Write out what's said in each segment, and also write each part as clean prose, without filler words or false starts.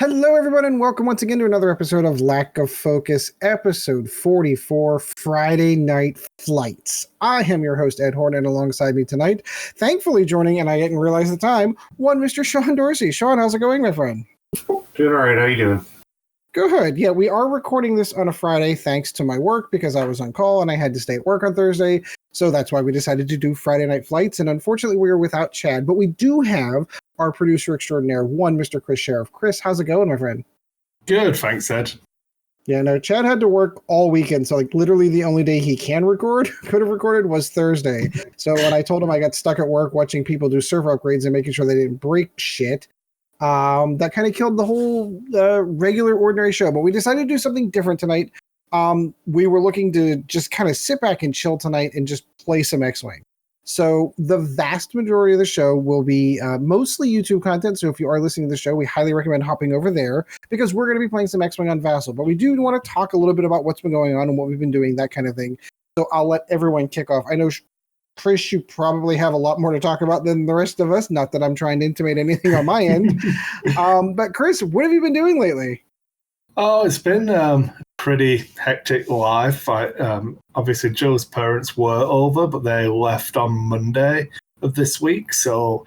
Hello, everyone, and welcome once again to another episode of Lack of Focus, episode 44, Friday Night Flights. I am your host, Ed Horn, and alongside me tonight, thankfully joining, and I didn't realize the time, one Mr. Sean Dorsey. Sean, how's it going, my friend? Doing all right. How you doing? Good. Yeah, we are recording this on a Friday thanks to my work because I was on call and I had to stay at work on Thursday. So that's why we decided to do Friday Night Flights. And unfortunately, we are without Chad, but we do have our producer extraordinaire, one Mr. Chris Sheriff. Chris, how's it going, my friend? Good, thanks, Ed. Yeah, no, Chad had to work all weekend. So like literally the only day he could have recorded was Thursday. So when I told him I got stuck at work watching people do server upgrades and making sure they didn't break shit, that kind of killed the whole regular ordinary show. But we decided to do something different tonight. We were looking to just kind of sit back and chill tonight and just play some X-Wing. So the vast majority of the show will be mostly YouTube content. So if you are listening to the show, we highly recommend hopping over there because we're going to be playing some X-Wing on Vassal. But we do want to talk a little bit about what's been going on and what we've been doing, that kind of thing. So I'll let everyone kick off. I know, Chris, you probably have a lot more to talk about than the rest of us. Not that I'm trying to intimate anything on my end. But Chris, what have you been doing lately? Oh, it's been pretty hectic life. Obviously, Joe's parents were over, but they left on Monday of this week. So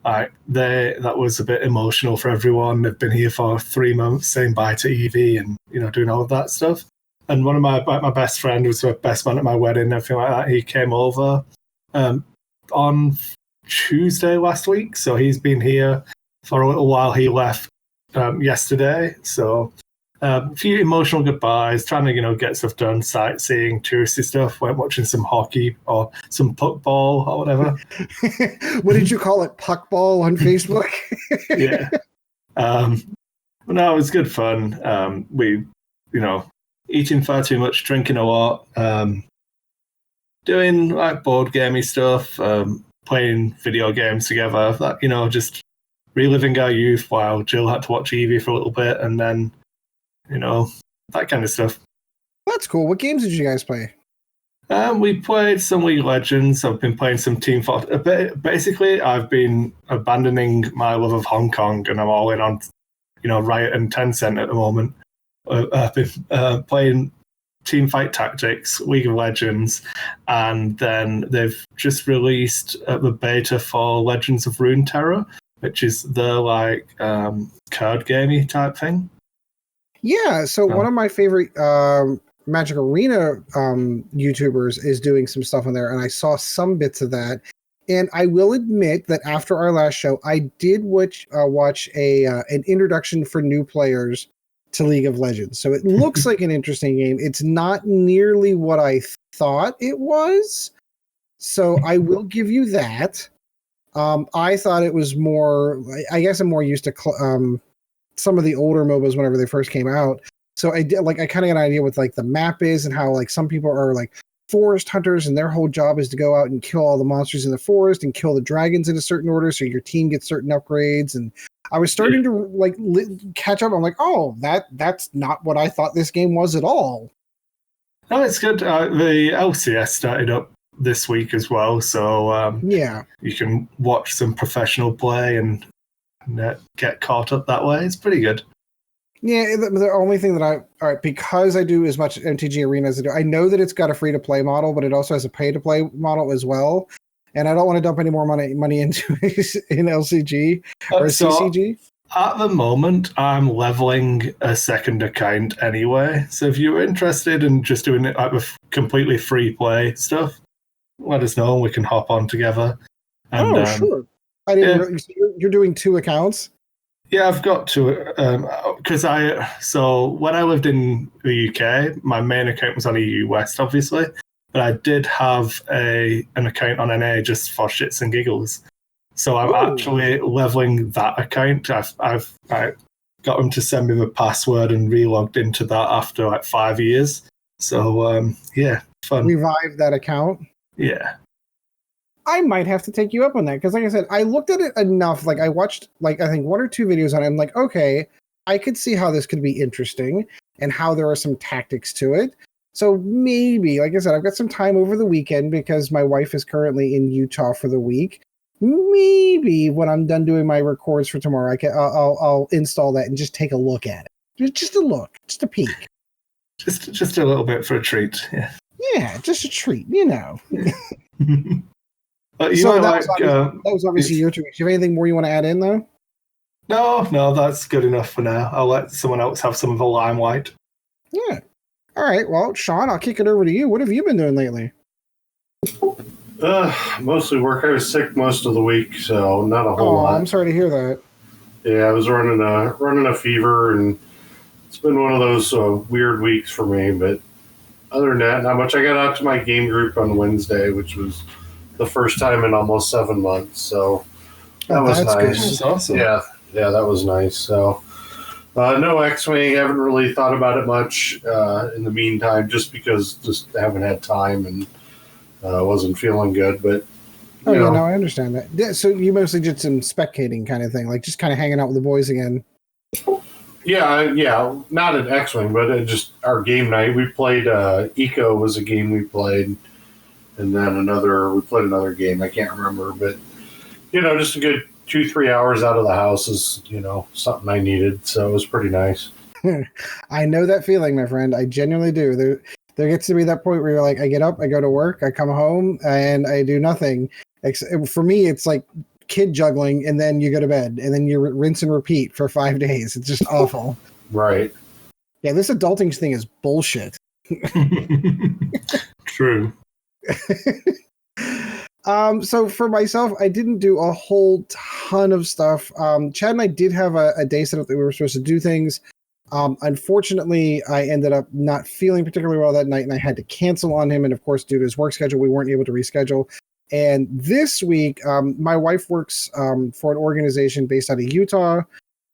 that was a bit emotional for everyone. They've been here for 3 months, saying bye to Evie and, doing all of that stuff. And one of my best friend, who was the best man at my wedding and everything like that, he came over on Tuesday last week. So he's been here for a little while. He left yesterday. So a few emotional goodbyes, trying to, get stuff done, sightseeing, touristy stuff, went watching some hockey or some puckball or whatever. What did you call it? Puckball on Facebook? Yeah. No, it was good fun. We, eating far too much, drinking a lot, doing like board gamey stuff, playing video games together, just reliving our youth while Jill had to watch Evie for a little bit and then that kind of stuff. That's cool. What games did you guys play? We played some League of Legends. I've been playing some Team Fortress. Basically, I've been abandoning my love of Hong Kong, and I'm all in on, Riot and Tencent at the moment. I've been playing Team Fight Tactics, League of Legends, and then they've just released the beta for Legends of Runeterra, which is the card gamey type thing. Yeah, so one of my favorite Magic Arena YouTubers is doing some stuff on there, and I saw some bits of that. And I will admit that after our last show, I did watch an introduction for new players to League of Legends. So it looks like an interesting game. It's not nearly what I thought it was. So I will give you that. I thought it was more, I guess I'm more used to some of the older MOBAs whenever they first came out. So I kind of got an idea what the map is and how some people are forest hunters and their whole job is to go out and kill all the monsters in the forest and kill the dragons in a certain order so your team gets certain upgrades. And I was starting to catch up. I'm like, oh, that's not what I thought this game was at all. No, it's good. The LCS started up this week as well. So yeah, you can watch some professional play and get caught up that way. It's pretty good. Yeah, the only thing that because I do as much MTG Arena as I do, I know that it's got a free-to-play model, but it also has a pay-to-play model as well. And I don't want to dump any more money into in LCG or CCG. At the moment, I'm leveling a second account anyway. So if you're interested in just doing it with completely free play stuff, let us know and we can hop on together. And, sure. I didn't. Yeah. You're doing 2 accounts. Yeah, I've got to because so when I lived in the UK, my main account was on EU West, obviously, but I did have an account on NA just for shits and giggles. So I'm actually leveling that account. I've got them to send me the password and relogged into that after 5 years. So yeah, fun. Revive that account. Yeah. I might have to take you up on that because, like I said, I looked at it enough. I watched, I think 1 or 2 videos on it. I'm like, okay, I could see how this could be interesting and how there are some tactics to it. So maybe, like I said, I've got some time over the weekend because my wife is currently in Utah for the week. maybe when I'm done doing my records for tomorrow, I'll install that and just take a look at it. Just a look, just a peek. Just a little bit for a treat. Yeah. Yeah, just a treat, you know. So that was obviously your tweet. Do you have anything more you want to add in, though? No, that's good enough for now. I'll let someone else have some of the limelight. Yeah. All right. Well, Sean, I'll kick it over to you. What have you been doing lately? Mostly work. I was sick most of the week, so not a whole lot. I'm sorry to hear that. Yeah, I was running a fever, and it's been one of those weird weeks for me. But other than that, not much. I got out to my game group on Wednesday, which was the first time in almost 7 months. So that was nice. Good. That's awesome. Yeah, that was nice. So no X-Wing. I haven't really thought about it much in the meantime, just because just haven't had time and wasn't feeling good. But I understand that. Yeah, so you mostly did some spectating kind of thing, like just kind of hanging out with the boys again. Yeah, not an X-Wing, but just our game night. We played Eco was a game we played, and then we played another game. I can't remember, but just a good 2-3 hours out of the house is something I needed. So it was pretty nice. I know that feeling, my friend. I genuinely do. There gets to be that point where you're like, I get up, I go to work, I come home, and I do nothing. For me, it's like kid juggling, and then you go to bed, and then you rinse and repeat for 5 days. It's just awful. Right. Yeah, this adulting thing is bullshit. True. So for myself, I didn't do a whole ton of stuff. Chad and I did have a day set up that we were supposed to do things. Unfortunately, I ended up not feeling particularly well that night, and I had to cancel on him. And of course, due to his work schedule, we weren't able to reschedule. And this week, my wife works for an organization based out of Utah,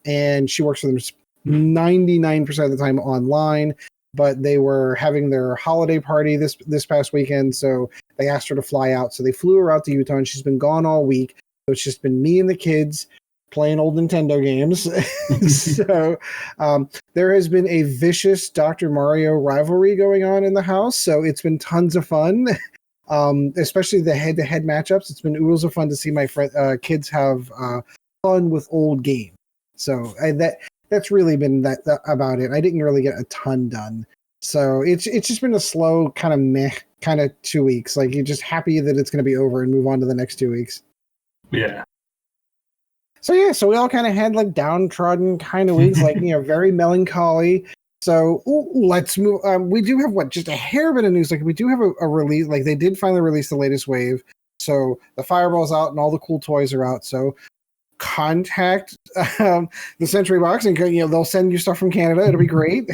and she works for them 99% of the time online. But they were having their holiday party this past weekend, so they asked her to fly out. So they flew her out to Utah, and she's been gone all week. So it's just been me and the kids playing old Nintendo games. So there has been a vicious Dr. Mario rivalry going on in the house. So it's been tons of fun, especially the head-to-head matchups. It's been oodles of fun to see my kids have fun with old games. So that's really been that about it. I didn't really get a ton done. So it's just been a slow kind of meh kind of 2 weeks. Like you're just happy that it's going to be over and move on to the next 2 weeks. Yeah. So we all kind of had like downtrodden kind of weeks, like, very melancholy. So let's move. We do have just a hair bit of news. Like we do have a release. Like they did finally release the latest wave. So the Fireball's out and all the cool toys are out. So contact the Century Box and they'll send you stuff from Canada. It'll be great.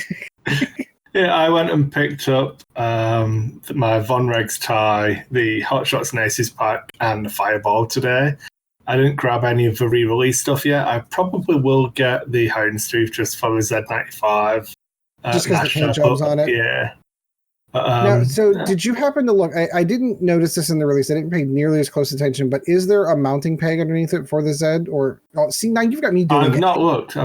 Yeah, I went and picked up my Von Regs tie, the Hot Shots and Aces pack, and the Fireball today. I didn't grab any of the re-release stuff yet. I probably will get the Houndstooth just for the Z95. Just because the paint job's on it? Yeah. Did you happen to look? I didn't notice this in the release. I didn't pay nearly as close attention, but is there a mounting peg underneath it for the Z? See, now you've got me doing it. I've not looked.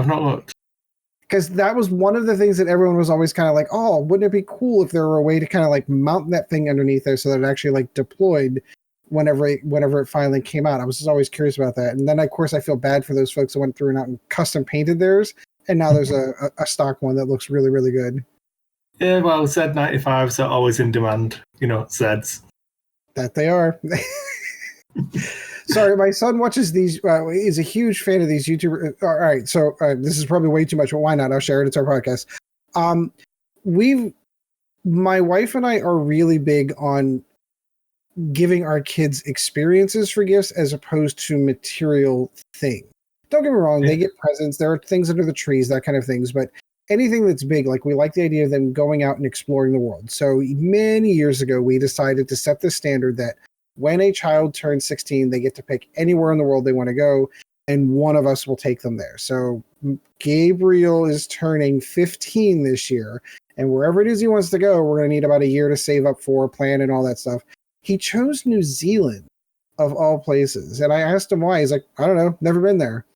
Because that was one of the things that everyone was always kind of like, oh, wouldn't it be cool if there were a way to kind of like mount that thing underneath there so that it actually like deployed whenever it finally came out. I was just always curious about that. And then, of course, I feel bad for those folks that went through and out and custom painted theirs. And now there's a stock one that looks really, really good. Yeah, well, Z95s are always in demand. Zeds. That they are. Sorry, my son watches these. Is a huge fan of these YouTubers. All right, so this is probably way too much, but why not? I'll share it. It's our podcast. My wife and I are really big on giving our kids experiences for gifts as opposed to material things. Don't get me wrong; they get presents. There are things under the trees, that kind of things, but anything that's big, like we like the idea of them going out and exploring the world. So many years ago, we decided to set the standard that when a child turns 16, they get to pick anywhere in the world they want to go, and one of us will take them there. So Gabriel is turning 15 this year, and wherever it is he wants to go, we're going to need about a year to save up for, plan, and all that stuff. He chose New Zealand, of all places. And I asked him why. He's like, I don't know, never been there.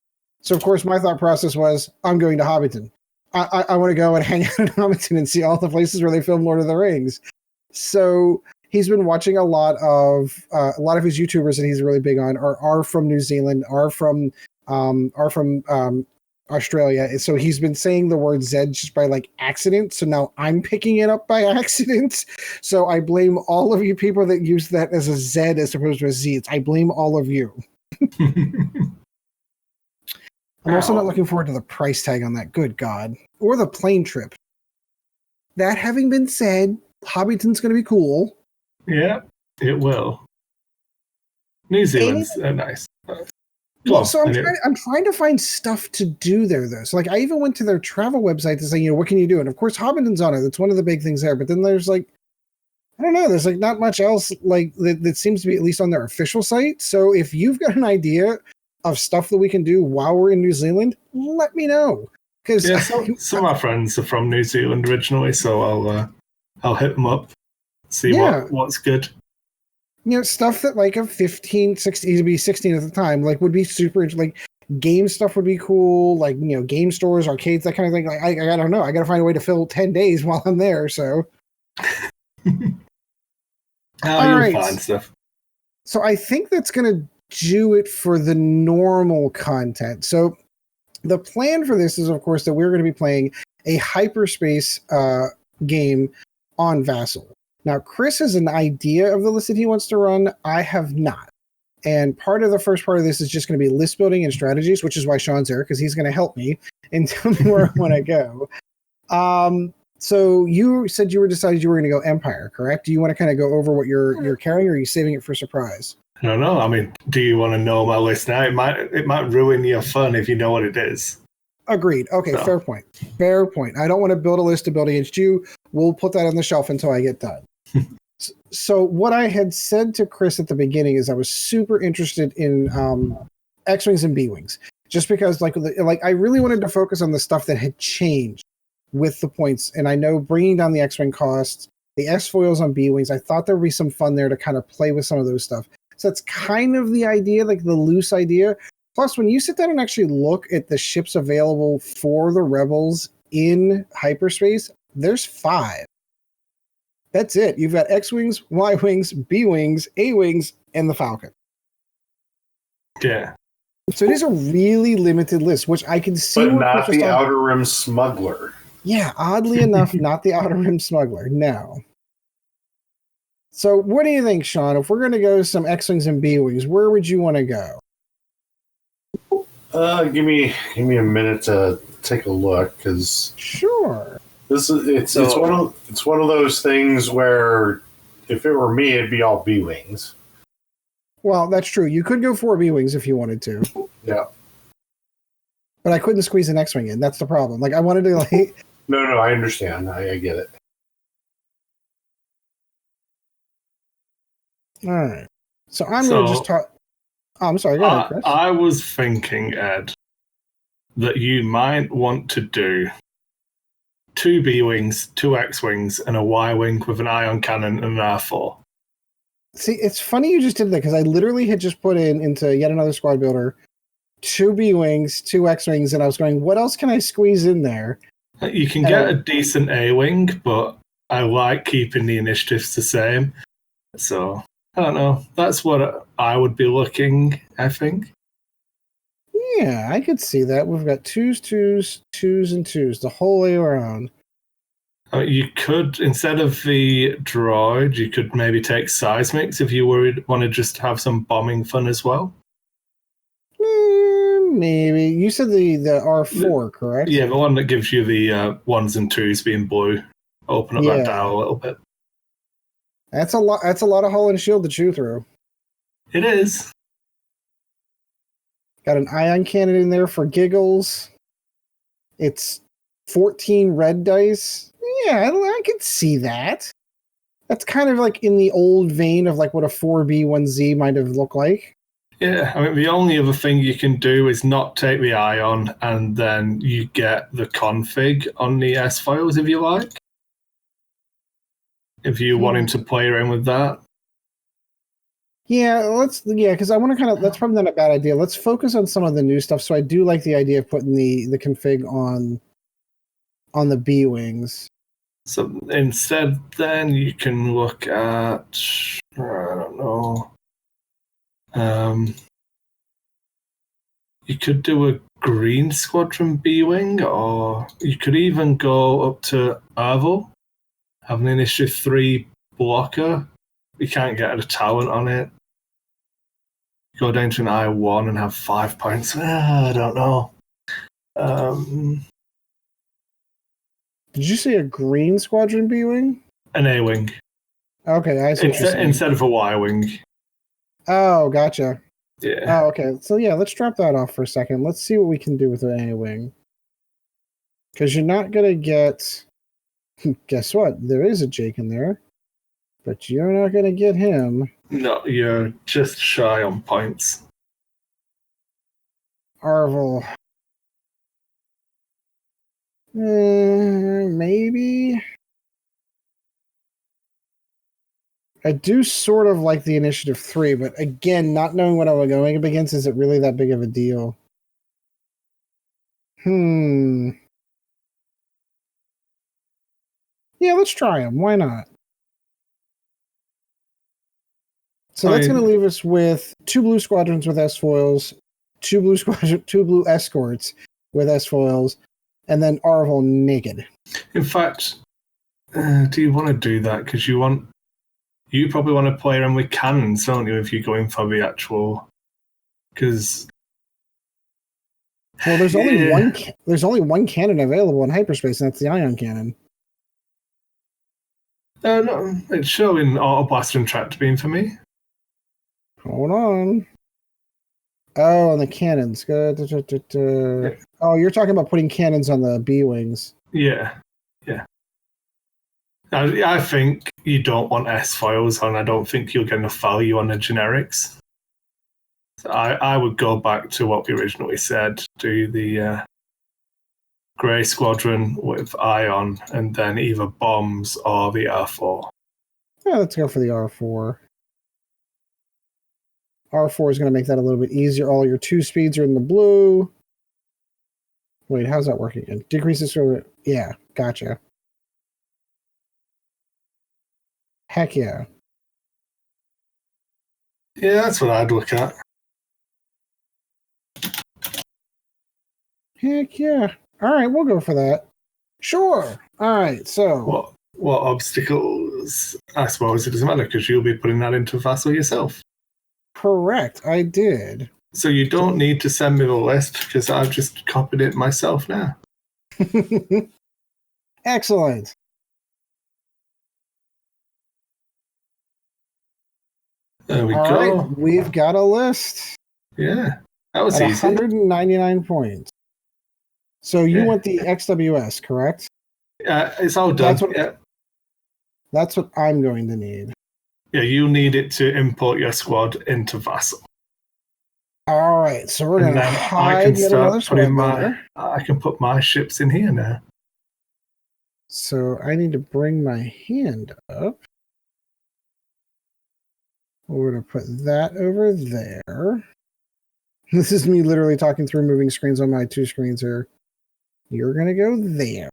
So, of course, my thought process was, I'm going to Hobbiton. I want to go and hang out in Hobbiton and see all the places where they filmed Lord of the Rings. So he's been watching a lot of his YouTubers that he's really big on are from New Zealand, are from Australia. So he's been saying the word Zed just by like accident. So now I'm picking it up by accident. So I blame all of you people that use that as a Z as opposed to a Z. I blame all of you. I'm also not looking forward to the price tag on that. Good God. Or the plane trip. That having been said, Hobbiton's going to be cool. Yeah, it will. New Zealand's nice. Well, so I'm trying to find stuff to do there, though. So, like, I even went to their travel website to say, you know, what can you do? And of course, Hobbiton's on it. That's one of the big things there. But then there's like, I don't know. There's like not much else like that seems to be at least on their official site. So if you've got an idea of stuff that we can do while we're in New Zealand, let me know. Because some of our friends are from New Zealand originally, so I'll hit them up, see what's good. You know, stuff that like a 15, 16, to be 16 at the time, like would be super, like game stuff would be cool, like, you know, game stores, arcades, that kind of thing. Like, I don't know. I got to find a way to fill 10 days while I'm there, so. You'll find stuff. So I think that's going to do it for the normal content. So the plan for this is, of course, that we're going to be playing a hyperspace game on Vassal. Now, Chris has an idea of the list that he wants to run. I have not. And part of the first part of this is just going to be list building and strategies, which is why Sean's there, because he's going to help me and tell me where I want to go. So you said you decided you were going to go Empire, correct? Do you want to kind of go over what you're carrying, or are you saving it for surprise? I don't know. I mean, do you want to know my list now? It might ruin your fun if you know what it is. Agreed. Okay, so. Fair point. Fair point. I don't want to build a list to build against you. We'll put that on the shelf until I get done. So what I had said to Chris at the beginning is I was super interested in X-Wings and B-Wings, just because like I really wanted to focus on the stuff that had changed with the points. And I know bringing down the X-Wing costs, the S-foils on B-Wings, I thought there would be some fun there to kind of play with some of those stuff. So that's kind of the idea, like the loose idea. Plus, when you sit down and actually look at the ships available for the Rebels in hyperspace, there's 5. That's it. You've got X-Wings, Y-Wings, B-Wings, A-Wings, and the Falcon. Yeah. So it is a really limited list, which I can see. But not the Outer Rim Smuggler. Yeah, oddly enough, not the Outer Rim Smuggler. No. So what do you think, Sean? If we're going to go some X-Wings and B-Wings, where would you want to go? Give me a minute to take a look, because sure. It's one of those things where if it were me, it'd be all B-Wings. Well, that's true. You could go 4 B-Wings if you wanted to. Yeah. But I couldn't squeeze an X-Wing in. That's the problem. Like I wanted to like. No, I understand. I get it. All right. So I'm going to just talk. Oh, I'm sorry. Go ahead, Chris. I was thinking, Ed, that you might want to do 2 B-Wings, 2 X-Wings, and a Y-Wing with an ion cannon and an R4. See, it's funny you just did that, because I literally had just put into yet another squad builder 2 B-Wings, 2 X-Wings, and I was going, what else can I squeeze in there? You can get a decent A-Wing, but I like keeping the initiatives the same. So, I don't know. That's what I would be looking, I think. Yeah, I could see that. We've got 2s, 2s, 2s, and 2s the whole way around. You could, instead of the droid, you could maybe take seismics if you want to just have some bombing fun as well. Maybe. You said the R4, correct? Yeah, the one that gives you the 1s and 2s being blue. Open up that dial a little bit. That's a lot of hull and shield to chew through. It is. Got an ion cannon in there for giggles. It's 14 red dice. Yeah, I could see that. That's kind of like in the old vein of like what a 4B1Z might have looked like. Yeah, I mean, the only other thing you can do is not take the ion, and then you get the config on the S-files if you like. If you're wanting to play around with that. Yeah, because I want to that's probably not a bad idea. Let's focus on some of the new stuff. So I do like the idea of putting the config on the B-Wings. So instead, then you can look at, I don't know. You could do a green squadron B-wing, or you could even go up to Arvel, have an initiative 3 blocker. You can't get a talent on it. Go down to an I-1 and have 5 points. I don't know. Did you say a green squadron B-wing? An A-wing. Okay, I see what you're saying. Instead of a Y-wing. Oh, gotcha. Yeah. Oh, okay. So yeah, let's drop that off for a second. Let's see what we can do with an A-wing. Because you're not going to get... Guess what? There is a Jake in there. But you're not going to get him. No, you're just shy on points. Arvel. Maybe. I do sort of like the initiative 3, but again, not knowing what I'm going up against, is it really that big of a deal? Yeah, let's try him. Why not? So that's going to leave us with 2 blue squadrons with S-foils, 2 blue escorts with S-foils, and then Arvel naked. In fact, do you want to do that? Because you probably want to play around with cannons, don't you, if you're going for the actual... Because... Well, there's only one cannon available in hyperspace, and that's the ion cannon. No, it's showing Auto Blaster and Tracked Beam for me. Hold on. Oh, and the cannons. Yeah. Oh, you're talking about putting cannons on the B-wings. Yeah. I think you don't want S-foils on. I don't think you'll get enough value on the generics. So I would go back to what we originally said. Do the Grey Squadron with Ion, and then either bombs or the R4. Yeah, let's go for the R4. R4 is going to make that a little bit easier. All your 2 speeds are in the blue. Wait, how's that working again? Decreases for... Yeah, gotcha. Heck yeah. Yeah, that's what I'd look at. Heck yeah. All right, we'll go for that. Sure. All right, so... What obstacles? I suppose it doesn't matter, because you'll be putting that into Vassal yourself. Correct, I did. So you don't need to send me the list, because I've just copied it myself now. Excellent. There we All go. Right, we've got a list. Yeah, that was at easy. 199 points. So you want the XWS, correct? It's all done. That's what I'm going to need. Yeah, you need it to import your squad into Vassal. All right, so we're going to hide yet another squad. I can put my ships in here now. So I need to bring my hand up. We're going to put that over there. This is me literally talking through moving screens on my 2 screens here. You're going to go there.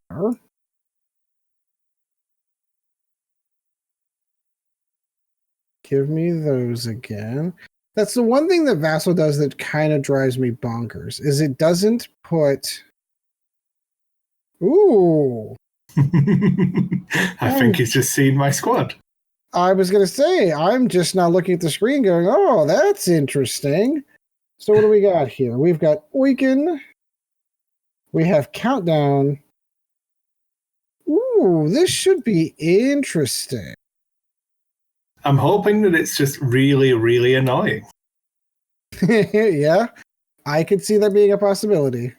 Give me those again. That's the one thing that Vassal does that kind of drives me bonkers, is it doesn't put... Ooh. I think he's just seen my squad. I was going to say, I'm just now looking at the screen going, oh, that's interesting. So what do we got here? We've got Oiken. We have Countdown. Ooh, this should be interesting. I'm hoping that it's just really, really annoying. Yeah, I could see that being a possibility.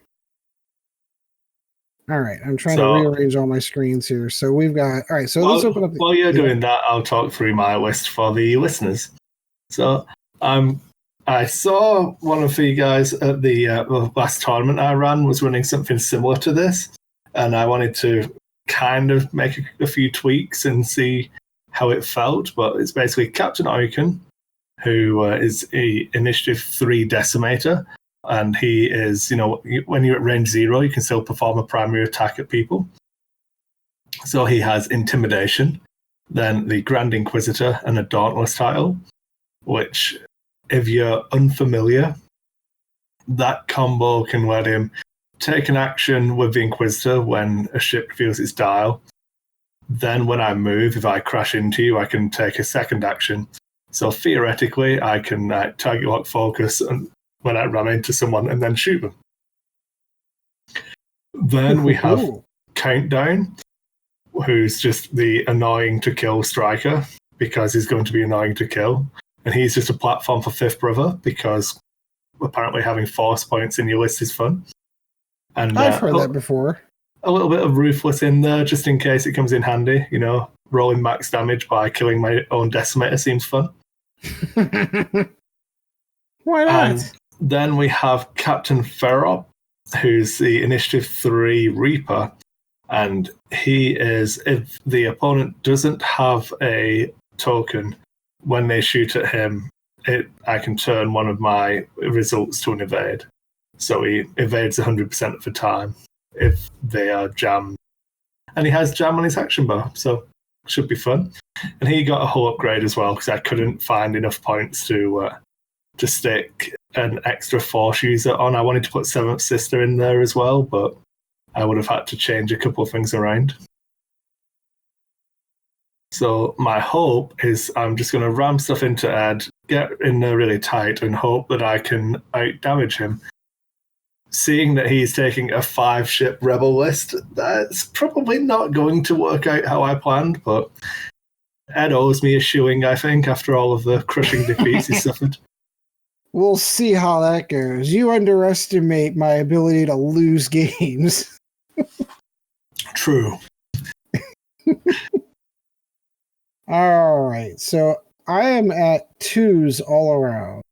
All right, I'm trying to rearrange all my screens here. So we've got... All right, so let's open up... While you're doing that, I'll talk through my list for the listeners. So I saw one of you guys at the last tournament I ran was running something similar to this, and I wanted to kind of make a few tweaks and see how it felt. But it's basically Captain Oiken, who is a Initiative 3 Decimator, and he is, when you're at range 0, you can still perform a primary attack at people. So he has Intimidation, then the Grand Inquisitor, and a Dauntless title, which, if you're unfamiliar, that combo can let him take an action with the Inquisitor when a ship reveals its dial. Then when I move, if I crash into you, I can take a second action. So theoretically, I can target lock focus and when I run into someone and then shoot them. Then we have Countdown, who's just the annoying to kill striker because he's going to be annoying to kill. And he's just a platform for Fifth Brother because apparently having force points in your list is fun. And I've heard that before. A little bit of Ruthless in there just in case it comes in handy. You know, rolling max damage by killing my own Decimator seems fun. Why not? And then we have Captain Ferrop, who's the Initiative 3 Reaper. And he is, if the opponent doesn't have a token, when they shoot at him, I can turn one of my results to an evade. So he evades 100% of the time if they are jammed. And he has jam on his action bar, so should be fun. And he got a hull upgrade as well because I couldn't find enough points to stick an extra Force user on. I wanted to put Seventh Sister in there as well, but I would have had to change a couple of things around. So my hope is I'm just going to ram stuff into Ed, get in there really tight, and hope that I can out-damage him. Seeing that he's taking a 5-ship rebel list, that's probably not going to work out how I planned, but Ed owes me a shoeing, I think, after all of the crushing defeats he suffered. We'll see how that goes. You underestimate my ability to lose games. True. All right, so I am at 2s all around.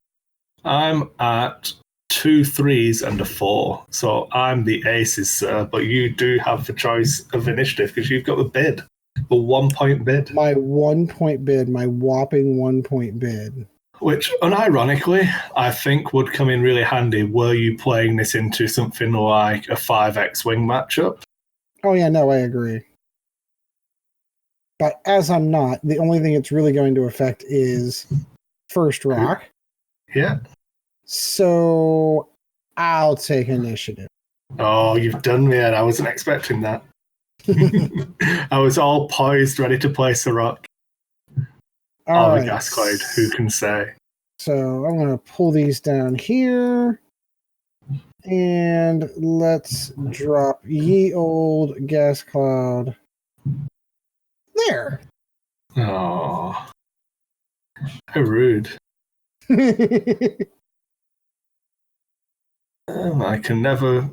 I'm at 2 3s and a 4, so I'm the aces, sir, but you do have the choice of initiative because you've got the bid, the 1-point bid. My 1-point bid, my whopping 1-point bid. Which, unironically, I think would come in really handy were you playing this into something like a 5x wing matchup. Oh yeah, no, I agree. But as I'm not, the only thing it's really going to affect is first rock. Yeah. So I'll take initiative. Oh, you've done me, Ed. I wasn't expecting that. I was all poised, ready to place a rock. All the gas cloud, who can say? So I'm going to pull these down here. And let's drop ye old gas cloud. There. Oh, how rude. I can never,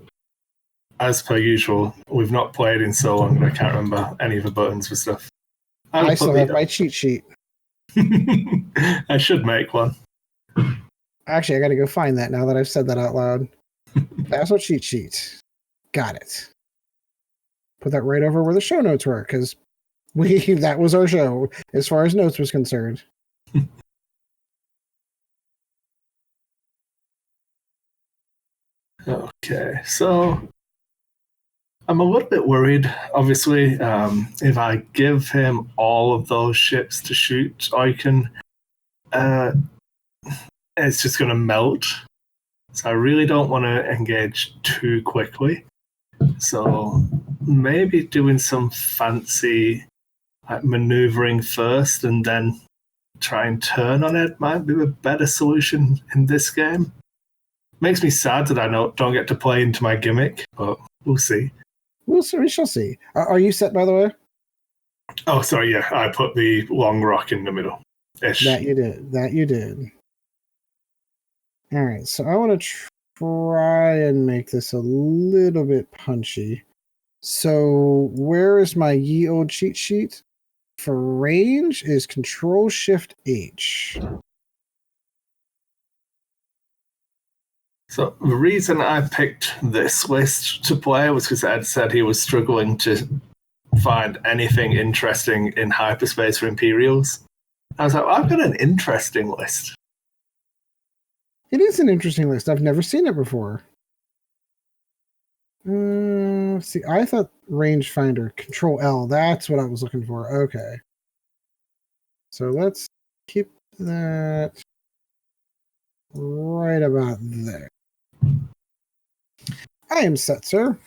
as per usual, we've not played in so long that I can't remember any of the buttons for stuff. I still have my cheat sheet. I should make one. Actually, I got to go find that now that I've said that out loud. Vassal cheat sheet. Got it. Put that right over where the show notes were, because that was our show as far as notes was concerned. Okay, so I'm a little bit worried. Obviously, if I give him all of those ships to shoot, I can. It's just going to melt. So I really don't want to engage too quickly. So maybe doing some fancy maneuvering first and then try and turn on it might be a better solution in this game. Makes me sad that I don't get to play into my gimmick, but we'll see. We shall see. Are you set, by the way? Oh, sorry, yeah. I put the long rock in the middle. Ish. That you did. All right, so I want to try and make this a little bit punchy. So where is my ye old cheat sheet? For range is Control-Shift-H. So the reason I picked this list to play was because Ed said he was struggling to find anything interesting in hyperspace for Imperials. I was like, well, I've got an interesting list. It is an interesting list. I've never seen it before. See, I thought rangefinder, Control L. That's what I was looking for. Okay. So let's keep that right about there. I am set, sir.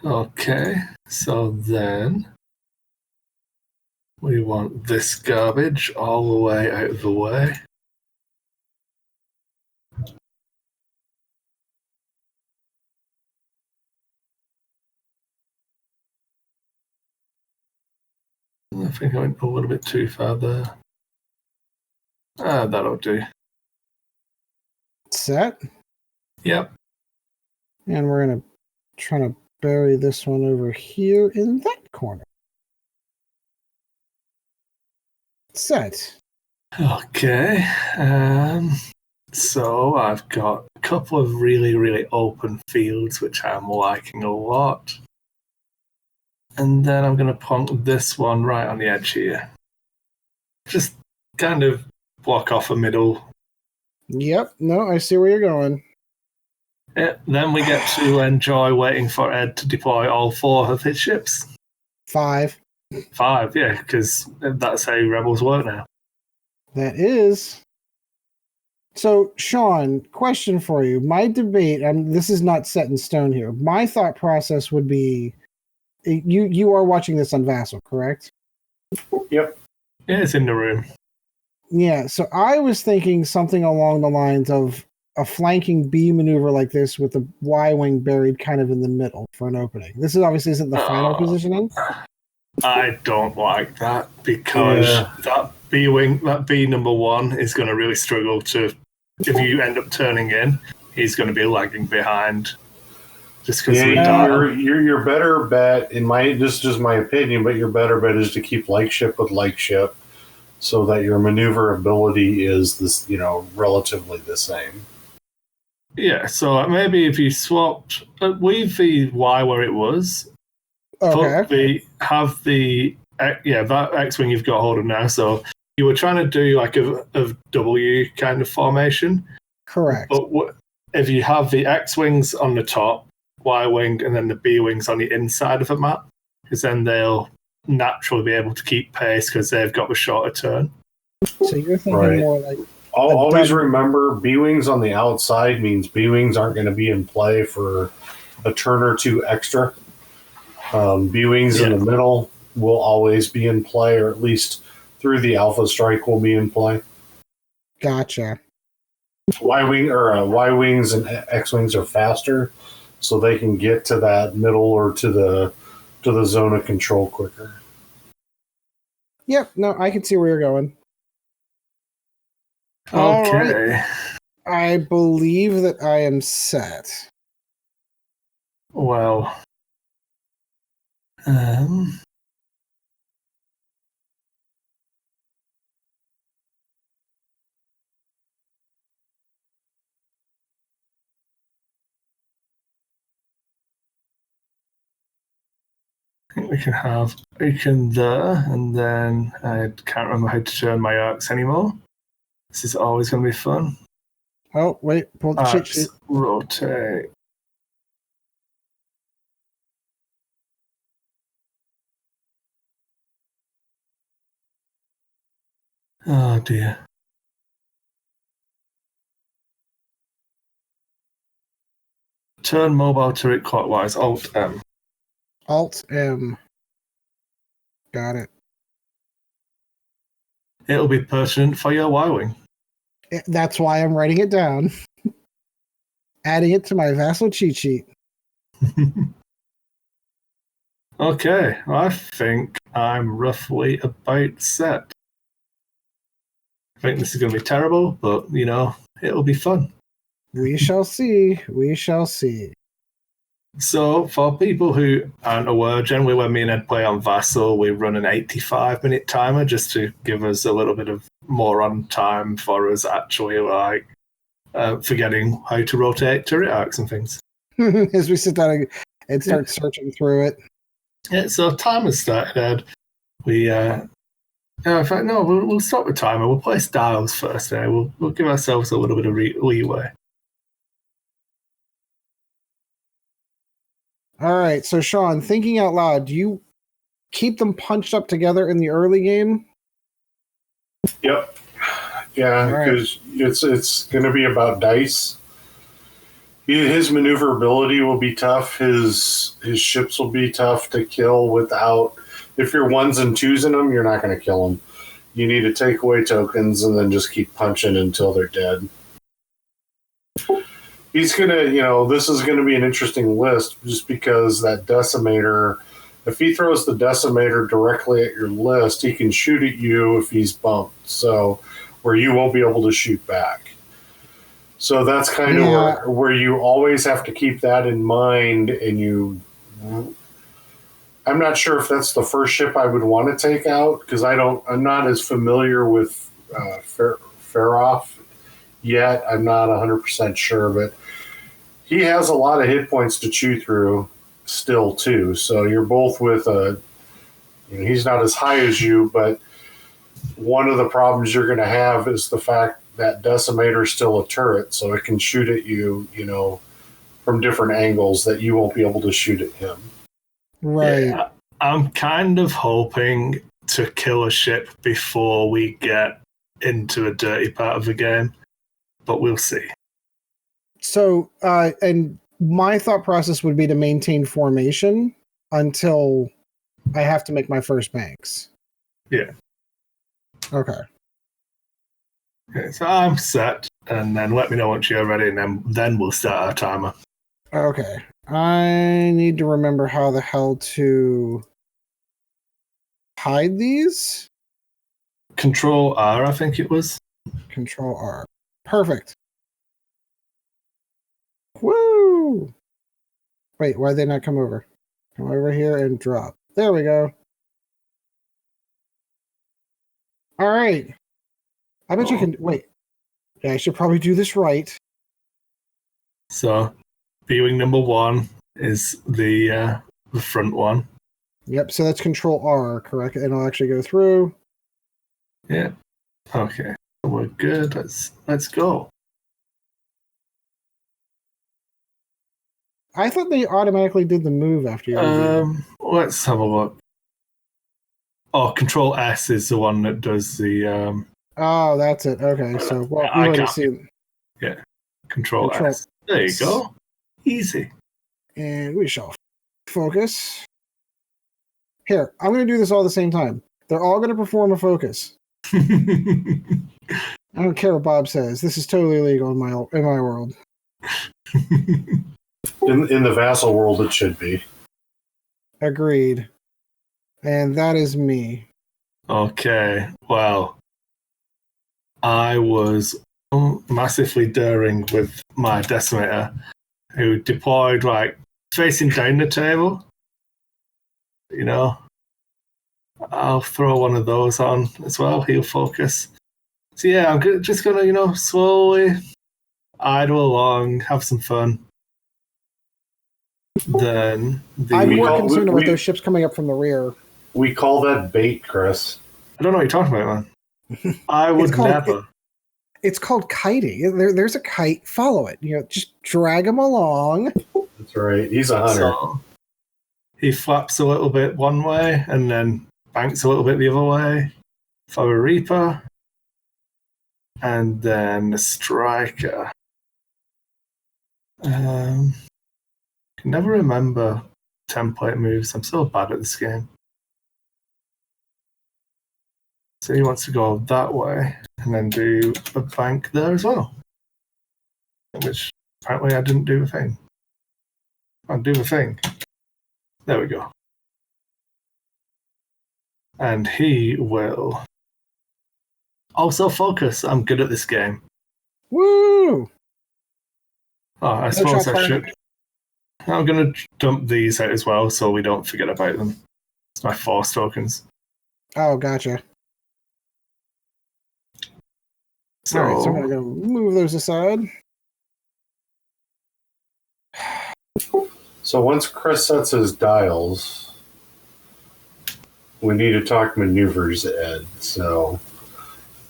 Okay, so then we want this garbage all the way out of the way. I think I went a little bit too far there. That'll do. Set. Yep. And we're going to try to bury this one over here in that corner. Set. Okay. So I've got a couple of really, really open fields, which I'm liking a lot. And then I'm going to plonk this one right on the edge here. Just kind of block off a middle. Yep. No, I see where you're going. Yeah, then we get to enjoy waiting for Ed to deploy all 4 of his ships. 5. 5, yeah, because that's how rebels work now. That is. So, Sean, question for you. My debate, and this is not set in stone here. My thought process would be, you are watching this on Vassal, correct? Yep. Yeah, it's in the room. Yeah, so I was thinking something along the lines of a flanking B maneuver like this with the Y-wing buried kind of in the middle for an opening. This is obviously isn't the final positioning. I don't like that because that B-wing, that B number 1 is going to really struggle to, if you end up turning in, he's going to be lagging behind. Just because your better bet, this is just my opinion, but your better bet is to keep like ship with like ship so that your maneuverability is this, relatively the same. Yeah, so maybe if you swapped, leave the Y where it was, okay. Have the that X-wing you've got hold of now. So you were trying to do like a W kind of formation. Correct. But if you have the X-wings on the top, Y-wing, and then the B-wings on the inside of the map, because then they'll naturally be able to keep pace because they've got the shorter turn. So you're thinking more like... Always remember, B-wings on the outside means B-wings aren't going to be in play for a turn or 2 extra. B-wings in the middle will always be in play, or at least through the Alpha Strike will be in play. Gotcha. Y-wings and X-wings are faster, so they can get to that middle or to the zone of control quicker. Yep. No, I can see where you're going. Okay. Right. I believe that I am set. Well, I think we can there, and then I can't remember how to turn my arcs anymore. This is always going to be fun. Oh, wait, pull the cheat sheet. Rotate. Oh dear. Turn mobile turret clockwise, Alt M. Alt M. Got it. It'll be pertinent for your Y-wing. That's why I'm writing it down. Adding it to my Vassal cheat sheet. Okay, I think I'm roughly about set. I think this is going to be terrible, but, it'll be fun. We shall see. We shall see. So, for people who aren't aware, generally when me and Ed play on Vassal, we run an 85-minute timer just to give us a little bit of more on time for us actually, forgetting how to rotate turret arcs and things. As we sit down and start searching through it. Yeah, so timer's started, Ed. In fact, no, we'll stop the timer. We'll place dials first. We'll give ourselves a little bit of leeway. All right. So, Sean, thinking out loud, do you keep them punched up together in the early game? Yep. Yeah, because it's going to be about dice. His maneuverability will be tough. His ships will be tough to kill without. If you're ones and twos in them, you're not going to kill them. You need to take away tokens and then just keep punching until they're dead. He's going to, this is going to be an interesting list just because that decimator, if he throws the decimator directly at your list, he can shoot at you if he's bumped. So, where you won't be able to shoot back. So that's kind of where you always have to keep that in mind. And I'm not sure if that's the first ship I would want to take out because I'm not as familiar with Feroff yet. I'm not 100% sure, but he has a lot of hit points to chew through still too. So you're both with he's not as high as you, but one of the problems you're going to have is the fact that decimator is still a turret, so it can shoot at you, from different angles that you won't be able to shoot at him. Right. Yeah, I'm kind of hoping to kill a ship before we get into a dirty part of the game, but we'll see. So, and my thought process would be to maintain formation until I have to make my first banks. Yeah. Okay. Okay, so I'm set, and then let me know once you're ready, and then we'll start our timer. Okay. I need to remember how the hell to hide these. Control R, I think it was. Control R. Perfect. Woo! Wait, why'd they not come over? Come over here and drop. There we go. All right. I bet you can... Wait. Yeah, I should probably do this right. So, viewing number 1 is the front one. Yep, so that's Control R, correct? And I'll actually go through. Yeah. Okay. We're good. Let's go. I thought they automatically did the move after you. Let's have a look. Oh, Control S is the one that does the... Oh, that's it. Okay, so you already see. Yeah, Control S. There you go. Easy. And we shall focus. Here, I'm going to do this all at the same time. They're all going to perform a focus. I don't care what Bob says. This is totally illegal in my world. In the vassal world, it should be. Agreed. And that is me. Okay, well, I was massively daring with my decimator, who deployed facing down the table. I'll throw one of those on as well. He'll focus. So yeah, I'm just gonna slowly idle along, have some fun. Then I'm more concerned about those ships coming up from the rear. We call that bait, Chris. I don't know what you're talking about, man. I would never. It's called kiting. There's a kite. Follow it. Just drag him along. That's right. He's a hunter. So he flaps a little bit one way and then banks a little bit the other way for a Reaper. And then the Striker. Can never remember template moves. I'm so bad at this game. So he wants to go that way and then do a bank there as well. Which apparently I didn't do a thing. I'll do the thing. There we go. And he will also focus. I'm good at this game. Woo! Oh, I suppose I should. I'm going to dump these out as well so we don't forget about them. It's my force tokens. Oh, gotcha. All right, so I'm going to go move those aside. So once Chris sets his dials, we need to talk maneuvers, Ed. So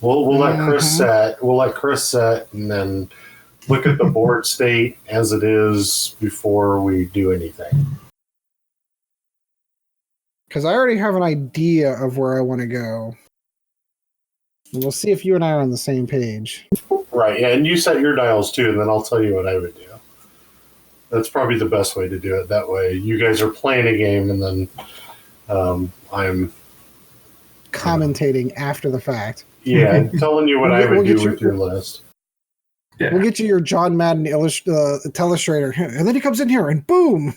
we'll let Chris set. We'll let Chris set, and then look at the board state as it is before we do anything. Because I already have an idea of where I want to go. And we'll see if you and I are on the same page. Right, yeah, and you set your dials too, and then I'll tell you what I would do. That's probably the best way to do it. That way, you guys are playing a game, and then I'm commentating after the fact. Yeah, telling you what I would do with your list. Yeah. We'll get you your John Madden Telestrator, and then he comes in here, and boom!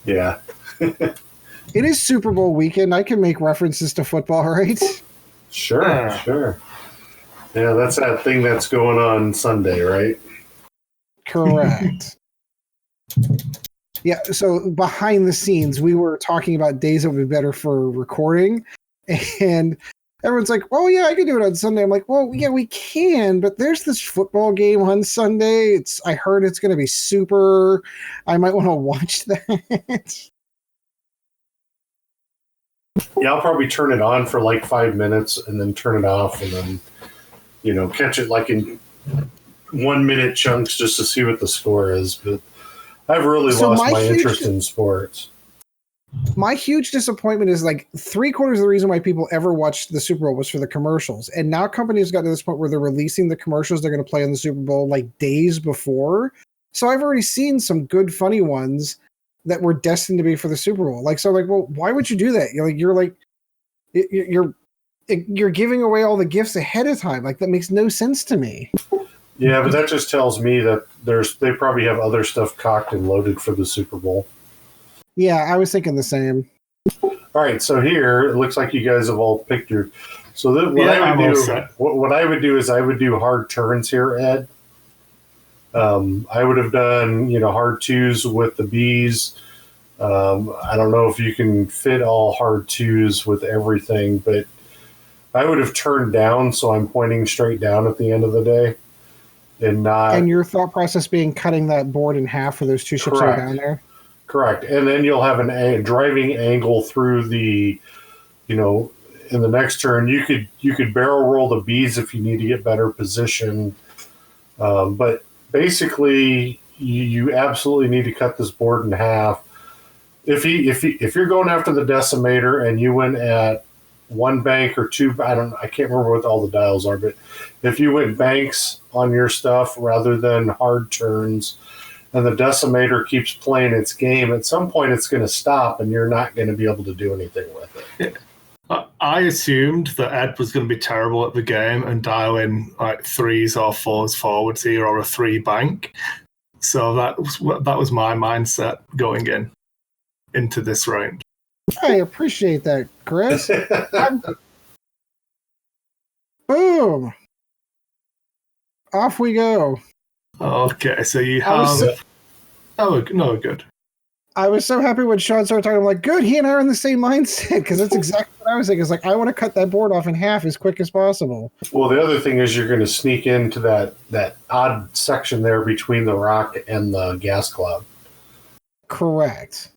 Yeah. It is Super Bowl weekend. I can make references to football, right? Sure, sure. Yeah, that's that thing that's going on Sunday, right? Correct. Yeah, so behind the scenes, we were talking about days that would be better for recording, and everyone's like, "Oh yeah, I can do it on Sunday." I'm like, "Well, yeah, we can, but there's this football game on Sunday. I heard it's going to be super. I might want to watch that." Yeah, I'll probably turn it on for like 5 minutes and then turn it off, and then catch it like in 1 minute chunks just to see what the score is. But I've really lost my interest in sports. My huge disappointment is like 3/4 of the reason why people ever watched the Super Bowl was for the commercials. And now companies got to this point where they're releasing the commercials they're going to play on the Super Bowl like days before. So I've already seen some good, funny ones that were destined to be for the Super Bowl. Well, why would you do that? You're giving away all the gifts ahead of time. Like, that makes no sense to me. Yeah, but that just tells me that they probably have other stuff cocked and loaded for the Super Bowl. Yeah, I was thinking the same. All right, so here it looks like you guys have all picked your. So what I would do is I would do hard turns here, Ed. I would have done hard twos with the bees. I don't know if you can fit all hard twos with everything, but I would have turned down so I'm pointing straight down at the end of the day, and not. And your thought process being cutting that board in half for those two ships that are down there. Correct, and then you'll have a driving angle through the, in the next turn you could barrel roll the bees if you need to get better position, but basically you absolutely need to cut this board in half. If you're going after the decimator and you went at one bank or two, I can't remember what all the dials are, but if you went banks on your stuff rather than hard turns, and the decimator keeps playing its game, at some point it's going to stop and you're not going to be able to do anything with it. Yeah. I assumed that Ed was going to be terrible at the game and dial in like 3s or 4s forwards here or a 3 bank. So that was my mindset going into this round. I appreciate that, Chris. Boom. Off we go. Okay, so you have... good. I was so happy when Sean started talking. I'm like, good, he and I are in the same mindset, because that's exactly what I was thinking. It's like, I want to cut that board off in half as quick as possible. Well, the other thing is you're going to sneak into that odd section there between the rock and the gas cloud. Correct.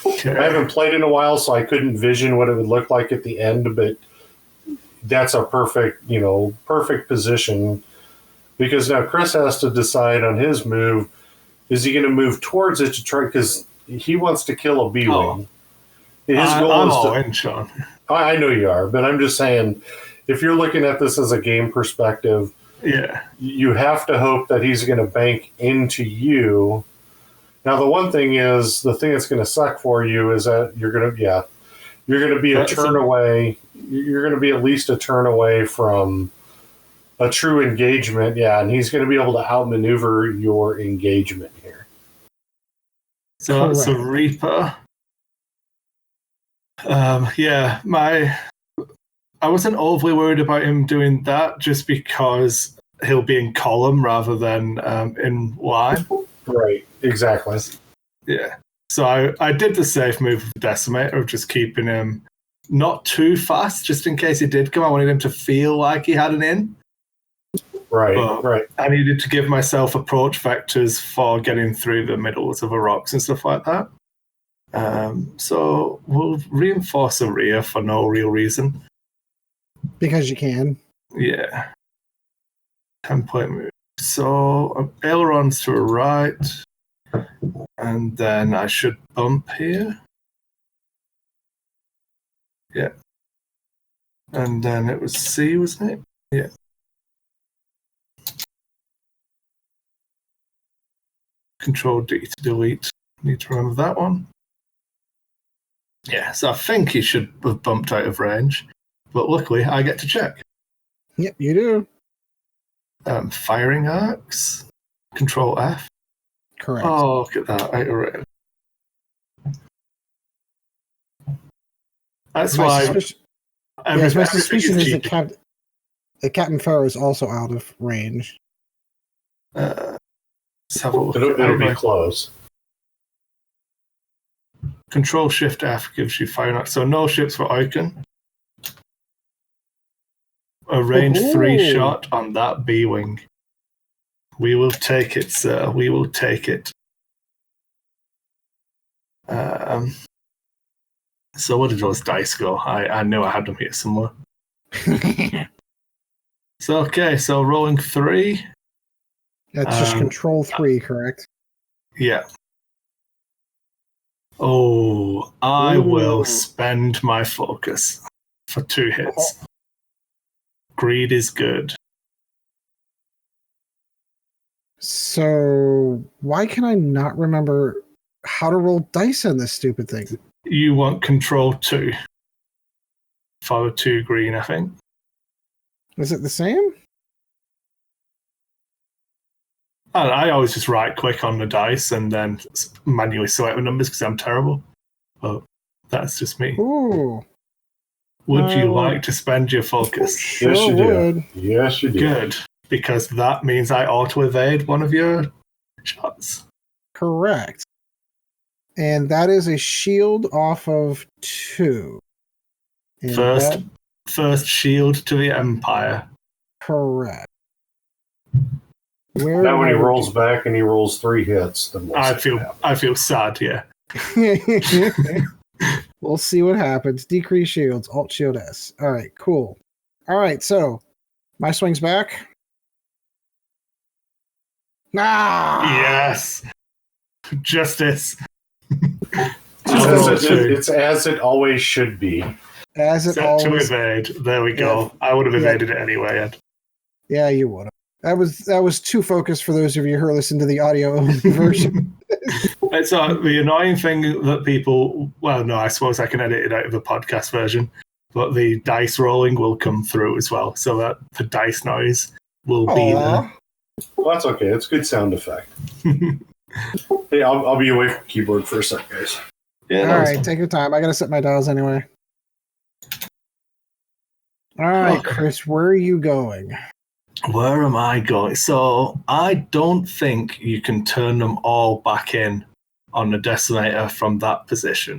Okay. I haven't played in a while, so I couldn't vision what it would look like at the end, but that's a perfect position, because now Chris has to decide on his move. Is he going to move towards it to try, because he wants to kill a B-Wing. His goal is all in, Sean. I know you are, but I'm just saying, if you're looking at this as a game perspective, you have to hope that he's going to bank into you. Now, the one thing is, the thing that's going to suck for you is that you're going to be a turn away. You're going to be at least a turn away from a true engagement. Yeah, and he's going to be able to outmaneuver your engagement here. So that's a Reaper. I wasn't overly worried about him doing that, just because he'll be in column rather than in line. Right, exactly. Yeah. So I did the safe move of Decimator, of just keeping him not too fast, just in case he did come. I wanted him to feel like he had an in. Right. I needed to give myself approach vectors for getting through the middles of the rocks and stuff like that. So we'll reinforce a rear for no real reason. Because you can. Yeah. 10-point move. So ailerons to a right. And then I should bump here. Yeah. And then it was C, wasn't it? Yeah. Control D to delete. Need to remember that one. Yeah, so I think he should have bumped out of range. But luckily, I get to check. Yep, you do. Firing arcs. Control F. Correct. Oh, look at that. Out of range. That's my why. my suspicion is that Captain Pharaoh is also out of range. Let's have a look. It'll be close. Control Shift F gives you firing arcs. So no ships for Icon. A range 3 shot on that B-wing. We will take it, sir. We will take it. So where did those dice go? I knew I had them here somewhere. So okay, so rolling 3. That's just Control 3, correct? Yeah. Oh, I will spend my focus for 2 hits. Oh. Greed is good. So why can I not remember how to roll dice on this stupid thing? You want Control 2. Follow 2 green, I think. Is it the same? I always just right click on the dice and then manually select the numbers because I'm terrible. But that's just me. Ooh. Would you like to spend your focus? Sure yes, you would. do. Yes, you do. Good, because that means I auto evade one of your shots. Correct. And that is a shield off of 2. And First shield to the Empire. Correct. Now when he rolls back and he rolls 3 hits, then I feel sad, yeah. We'll see what happens. Decrease shields, Alt Shield S. All right, cool. All right, so my swing's back. Yes. Justice. It's as it always should be. As it Set always to evade. There we go. I would have evaded it anyway, Ed. Yeah, you would have. That was too focused for those of you who are listening to the audio version. It's the annoying thing that people. Well, no, I suppose I can edit it out of the podcast version, but the dice rolling will come through as well, so that the dice noise will be there. Well, that's okay. It's a good sound effect. Hey, I'll be away from keyboard for a sec, guys. Yeah, all right, take your time. I gotta set my dials anyway. All right, Chris, where are you going? Where am I going? So I don't think you can turn them all back in on the decimator from that position.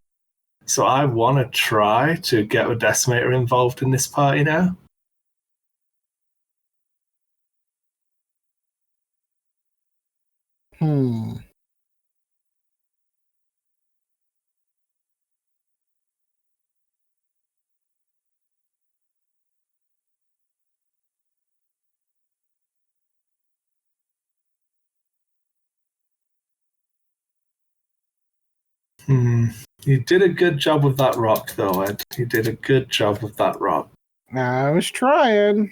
So I want to try to get a decimator involved in this party now. You did a good job with that rock, though, Ed. You did a good job with that rock. I was trying.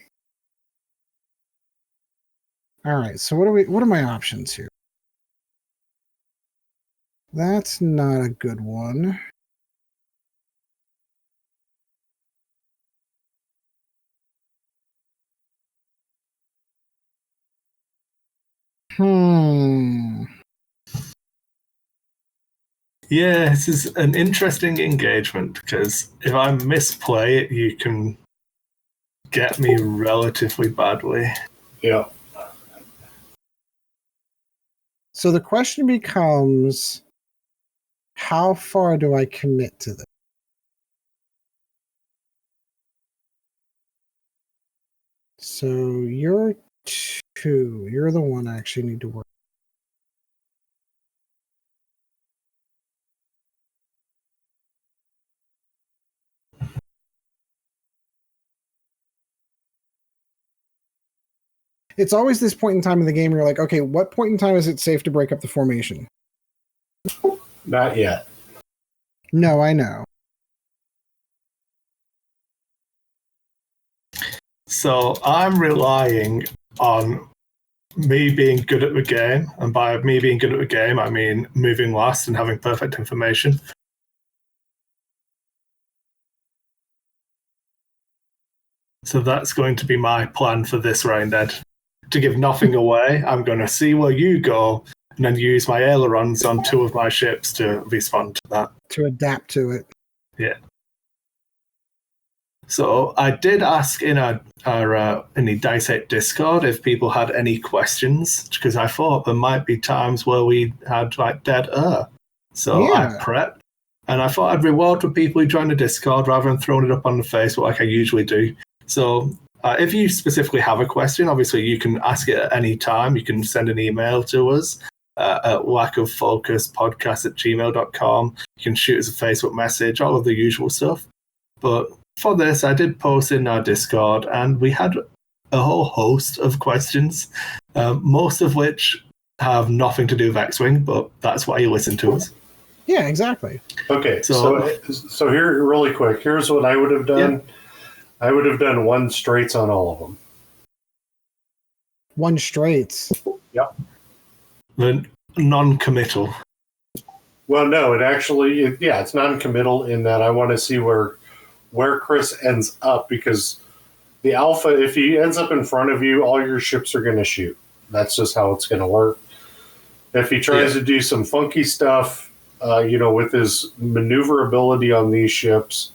All right, so what are my options here? That's not a good one. Yeah, this is an interesting engagement because if I misplay it, you can get me relatively badly. Yeah. So the question becomes, how far do I commit to this? So you're 2. You're the one I actually need to work. It's always this point in time in the game where you're like, okay, what point in time is it safe to break up the formation? Not yet. No, I know. So I'm relying on me being good at the game, and by me being good at the game, I mean moving last and having perfect information. So that's going to be my plan for this round, Ed. To give nothing away, I'm going to see where you go and then use my ailerons on 2 of my ships to respond to that. To adapt to it. Yeah. So I did ask in our in the Dice 8 Discord if people had any questions, because I thought there might be times where we had like dead air. So Yeah. I prepped, and I thought I'd reward the people who joined the Discord rather than throwing it up on the Facebook like I usually do. So if you specifically have a question, obviously you can ask it at any time. You can send an email to us at lackoffocuspodcast@gmail.com. You can shoot us a Facebook message, all of the usual stuff. But for this, I did post in our Discord, and we had a whole host of questions, most of which have nothing to do with X-Wing, but that's why you listen to us. Yeah, exactly. Okay, so here, really quick, here's what I would have done. Yeah. I would have done 1 straights on all of them. 1 straights. Yep. The non-committal. Well, no, it's non-committal in that I want to see where Chris ends up, because the Alpha, if he ends up in front of you, all your ships are going to shoot. That's just how it's going to work. If he tries to do some funky stuff, with his maneuverability on these ships,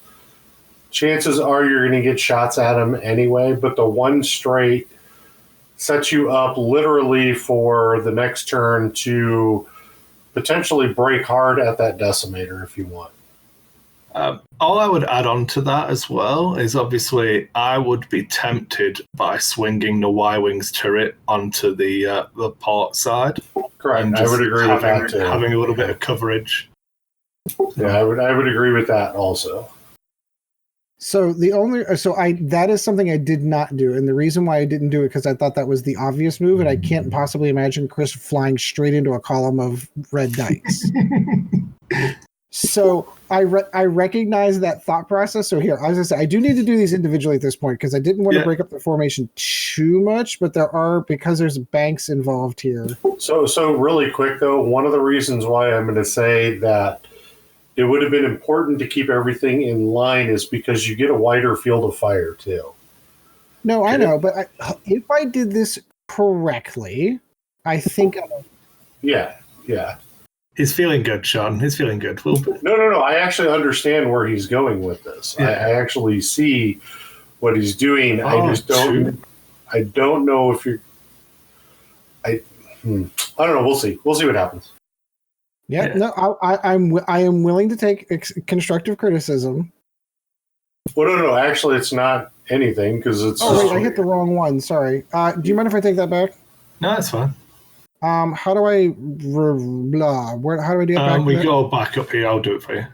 chances are you're going to get shots at him anyway. But the 1 straight sets you up literally for the next turn to potentially break hard at that decimator if you want. All I would add on to that as well is obviously I would be tempted by swinging the Y-Wings turret onto the port side. Correct. I would agree with that too. Having a little bit of coverage. Yeah, I would agree with that also. So that is something I did not do, and the reason why I didn't do it because I thought that was the obvious move, and I can't possibly imagine Chris flying straight into a column of red dice. So I recognize that thought process. So here, I was gonna say I do need to do these individually at this point because I didn't want to break up the formation too much, but because there's banks involved here. So really quick though, one of the reasons why I'm going to say that it would have been important to keep everything in line is because you get a wider field of fire too. No, I know, but if I did this correctly, I think. Yeah. He's feeling good, Sean. He's feeling good. No. I actually understand where he's going with this. Yeah. I actually see what he's doing. I just don't. I don't know if you're. I don't know. We'll see. We'll see what happens. Yeah. No, I am willing to take constructive criticism. Well, no. Actually, it's not anything because it's. Oh wait, I hit the wrong one. Sorry. Do you mind if I take that back? No, it's fine. How do I how do I do it back? We go back up here. I'll do it for you.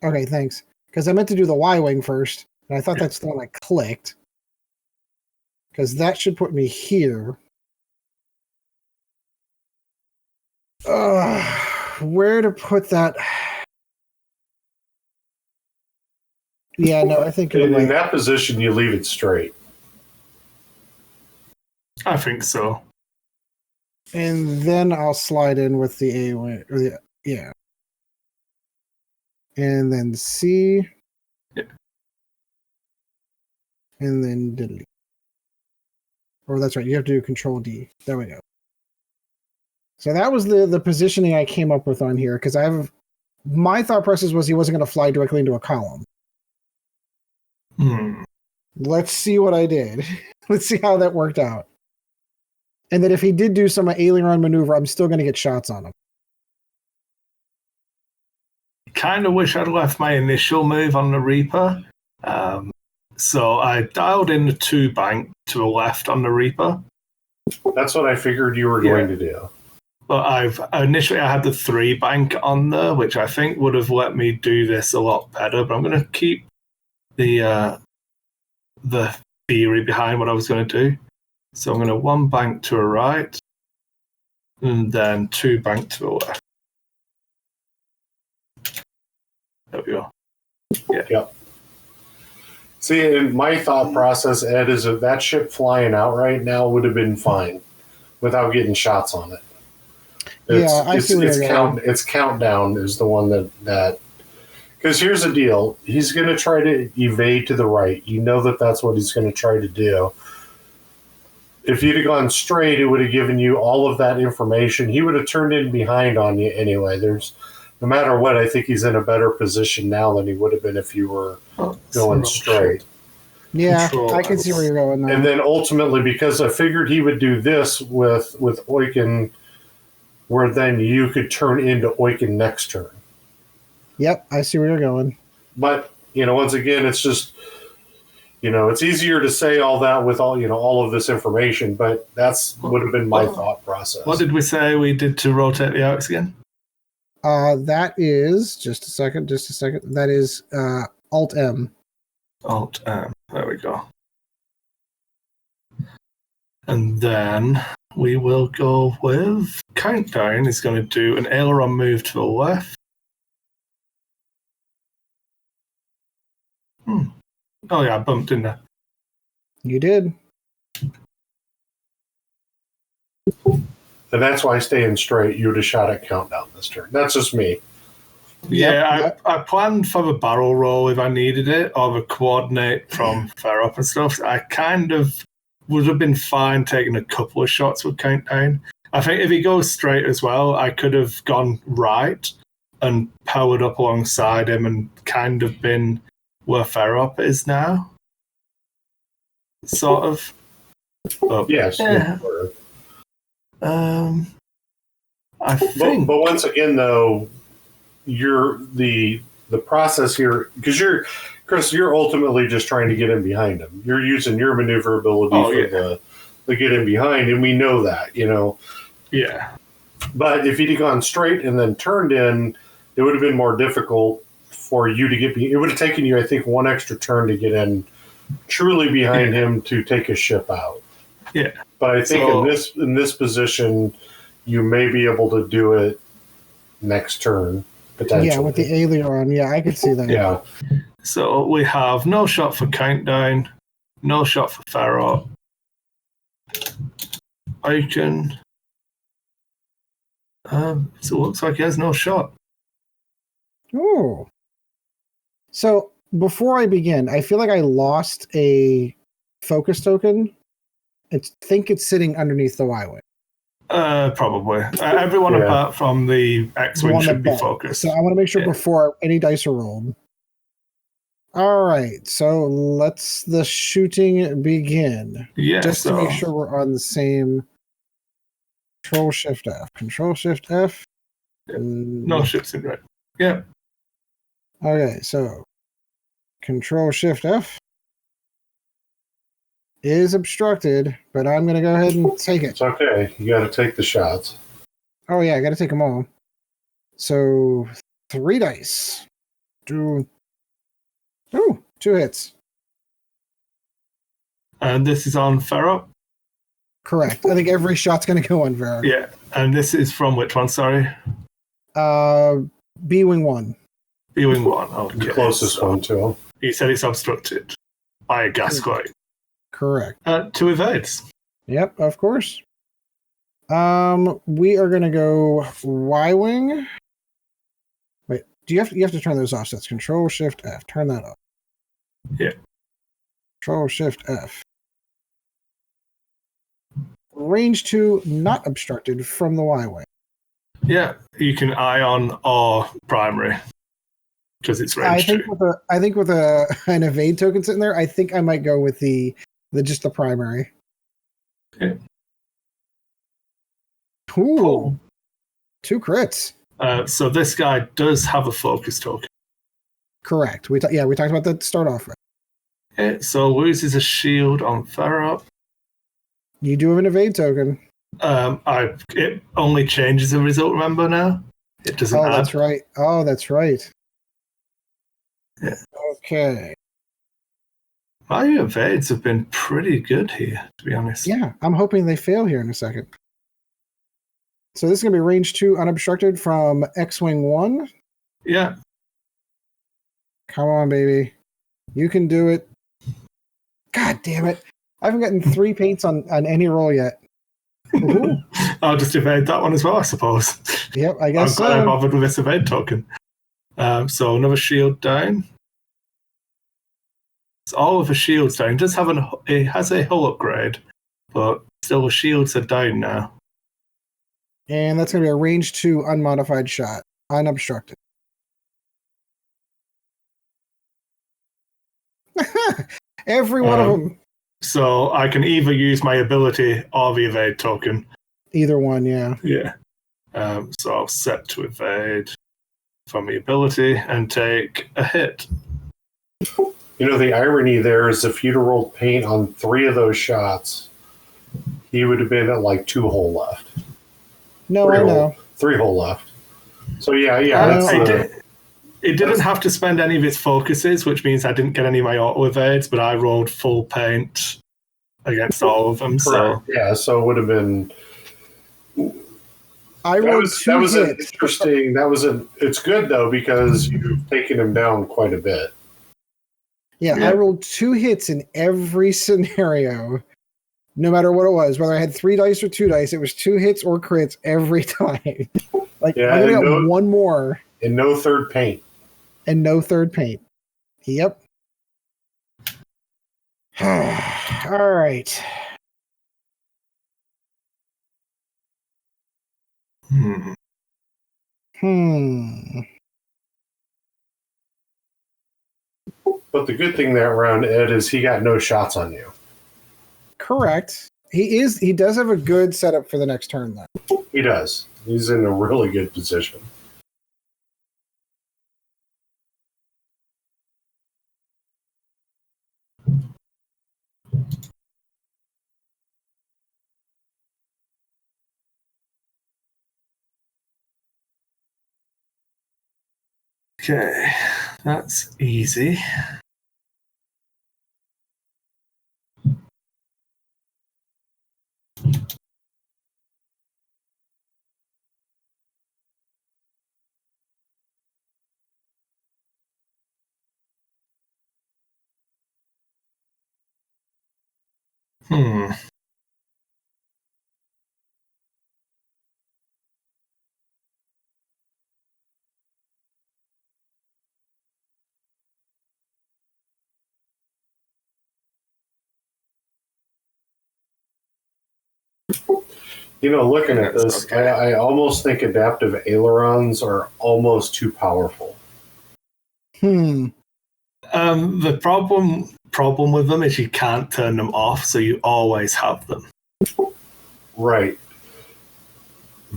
Okay, thanks. Because I meant to do the Y-Wing first, and I thought that's the one I clicked. Because that should put me here. Where to put that? Yeah, no, I think in that position you leave it straight. I think so. And then I'll slide in with the A-wing, and then C, and then delete. Oh, that's right. You have to do Control D. There we go. So that was the positioning I came up with on here because my thought process was he wasn't going to fly directly into a column. Let's see what I did. Let's see how that worked out. And that if he did do some aileron maneuver, I'm still going to get shots on him. Kind of wish I'd left my initial move on the Reaper. So I dialed in the 2 bank to the left on the Reaper. That's what I figured you were going to do. But initially I had the 3 bank on there, which I think would have let me do this a lot better. But I'm going to keep the theory behind what I was going to do. So I'm going to 1 bank to a right, and then 2 bank to the left. There we go. Yep. See, in my thought process, Ed, is that ship flying out right now would have been fine without getting shots on it. I see where you're going. It's Countdown is the one that because here's the deal. He's going to try to evade to the right. You know that's what he's going to try to do. If you'd have gone straight, it would have given you all of that information. He would have turned in behind on you anyway. No matter what, I think he's in a better position now than he would have been if you were going straight. Yeah, I can see where you're going now. And then ultimately, because I figured he would do this with Oiken, where then you could turn into Oiken next turn. Yep, I see where you're going. But, once again, it's just, it's easier to say all that with all of this information, but would have been my thought process. What did we say we did to rotate the arcs again? That is, just a second. That is Alt-M. Alt-M, there we go. And then we will go with Countdown is going to do an aileron move to the left. Oh yeah, I bumped in there. You did. And that's why staying straight, you would have shot at Countdown this turn. That's just me. Yeah, I planned for the barrel roll if I needed it, or the coordinate from Ferrop and stuff. I kind of would have been fine taking a couple of shots with Countdown. I think if he goes straight as well, I could have gone right and powered up alongside him and kind of been where Ferrop is now. Sort of. But, yes. Yeah. I think. But once again, though, you're the process here, because Chris, you're ultimately just trying to get in behind him. You're using your maneuverability for the get in behind, and we know that, Yeah. But if he'd have gone straight and then turned in, it would have been more difficult for you to get. It would have taken you, I think, one extra turn to get in truly behind him to take his ship out. Yeah. But I think in this position, you may be able to do it next turn, potentially. Yeah, with the aileron. Yeah, I could see that. Yeah. So we have no shot for Countdown, no shot for Ferrop. Oiken. So it looks like he has no shot. Oh. So before I begin, I feel like I lost a focus token. I think it's sitting underneath the Y-Wing. Probably. Everyone apart from the X-Wing should be focused. So I want to make sure before any dice are rolled. All right, so let's the shooting begin. Yeah, just to make sure we're on the same. Control Shift F. Control Shift F. No ships in right. Yeah. Okay, so Control Shift F is obstructed, but I'm going to go ahead and take it. It's okay. You got to take the shots. Oh yeah, I got to take them all. So 3 dice. 2 hits. And this is on Ferrop? Correct. I think every shot's going to go on Ferrop. Yeah. And this is from which one, sorry? B-Wing 1. B-Wing 1, okay. The closest one to him. He said it's obstructed by a Gascoigne. Correct. 2 evades. Yep, of course. We are going to go Y-Wing. Wait, you have to turn those offsets. Control Shift F. Turn that off. Yeah. Control Shift F. Range 2 not obstructed from the Y-Wing. Yeah, you can ion or primary because it's range 2. I think with an evade token sitting there, I think I might go with the just the primary. Yeah. Ooh, Cool. 2 crits. So this guy does have a focus token. Correct. We talked about that to start off with. Okay, so loses a shield on Ferrop. You do have an evade token. It only changes the result, remember now? It doesn't add. That's right. Oh, that's right. Yeah. Okay. My evades have been pretty good here, to be honest. Yeah, I'm hoping they fail here in a second. So this is going to be range 2 unobstructed from X-Wing 1. Yeah. Come on, baby. You can do it. God damn it. I haven't gotten 3 paints on any roll yet. I'll just evade that one as well, I suppose. Yep, I guess I'm glad I so. bothered with this evade token. So another shield down. So all of the shields down. It has a hull upgrade, but still the shields are down now. And that's going to be a range 2 unmodified shot. Unobstructed. Every one of them. So I can either use my ability or the evade token. Either one, yeah. Yeah. So I'll set to evade from the ability and take a hit. You know, the irony there is if you'd have rolled paint on 3 of those shots, he would have been at like 2 hole left. No, I know. 3 hole left. So yeah. It didn't have to spend any of its focuses, which means I didn't get any of my auto evades, but I rolled full paint against all of them. So yeah, so it would have been. I rolled 2 hits. Interesting. It's good though because you've taken him down quite a bit. Yeah, I rolled 2 hits in every scenario, no matter what it was. Whether I had 3 dice or 2 dice, it was 2 hits or crits every time. I'm gonna get one more. And no third paint. And no third paint. Yep. All right. But the good thing that round, Ed, is he got no shots on you. Correct. He does have a good setup for the next turn, though. He does. He's in a really good position. okay, that's easy. You know, looking at this, okay. I almost think adaptive ailerons are almost too powerful. The problem with them is you can't turn them off, so you always have them. Right.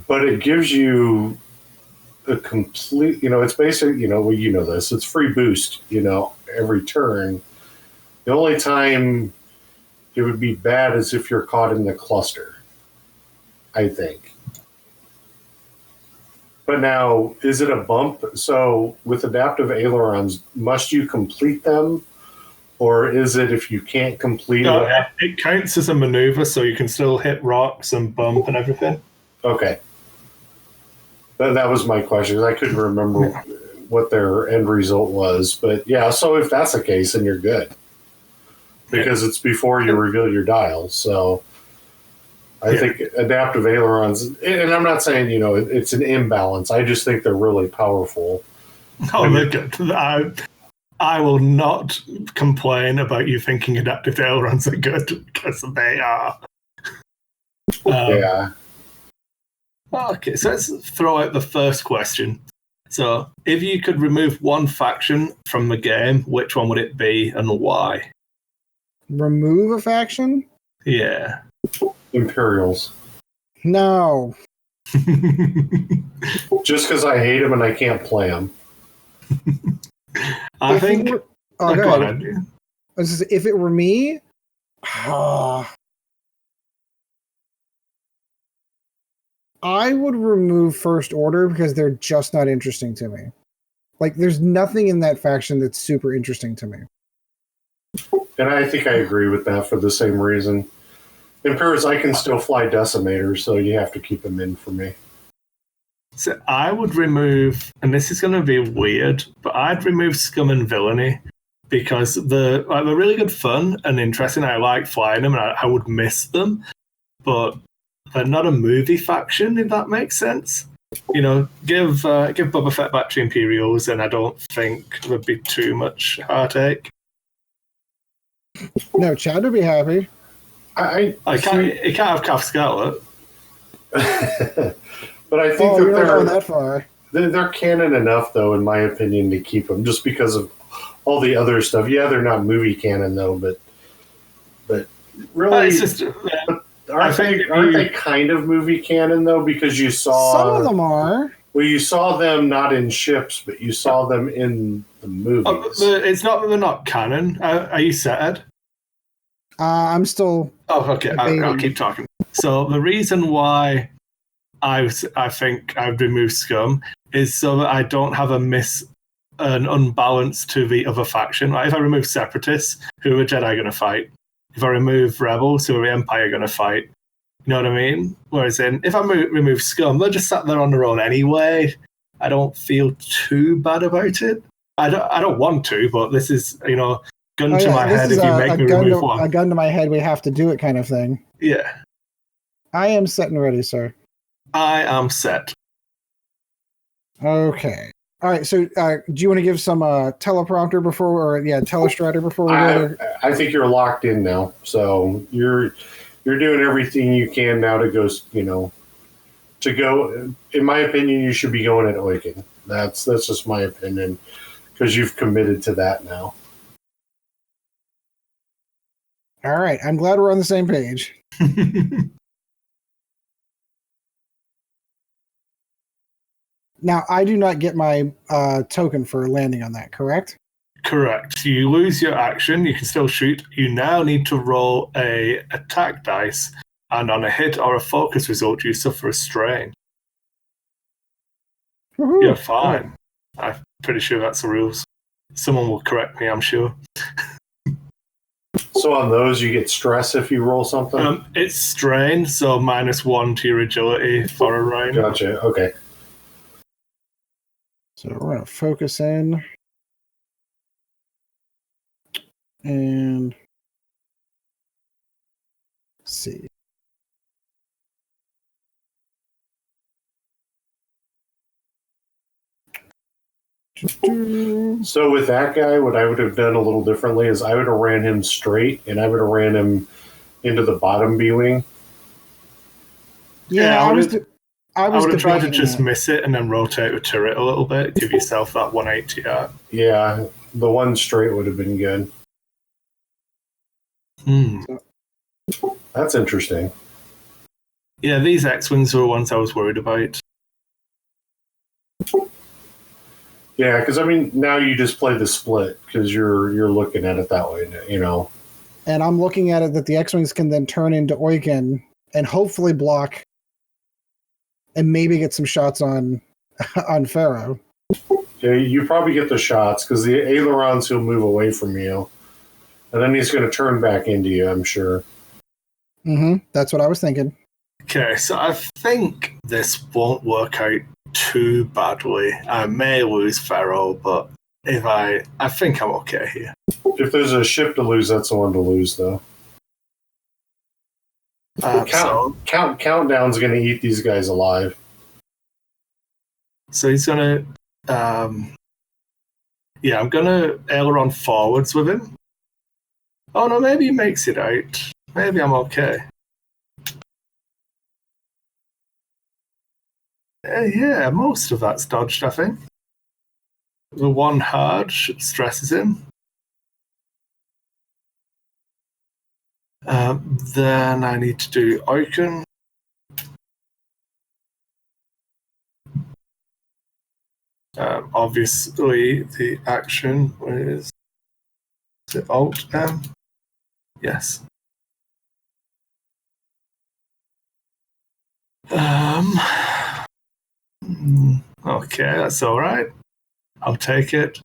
But it gives you a complete, it's basically, this, it's free boost, every turn. The only time it would be bad is if you're caught in the cluster, I think. But now, is it a bump? So with adaptive ailerons, must you complete them? Or is it if you can't complete it? It counts as a maneuver, so you can still hit rocks and bump and everything. Okay. That was my question. I couldn't remember what their end result was. But yeah, so if that's the case, then you're good. Because it's before you reveal your dials. So I think adaptive ailerons, and I'm not saying, it's an imbalance. I just think they're really powerful. Oh, they're good. I will not complain about you thinking adaptive ailerons are good, because they are. Yeah. Okay, so let's throw out the first question. So, if you could remove one faction from the game, which one would it be and why? Remove a faction? Yeah. Imperials. No. Just because I hate them and I can't play them. I think. Go ahead. If it were me, I would remove First Order because they're just not interesting to me. Like, there's nothing in that faction that's super interesting to me. And I think I agree with that for the same reason. In Paris, I can still fly Decimators, so you have to keep them in for me. So I would remove, and this is going to be weird, but I'd remove Scum and Villainy because they're really good fun and interesting. I like flying them, and I would miss them, but they're not a movie faction, if that makes sense. You know, give Boba Fett back to Imperials, and I don't think there'd be too much heartache. No, Chad would be happy. It can't have Calf Scarlet. But I think that they're going that far. They're canon enough, though, in my opinion, to keep them just because of all the other stuff. Yeah, they're not movie canon, though, but really, it's just, aren't they kind of movie canon, though? Because you saw some of them are. Well, you saw them not in ships, but you saw them in the movies. It's not that they're not canon. Are you sad? I'm still. Oh, okay. I'll keep talking. So the reason why I think I'd remove Scum is so that I don't have an unbalance to the other faction. Like if I remove Separatists, who are Jedi going to fight? If I remove Rebels, who are the Empire going to fight? You know what I mean? Whereas if I remove Scum, they're just sat there on their own anyway. I don't feel too bad about it. I don't want to, but this is, gun to my head if you make me remove one. A gun to my head, we have to do it kind of thing. Yeah. I am set and ready, sir. I am set. Okay. All right. So, do you want to give some teleprompter telestrator before we go? I think you're locked in now. So you're doing everything you can now to go. To go. In my opinion, you should be going at Oiken. That's just my opinion, because you've committed to that now. All right. I'm glad we're on the same page. Now, I do not get my token for landing on that, correct? Correct. You lose your action. You can still shoot. You now need to roll a attack dice, and on a hit or a focus result, you suffer a strain. Woo-hoo. You're fine. I'm pretty sure that's the rules. Someone will correct me, I'm sure. So on those, you get stress if you roll something? It's strain, so -1 to your agility for a round. Gotcha. Okay. So we're going to focus in. And let's see. So with that guy, what I would have done a little differently is I would have ran him straight, and I would have ran him into the bottom B-wing. Yeah, I would have tried to just miss it and then rotate the turret a little bit, give yourself that 180 arc. Yeah, the one straight would have been good. That's interesting. Yeah, these X-Wings were ones I was worried about. Yeah, because now you just play the split because you're looking at it that way, And I'm looking at it that the X-Wings can then turn into Oiken and hopefully block and maybe get some shots on Pharaoh. Yeah, you probably get the shots because the ailerons will move away from you, and then he's going to turn back into you, I'm sure. That's what I was thinking. Okay, so I think this won't work out too badly. I may lose Pharaoh, but I think I'm okay here. If there's a ship to lose, that's the one to lose, though. Countdown's going to eat these guys alive. So he's going to... I'm going to aileron forwards with him. Oh, no, maybe he makes it out. Maybe I'm okay. Yeah, most of that's dodged, I think. The one hard stresses him. Then I need to do Oiken. Obviously, the action is the Alt M. Yes. Okay, that's all right. I'll take it.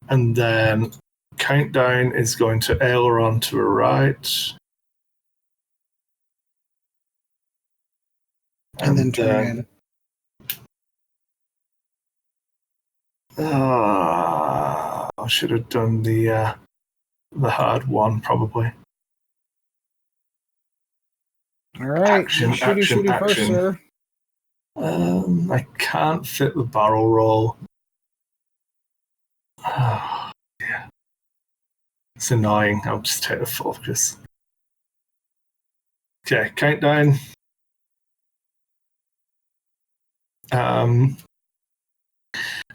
And then Countdown is going to aileron to the right. And then turn in. I should have done the hard one, probably. All right. Action, Shooty first, action. sir. I can't fit the barrel roll. Oh, yeah. It's annoying. I'll just take the focus. Okay, countdown. I'm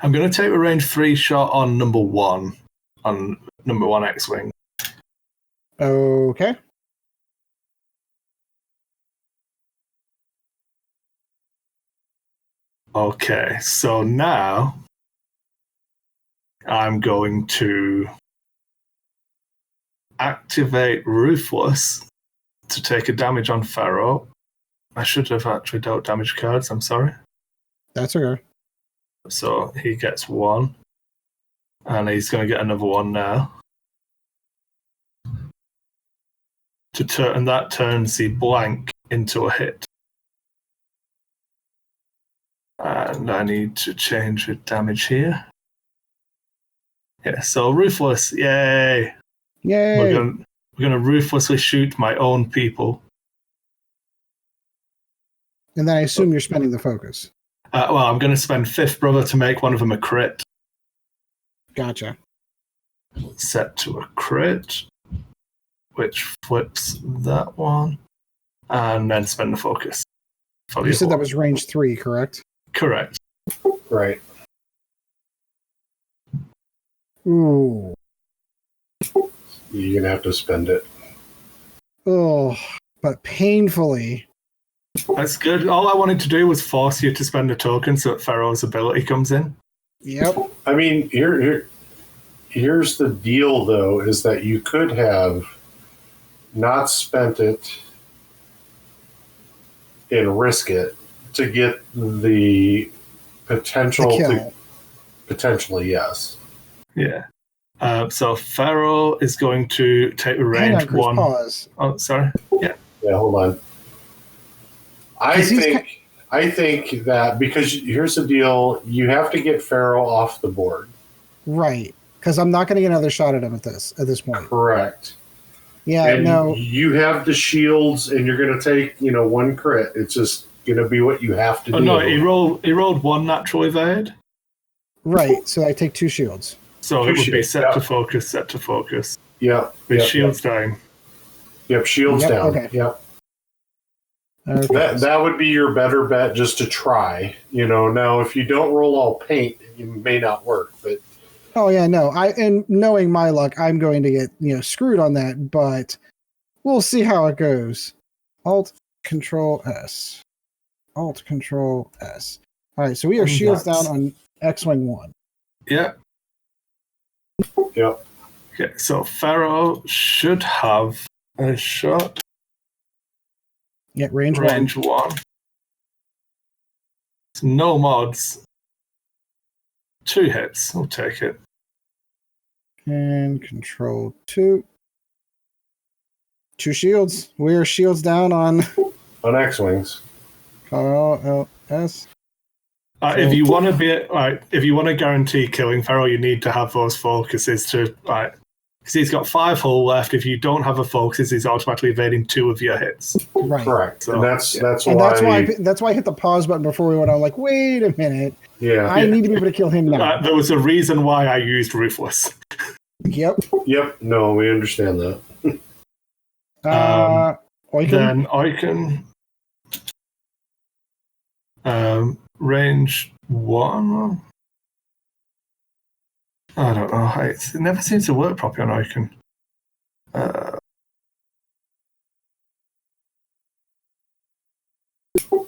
going to take a range 3 shot on number 1 X-Wing. Okay. Okay, so now I'm going to activate Ruthless to take a damage on Pharaoh. I should have actually dealt damage cards, I'm sorry. That's okay. So he gets 1. And he's going to get another 1 now. And that turns the blank into a hit. And I need to change the damage here. Yeah, so Ruthless, yay! Yay! We're going to ruthlessly shoot my own people. And then I assume you're spending the focus. Well, I'm going to spend Fifth Brother to make one of them a crit. Gotcha. Set to a crit, which flips that one, and then spend the focus. You said that was range 3, correct? Correct. Right. Ooh. You're going to have to spend it. Oh, but painfully. That's good. All I wanted to do was force you to spend a token so that Pharaoh's ability comes in. Yep. I mean, here's the deal, though, is that you could have not spent it and risk it to get the potential to potentially, yes. Yeah. So Pharaoh is going to take a range 1. Pause. Oh, sorry. Yeah. Yeah, hold on. I think that because here's the deal, you have to get Pharaoh off the board. Right. Because I'm not going to get another shot at him at this point. Correct. Yeah, and no. You have the shields, and you're going to take 1 crit. It's just going to be what you have to do. No, he rolled 1 natural evade. Right. So I take 2 shields. So it would be set to focus. Yep. With shields down. Yep, shields down. Okay. Yep. Okay. That would be your better bet, just to try. Now if you don't roll all paint, it may not work. But oh yeah, no. And knowing my luck, I'm going to get screwed on that. But we'll see how it goes. Alt Control S. Alt Control S. All right. So we are shields down on X-Wing 1. Yeah. Yep. Okay, so Pharaoh should have a shot. Yeah, range 1. No mods. 2 hits. I'll take it. And Control 2. 2 shields. We are shields down on X-Wings. LS. If you want to guarantee killing Pharaoh, you need to have those focuses to because he's got 5 hull left. If you don't have a focus, he's automatically evading 2 of your hits. Right. Correct. So, and that's why I hit the pause button before we went on. Like, wait a minute. Yeah. I need to be able to kill him now. There was a reason why I used Ruthless. Yep. Yep. No, we understand that. Then Oiken. Range 1. I don't know. It never seems to work properly on Oiken.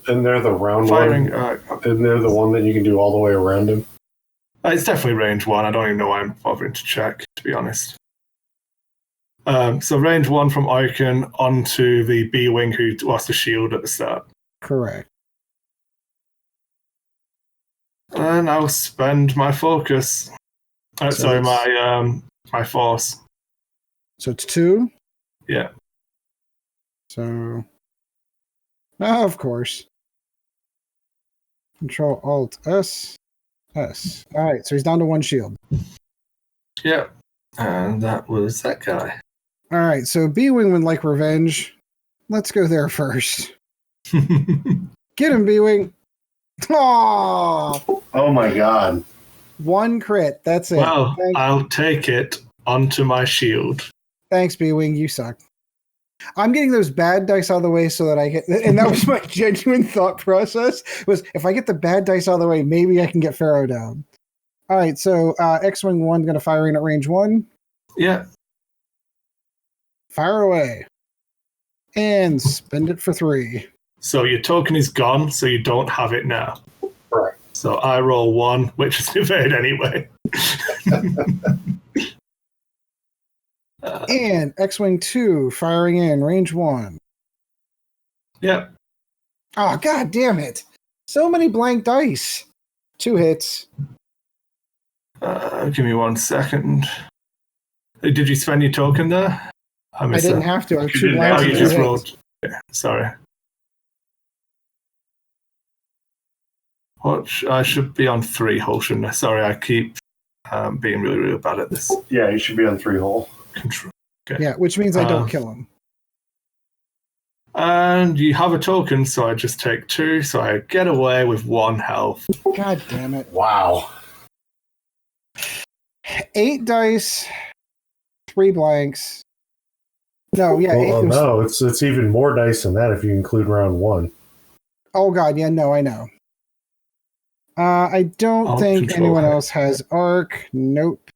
And they're the round firing, one. And they're the one that you can do all the way around him. It's definitely range 1. I don't even know why I'm bothering to check, to be honest. So range 1 from Oiken onto the B-Wing who lost a shield at the start. Correct. And I'll spend my focus. My force. So it's 2? Yeah. So, of course. Control Alt S. Yes. All right, so he's down to 1 shield. Yeah. And that was that guy. All right, so B-Wing would like revenge. Let's go there first. Get him, B-Wing. Oh, Oh my god. 1 crit. That's it. Well, I'll take it onto my shield. Thanks, B-Wing. You suck. I'm getting those bad dice out of the way so that I get, and that was my genuine thought process, was if I get the bad dice out of the way, maybe I can get Pharaoh down. All right, so X-Wing 1 going to fire in at range 1. Yeah. Fire away. And spend it for 3. So your token is gone, so you don't have it now. Right. So I roll 1, which is evade anyway. And X-Wing 2 firing in range 1. Yep. Oh, god damn it. So many blank dice. 2 hits. Give me 1 second. Did you spend your token there? I didn't have to. I have You 2 didn't blanks. Oh, have you and to. 2 just hits. rolled. Yeah, sorry. I should be on 3 hole, shouldn't I? Sorry, I keep being really, really bad at this Yeah, you should be on 3 hole. control. Okay. Yeah, which means I don't kill him. And you have a token, so I just take 2, so I get away with 1 health. God damn it. Wow. 8 dice, 3 blanks. No, yeah. Well, it was- no, it's even more dice than that if you include round 1. Oh god, yeah, no, I know. I don't I'll think control anyone her. else has arc. Nope.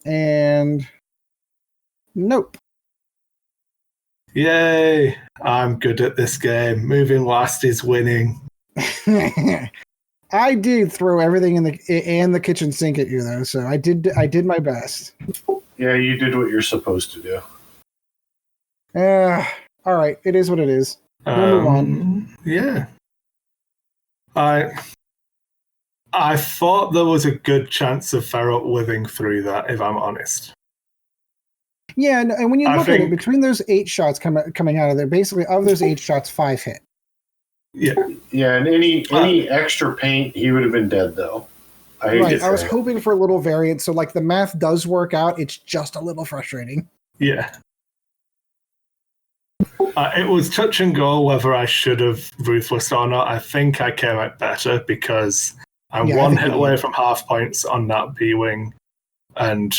And nope. Yay! I'm good at this game. Moving last is winning. I did throw everything in the kitchen sink at you though, so I did my best. Yeah, you did what you're supposed to do. All right, it is what it is. We'll move on. Yeah. I thought there was a good chance of Ferrot living through that, if I'm honest. Yeah, and when you I look at it, think- between those 8 shots coming out of there, basically of those 8 shots, 5 hit. Yeah. Yeah, and any extra paint, he would have been dead though. Right. I was hoping for a little variance, so like the math does work out. It's just a little frustrating. Yeah. It was touch and go whether I should have ruthless or not. I think I came out better because I'm Yeah, I 1 think hit you away did. from half points on that B-Wing and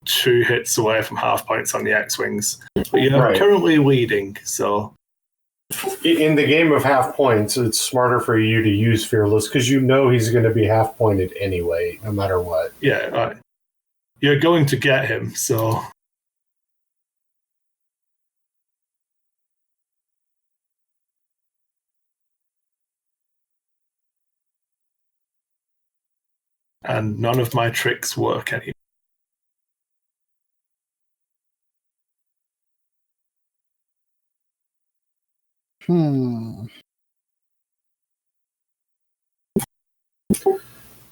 2 hits away from half points on the X-Wings. But you're Right. currently leading, so In the game of half points, it's smarter for you to use Fearless because you know he's going to be half pointed anyway, no matter what. yeah, right. You're going to get him, so and none of my tricks work anymore.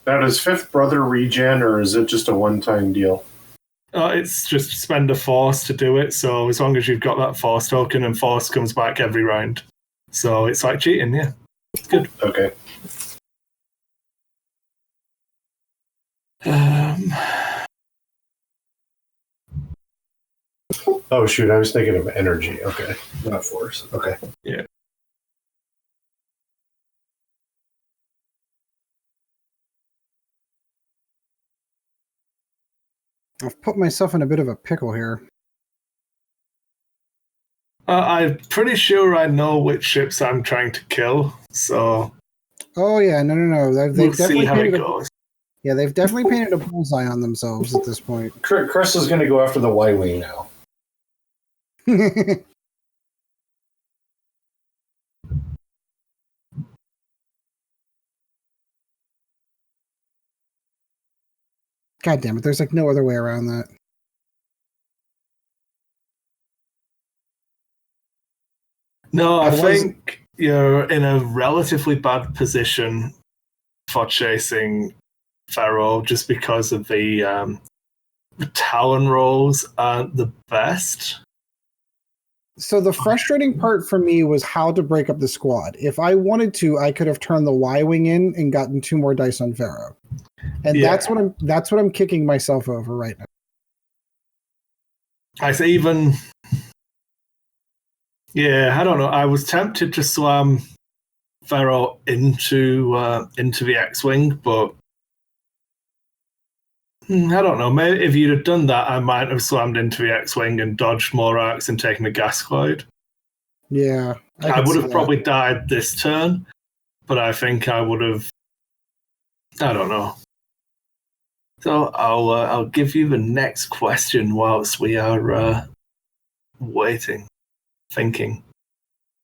Now, does Fifth Brother regen, or is it just a one-time deal? It's just spend a force to do it, so as long as you've got that force token, and force comes back every round. So it's like cheating, yeah. It's good. Okay. Oh shoot, I was thinking of energy. Okay, not force. Okay. Yeah. I've put myself in a bit of a pickle here. I'm pretty sure I know which ships I'm trying to kill, so Oh yeah, no. They've we'll see definitely how it painted goes. Yeah, they've definitely painted a bullseye on themselves at this point. Chris is going to go after the Y-wing now. God damn it! There's like no other way around that. No, I I was- think you're in a relatively bad position for chasing Pharaoh just because of the Talon rolls aren't the best. So the frustrating part for me was how to break up the squad. If I wanted to, I could have turned the Y-wing in and gotten 2 more dice on Pharaoh. And that's what I'm kicking myself over right now. I say even, yeah, I don't know. I was tempted to slam Pharaoh into the X-wing, but I don't know. Maybe if you'd have done that, I might have slammed into the X-wing and dodged more arcs and taken the gas cloud. Yeah, I would have probably died this turn, but I think I would have. I don't know. So I'll give you the next question whilst we are waiting, thinking.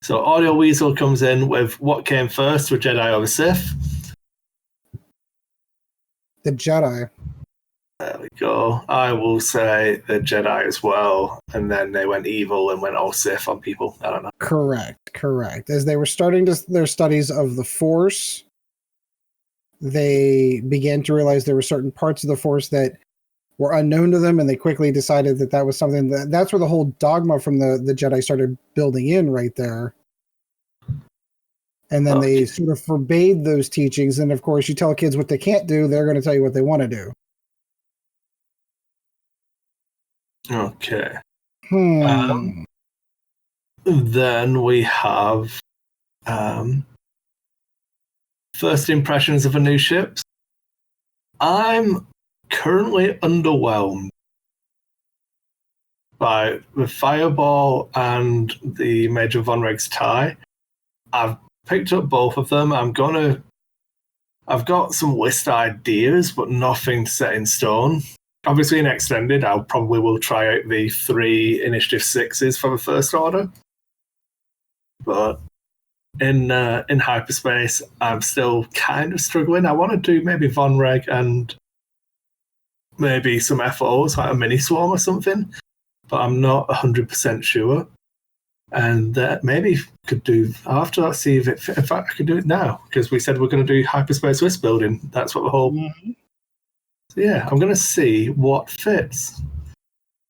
So Audio Weasel comes in with what came first, the Jedi or the Sith? The Jedi. There we go. I will say the Jedi as well, and then they went evil and went all Sith on people. I don't know. Correct. As they were starting their studies of the Force, they began to realize there were certain parts of the Force that were unknown to them, and they quickly decided that was something that's where the whole dogma from the Jedi started building in right there. And then they sort of forbade those teachings, and of course, you tell kids what they can't do, they're going to tell you what they want to do. Okay. Then we have first impressions of a new ship. I'm currently underwhelmed by the Fireball and the Major Von Reg's tie. I've picked up both of them. I've got some list ideas, but nothing set in stone. Obviously, in Extended, I probably will try out the 3 Initiative 6s for the First Order. But in hyperspace, I'm still kind of struggling. I want to do maybe Von Reg and maybe some FOs, like a mini swarm or something, but I'm not 100% sure. And maybe could do after that. See if fact I can do it now, because we said we're going to do hyperspace list building. That's what the whole. Mm-hmm. So yeah, I'm going to see what fits.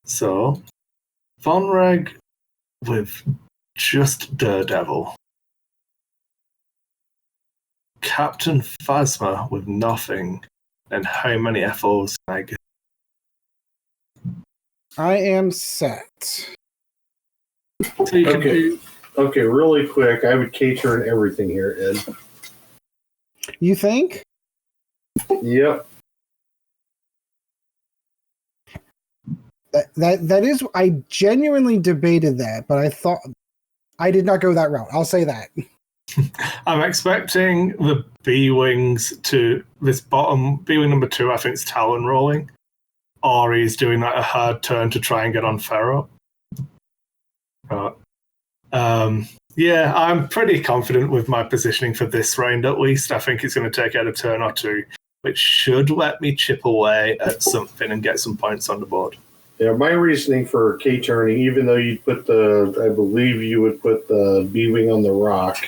So, Von Reg with just Daredevil. Captain Phasma with nothing. And how many FOs can I get? I am set. So you can do... Okay, really quick. I would K-turn everything here, Ed. You think? Yep. That is, I genuinely debated that, but I thought I did not go that route. I'll say that. I'm expecting the B-Wings to this bottom, B-Wing number 2, I think it's Talon rolling, or he's doing like a hard turn to try and get on Pharaoh. But, yeah, I'm pretty confident with my positioning for this round at least. I think it's going to take out a turn or two, which should let me chip away at something and get some points on the board. Yeah, my reasoning for K-turning, even though you put I believe you would put the B-Wing on the rock,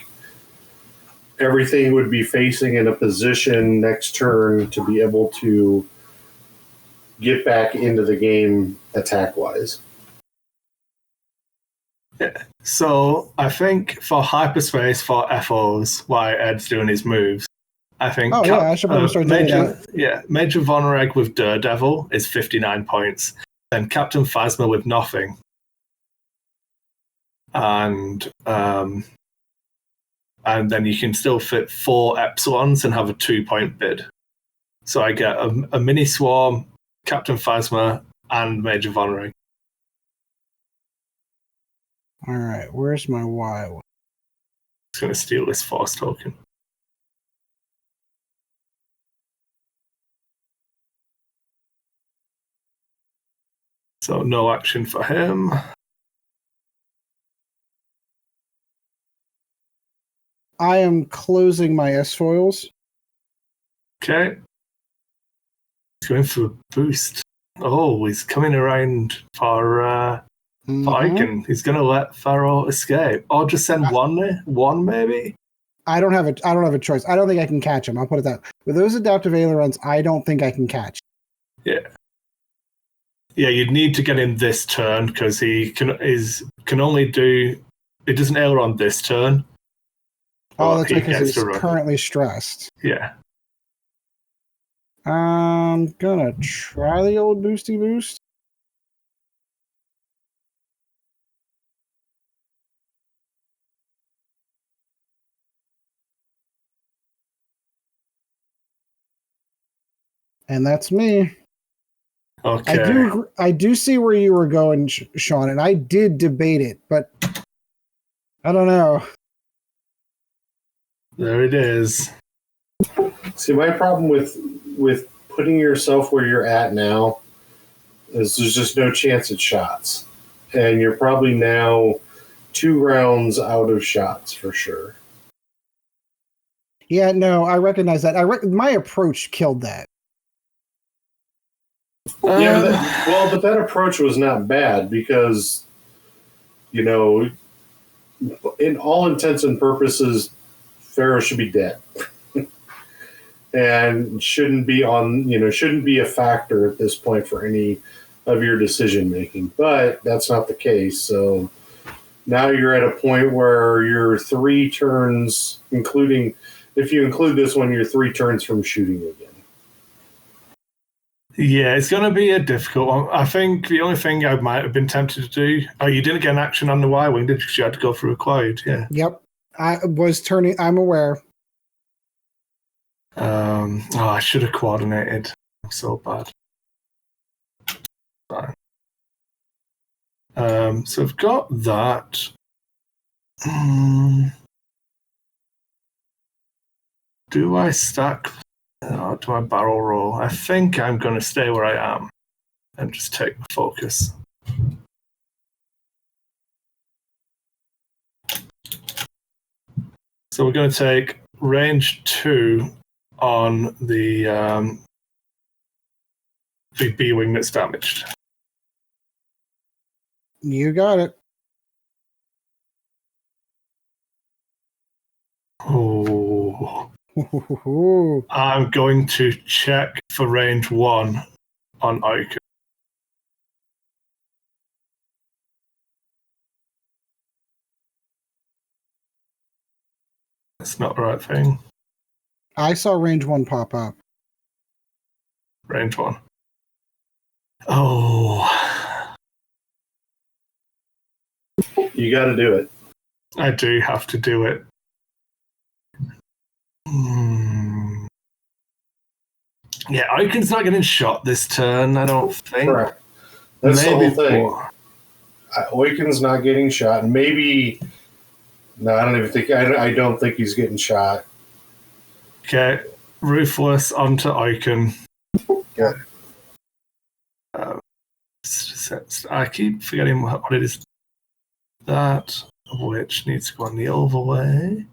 everything would be facing in a position next turn to be able to get back into the game attack-wise. Yeah. So I think for hyperspace, for FOs, while Ed's doing his moves, I think I should probably start doing that. Yeah, Major Von Reg with Daredevil is 59 points. Then Captain Phasma with nothing. And then you can still fit 4 Epsilons and have a 2-point bid. So I get a mini swarm, Captain Phasma, and Major Von Reg. All right, where's my Y? I'm just going to steal this Force token. So no action for him. I am closing my S-foils. Okay. He's going for a boost. Oh, he's coming around for Icon. He's going to let Pharaoh escape. Or just send one maybe? I don't have a choice. I don't think I can catch him. I'll put it that way. With those adaptive ailerons, I don't think I can catch. Yeah. Yeah, you'd need to get him this turn because he can only do. It doesn't air on this turn. Oh, that's he because gets he's to run. currently stressed. Yeah. I'm gonna try the old boosty boost. And that's me. Okay. I do see where you were going, Sean, and I did debate it, but I don't know. There it is. See, my problem with putting yourself where you're at now is there's just no chance at shots, and you're probably now 2 rounds out of shots for sure. Yeah, no, I recognize that. My approach killed that. Yeah, but that approach was not bad because, you know, in all intents and purposes, Pharaoh should be dead. And shouldn't be a factor at this point for any of your decision making. But that's not the case. So now you're at a point where you're 3 turns, including, if you include this one, you're 3 turns from shooting again. Yeah, it's going to be a difficult one. I think the only thing I might have been tempted to do. Oh, you didn't get an action on the Y-wing, did you? You had to go through a quad. Yeah. Yep, I was turning. I'm aware. I should have coordinated. I'm so bad. Fine. So I've got that. Do I stack? Or do I barrel roll? I think I'm going to stay where I am and just take the focus. So we're going to take range 2 on the B-wing that's damaged. You got it. Oh. I'm going to check for range 1 on Ike. That's not the right thing. I saw range 1 pop up. Range 1. Oh. You got to do it. I do have to do it. Yeah, Icon's not getting shot this turn, I don't think. Correct. That's maybe the whole thing. Oiken's not getting shot. Maybe. No, I don't even think. I don't think he's getting shot. Okay, Ruthless onto Icon. Yeah. I keep forgetting what it is. That, which needs to go on the overlay.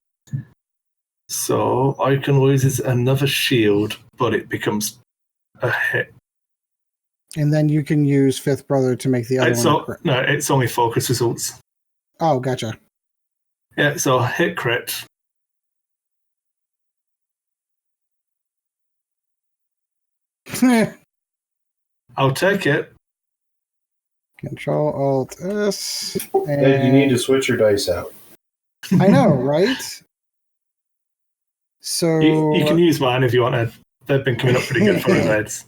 So Icon loses another shield, but it becomes a hit. And then you can use Fifth Brother to make the other one. No, it's only focus results. Oh, gotcha. Yeah, so hit crit. I'll take it. Control Alt S. And you need to switch your dice out. I know, right? So you can use mine if you want to. They've been coming up pretty good for events.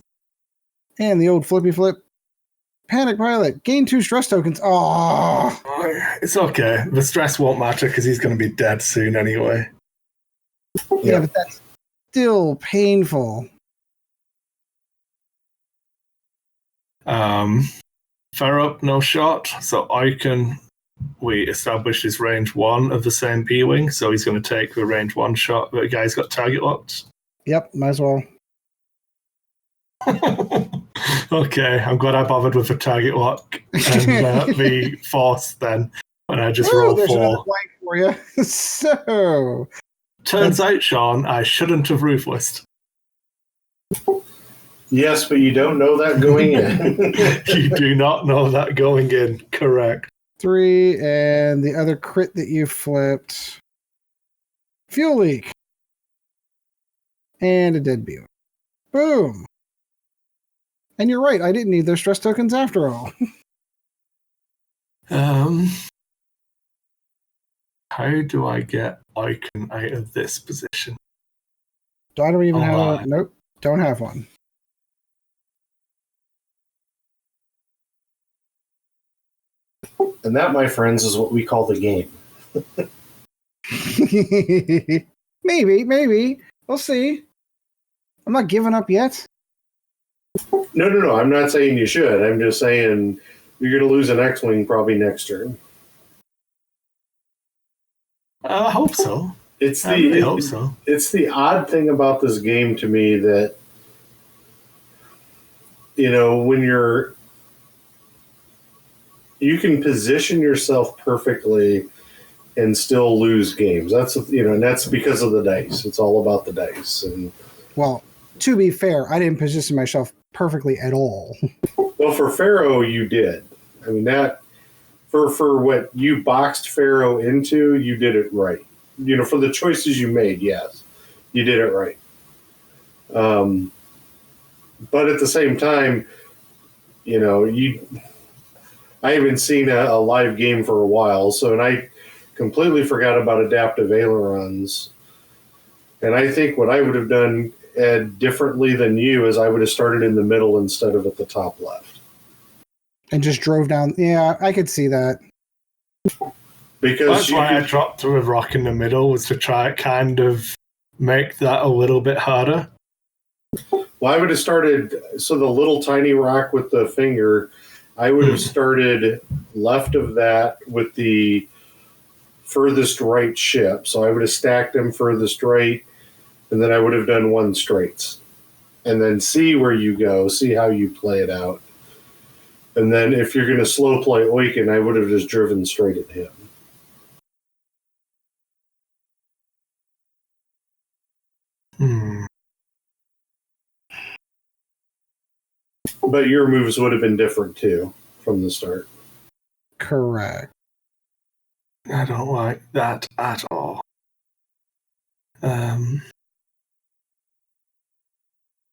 And the old flippy flip. Panic Pilot. Gain 2 stress tokens. Oh, it's okay. The stress won't matter because he's going to be dead soon anyway. Yeah, but that's still painful. Pharaoh, no shot. So we established his range 1 of the same B-wing, so he's going to take the range 1 shot. The guy's got target locked. Yep, might as well. Okay, I'm glad I bothered with the target lock and the force then, when I just rolled 4. Another blank for you. So turns out, Sean, I shouldn't have ruthless. Yes, but you don't know that going in. You do not know that going in. Correct. 3, and the other crit that you flipped. Fuel leak. And a dead B-wing. Boom. And you're right, I didn't need those stress tokens after all. How do I get Icon out of this position? I don't even have one. Nope, don't have one. And that, my friends, is what we call the game. Maybe. We'll see. I'm not giving up yet. No. I'm not saying you should. I'm just saying you're going to lose an X-Wing probably next turn. I hope so. I really hope so. It's the odd thing about this game to me that, when you can position yourself perfectly and still lose games. That's and that's because of the dice. It's all about the dice. And well, to be fair, I didn't position myself perfectly at all. Well, for Pharaoh, you did. I mean, that for what you boxed Pharaoh into, you did it right. For the choices you made, yes, you did it right. But at the same time, I haven't seen a live game for a while, and I completely forgot about adaptive ailerons. And I think what I would have done, Ed, differently than you is I would have started in the middle instead of at the top left. And just drove down. Yeah, I could see that. Because that's why I dropped through a rock in the middle, was to try kind of make that a little bit harder. Well, I would have started, so the little tiny rock with the finger, I would have started left of that with the furthest right ship. So I would have stacked them furthest right, and then I would have done one straights. And then see where you go, see how you play it out. And then if you're going to slow play Oiken, I would have just driven straight at him. But your moves would have been different too from the start. Correct. I don't like that at all.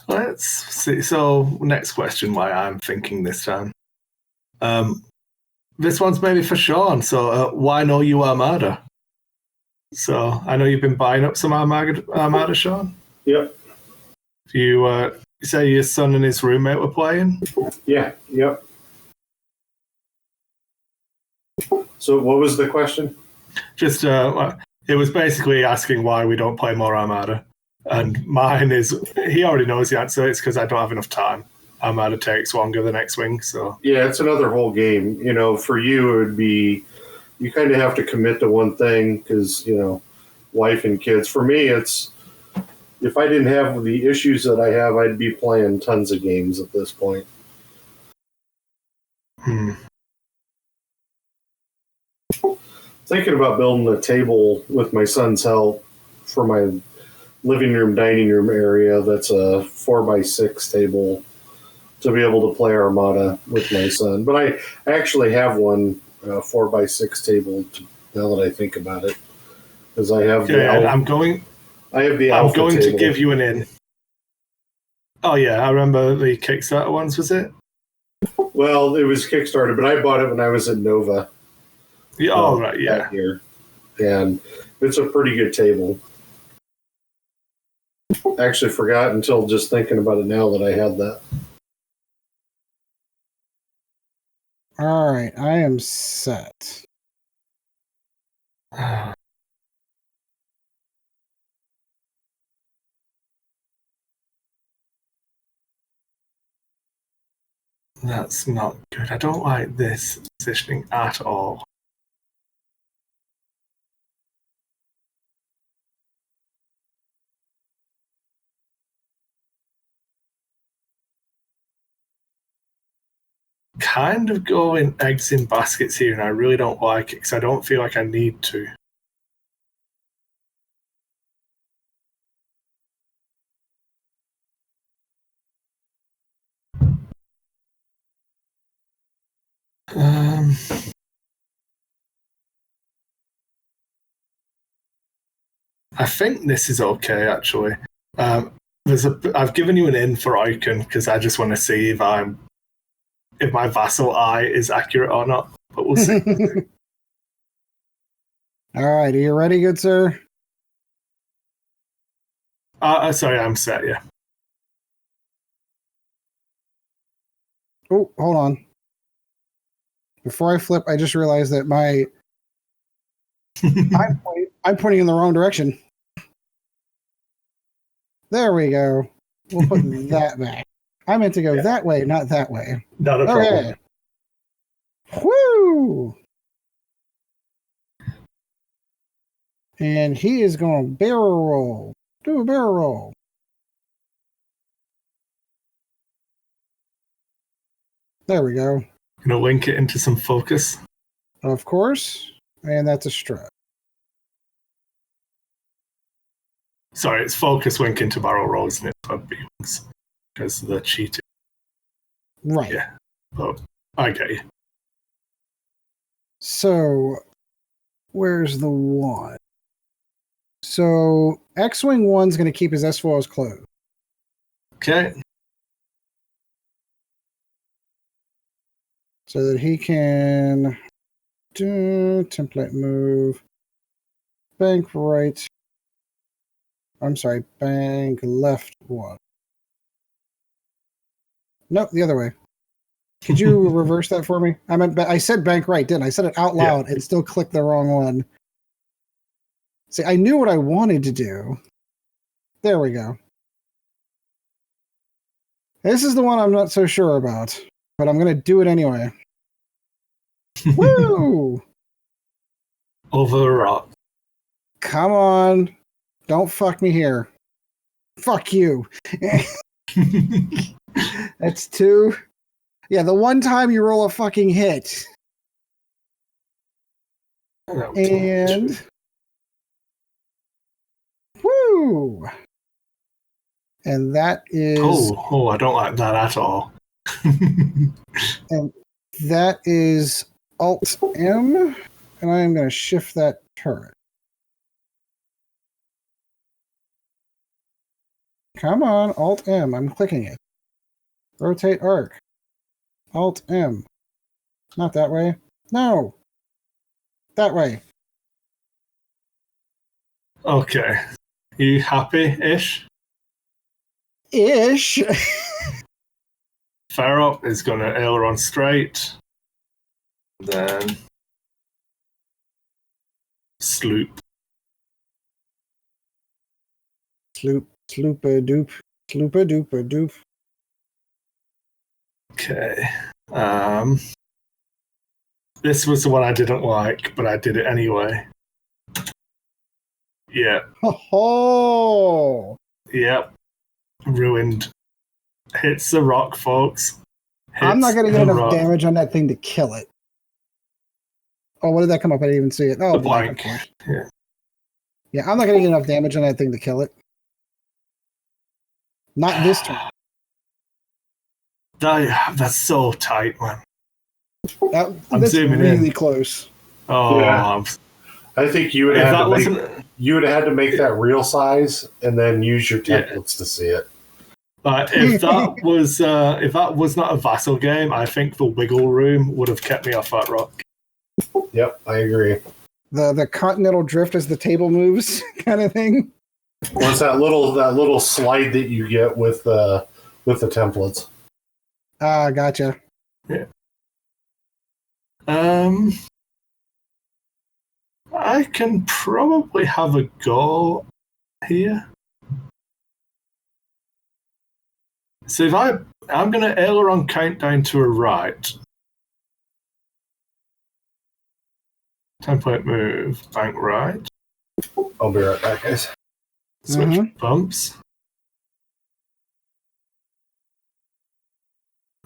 Let's see. So, next question, why I'm thinking this time. This one's maybe for Sean. So, why no you Armada? So, I know you've been buying up some Armada, Sean? Yep. You say your son and his roommate were playing? Yeah, yep. So what was the question? Just, it was basically asking why we don't play more Armada. And mine is, he already knows the answer, it's because I don't have enough time. Armada takes longer than X-Wing, so... Yeah, it's another whole game. For you, it would be, you kind of have to commit to one thing because, wife and kids. For me, it's, if I didn't have the issues that I have, I'd be playing tons of games at this point. Thinking about building a table with my son's help for my living room, dining room area. That's a 4x6 table to be able to play Armada with my son. But I actually have one 4x6 table now that I think about it, because I have I'm going to give you an in. Oh yeah, I remember the Kickstarter ones. Was it? Well, it was Kickstarter, but I bought it when I was at Nova. Yeah, right, yeah. That year. And it's a pretty good table. I actually forgot until just thinking about it now that I had that. All right, I am set. That's not good. I don't like this positioning at all. Kind of going eggs in baskets here, and I really don't like it because I don't feel like I need to. I think this is okay, actually. I've given you an in for Icon because I just want to see if my vassal eye is accurate or not. But we'll see. All right, are you ready, good sir? Sorry, I'm set. Yeah. Oh, hold on. Before I flip, I just realized that I'm pointing in the wrong direction. There we go. We'll put that back. I meant to go that way, not that way. Not a problem. Woo! And he is going to barrel roll. Do a barrel roll. There we go. Gonna link it into some focus. Of course. And that's a strut. Sorry, it's focus link into barrel rolls, isn't it? Because they're cheating. Right. Yeah. But I get you. So, where's the one? So, X-Wing 1's going to keep his S-foils closed. Okay. So that he can do template move. Bank right. I'm sorry, bank left 1. Nope, the other way. Could you reverse that for me? I said bank right, didn't I? I said it out loud and still clicked the wrong one. See, I knew what I wanted to do. There we go. This is the one I'm not so sure about, but I'm going to do it anyway. Woo! Over the rock. Come on. Don't fuck me here. Fuck you. That's 2. Yeah, the one time you roll a fucking hit. And woo! And that is I don't like that at all. and that is Alt M, and I am going to shift that turret. Come on, Alt M. I'm clicking it. Rotate arc. Alt M. Not that way. No. That way. Okay. You happy-ish? Ish. Ferrop is going to aileron straight. Then sloop. Sloopa-doop. Sloopa-doopa-doop. Okay. This was the one I didn't like, but I did it anyway. Yeah. Oh. Yep. Ruined. Hits the rock, folks. I'm not going to get enough damage on that thing to kill it. Oh, what did that come up? I didn't even see it. Oh, the blank. Yeah. Yeah, I'm not going to get enough damage on that thing to kill it. Not this turn. That's so tight, man. I'm That's zooming really in. Close. Oh, yeah. I think you would have had to make that real size and then use your templates to see it. If that was not a vassal game, I think the wiggle room would have kept me off that rock. Yep, I agree. The continental drift as the table moves kind of thing. Well, it's that little slide that you get with the templates. Ah, gotcha. Yeah. I can probably have a go here. So if I'm going to aileron countdown to a right. Template move, bank right. I'll be right back, guys. Switch bumps.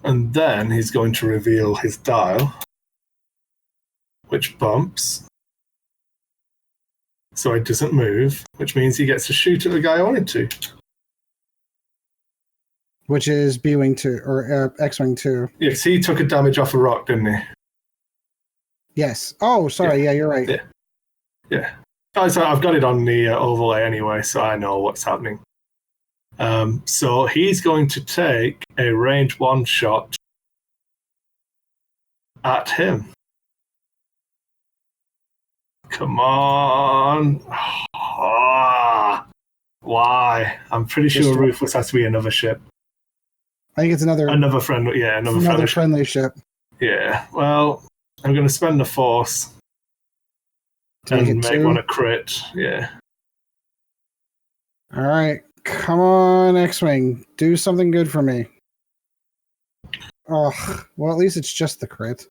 And then he's going to reveal his dial, which bumps. So it doesn't move, which means he gets to shoot at the guy I wanted to. Which is B-Wing 2, or X-Wing 2. Yes, he took a damage off a rock, didn't he? Yes. Oh, sorry. Yeah, you're right. Yeah. I've got it on the overlay anyway, so I know what's happening. So he's going to take a range 1 shot at him. Come on. Why? I'm pretty sure Ruthless has to be another ship. I think it's another friendly. Yeah, another friendly ship. Yeah. Well, I'm going to spend the force and make one a crit. Yeah. All right. Come on, X-Wing. Do something good for me. Oh, well, at least it's just the crit.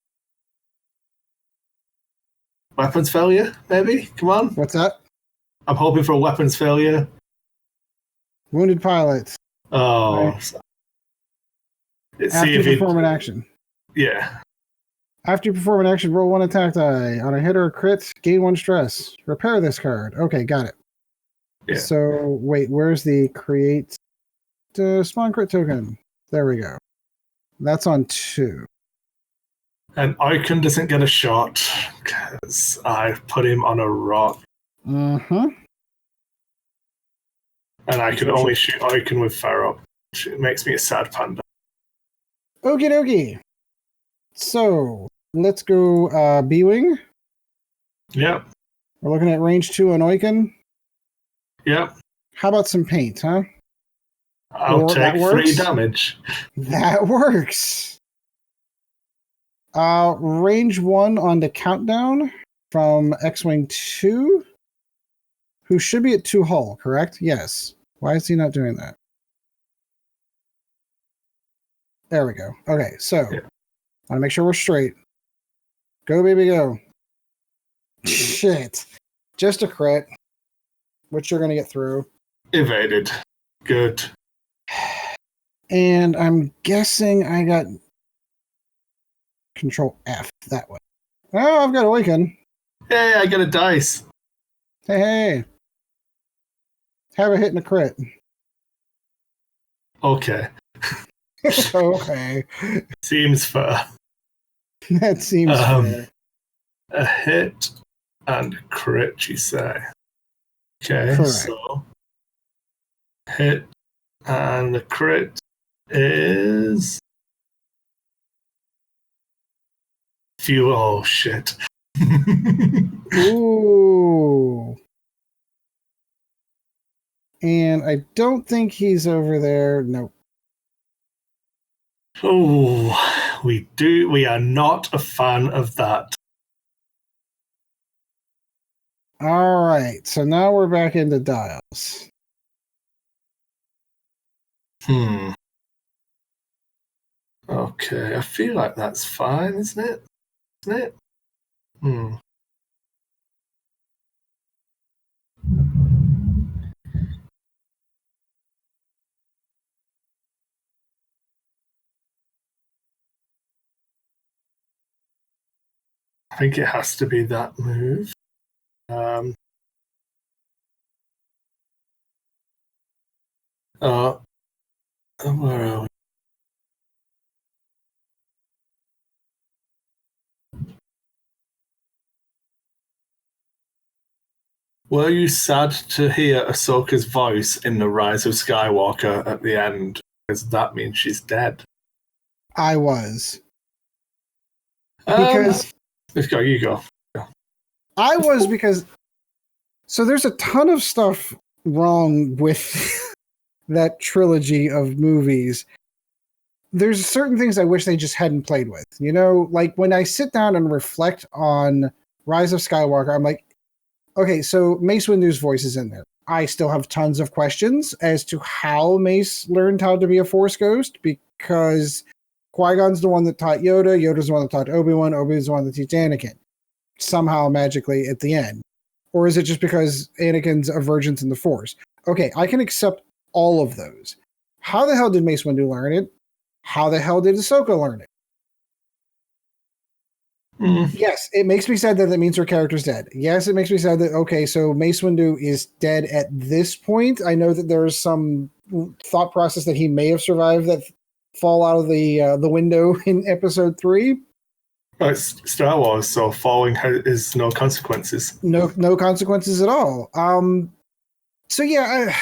Weapons failure, maybe? Come on. What's that? I'm hoping for a weapons failure. Wounded pilot. Oh. Right. After you perform an action. Yeah. After you perform an action, roll 1 attack die. On a hit or a crit, gain 1 stress. Repair this card. Okay, got it. Yeah. So, wait, where's the create spawn crit token? There we go. That's on 2. And Icon doesn't get a shot because I put him on a rock. Mm-hmm. And I can only shoot Icon with Pharaoh. It makes me a sad panda. Okie dokie. So, let's go B-Wing. Yep. We're looking at range 2 on Icon. Yep. How about some paint, huh? I'll take 3 damage. That works. Range 1 on the countdown from X-Wing 2, who should be at 2 hull, correct? Yes. Why is he not doing that? There we go. Okay, so I want to make sure we're straight. Go, baby, go. Shit. Just a crit, which you're going to get through. Evaded. Good. And I'm guessing I got Control F that way. Oh, I've got Awaken. Hey, I got a dice. Hey. Have a hit and a crit. Okay. Okay. Seems fair. That seems fair. A hit and a crit, you say? Okay, correct. So hit and the crit is fuel. Oh shit! Ooh. And I don't think he's over there. Nope. Oh, we are not a fan of that. All right, so now we're back into dials. Okay, I feel like that's fine, isn't it? Isn't it? I think it has to be that move. Where are we? Were you sad to hear Ahsoka's voice in The Rise of Skywalker at the end? Because that means she's dead. I was. Because you go. I was because so there's a ton of stuff wrong with that trilogy of movies. There's certain things I wish they just hadn't played with. You know, like when I sit down and reflect on Rise of Skywalker, I'm like, okay, so Mace Windu's voice is in there. I still have tons of questions as to how Mace learned how to be a Force ghost, because Qui-Gon's the one that taught Yoda, Yoda's the one that taught Obi-Wan, Obi-Wan's the one that teaches Anakin. Somehow magically at the end. Or is it just because Anakin's a virgin in the Force? Okay, I can accept all of those. How the hell did Mace Windu learn it? How the hell did Ahsoka learn it? Yes, it makes me sad that that means her character's dead. Yes, it makes me sad that, okay, so Mace Windu is dead at this point. I know that there's some thought process that he may have survived that fall out of the window in episode 3. It's Star Wars, so falling is no consequences. No consequences at all. So yeah,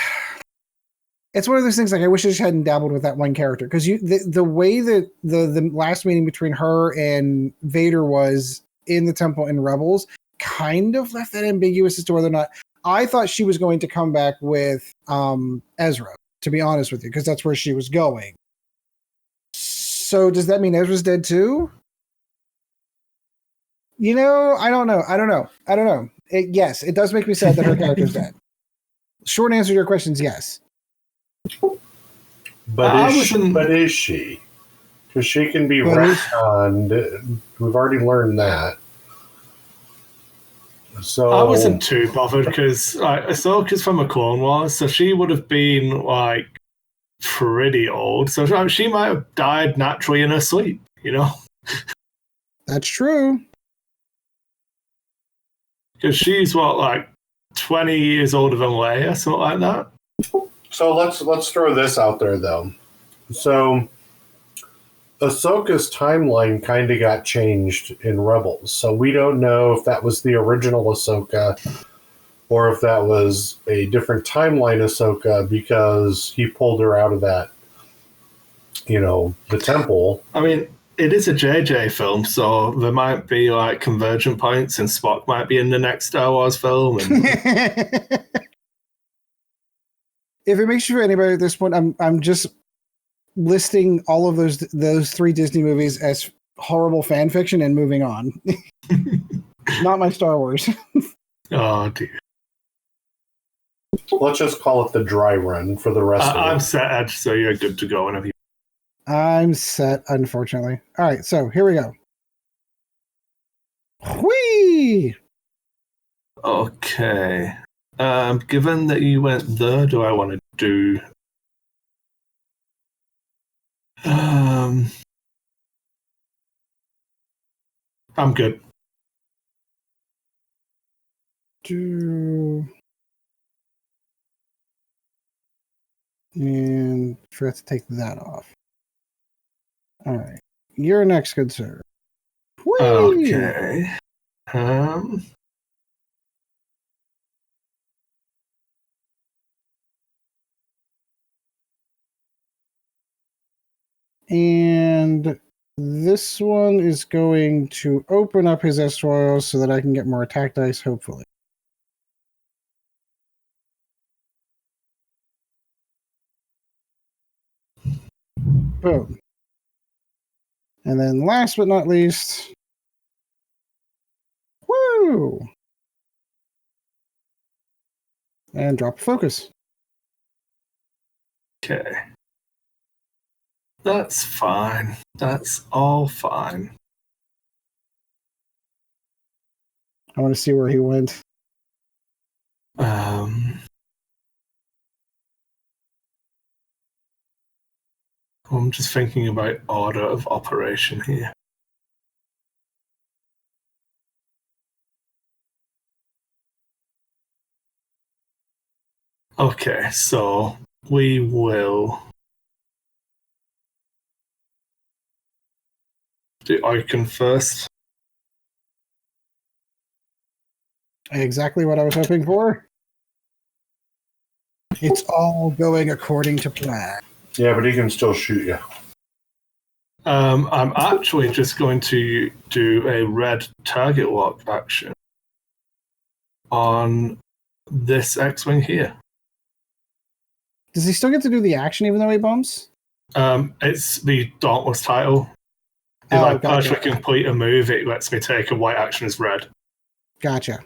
it's one of those things like I wish I just hadn't dabbled with that one character because the way that the last meeting between her and Vader was in the temple in Rebels kind of left that ambiguous as to whether or not I thought she was going to come back with Ezra, to be honest with you, because that's where she was going. So does that mean Ezra's dead too? You know, I don't know. Yes, it does make me sad that her character's dead. Short answer to your question is yes. But is she? Because she can be retconned. We've already learned that. So I wasn't too bothered because Ahsoka's from a Clone Wars, so she would have been like pretty old. So she might have died naturally in her sleep, you know? That's true. Because she's like 20 years older than Leia, something like that. So let's throw this out there though. So Ahsoka's timeline kind of got changed in Rebels. So we don't know if that was the original Ahsoka or if that was a different timeline Ahsoka because he pulled her out of that, the temple. I mean, it is a JJ film, so there might be like convergent points, and Spock might be in the next Star Wars film. And if it makes you feel any better at this point, I'm just listing all of those 3 Disney movies as horrible fan fiction and moving on. Not my Star Wars. Oh dear. Let's just call it the dry run for the rest of it. I'm set, Ed, so you're good to go whenever you. I'm set, unfortunately. All right, so here we go. Whee! Okay. Given that you went there, do I want to do? I'm good. And forgot to take that off. All right. You're next, good sir. Whee! Okay. And this one is going to open up his S-Royals so that I can get more attack dice, hopefully. Boom. And then last but not least, woo! And drop focus. Okay. That's fine. That's all fine. I want to see where he went. I'm just thinking about order of operation here. Okay, so we will do Icon first. Exactly what I was hoping for. It's all going according to plan. Yeah, but he can still shoot you. I'm actually just going to do a red target lock action on this X-Wing here. Does he still get to do the action even though he bumps? It's the Dauntless title. If I partially complete a move, it lets me take a white action as red. Gotcha.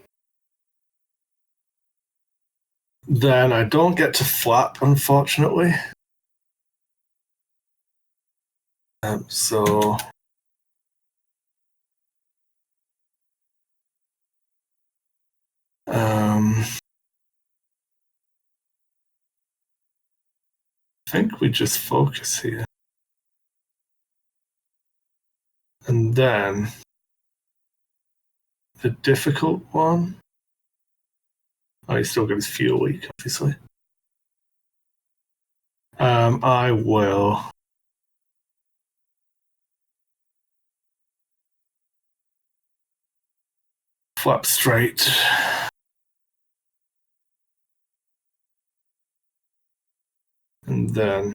Then I don't get to flap, unfortunately. So I think we just focus here. And then the difficult one. Oh, he's still got his fuel weak, obviously. I will flap straight. Then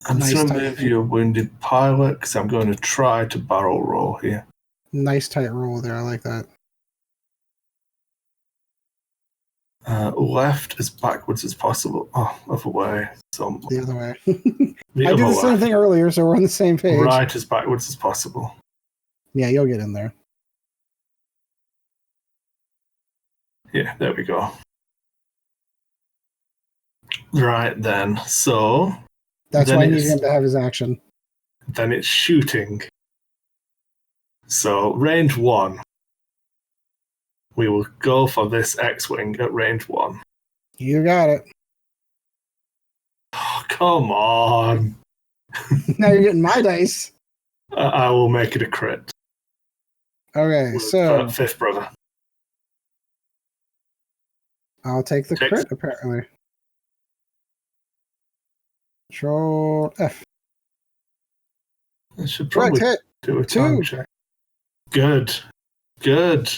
I'm Nice just going to tight- move you a wounded pilot because I'm going to try to barrel roll here. Nice tight roll there. I like that. Left as backwards as possible. Oh, other way. So The other way. the I other did the same left. thing earlier, so we're on the same page. Right as backwards as possible. Yeah, you'll get in there. Yeah, there we go. Right then. So That's then why I need it's- him to have his action. then it's shooting. So range 1. We will go for this X-Wing at range 1. You got it. Oh, come on. Now you're getting my dice. I will make it a crit. Okay, With, so fifth brother. I'll take the Takes- crit, apparently. Control F. I should Correct probably hit. do a 2. time check. Good. Good.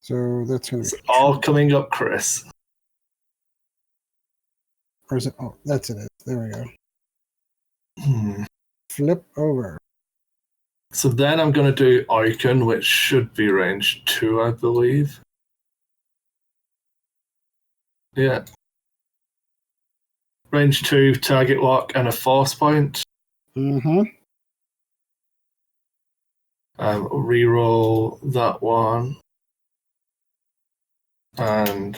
So that's going It's to be. all coming up, Chris. Or is it? Oh, that's it. There we go. Hmm. Flip over. So then I'm going to do Icon, which should be range 2, I believe. Yeah. Range 2, target lock, and a force point. Mm-hmm. Reroll that one. And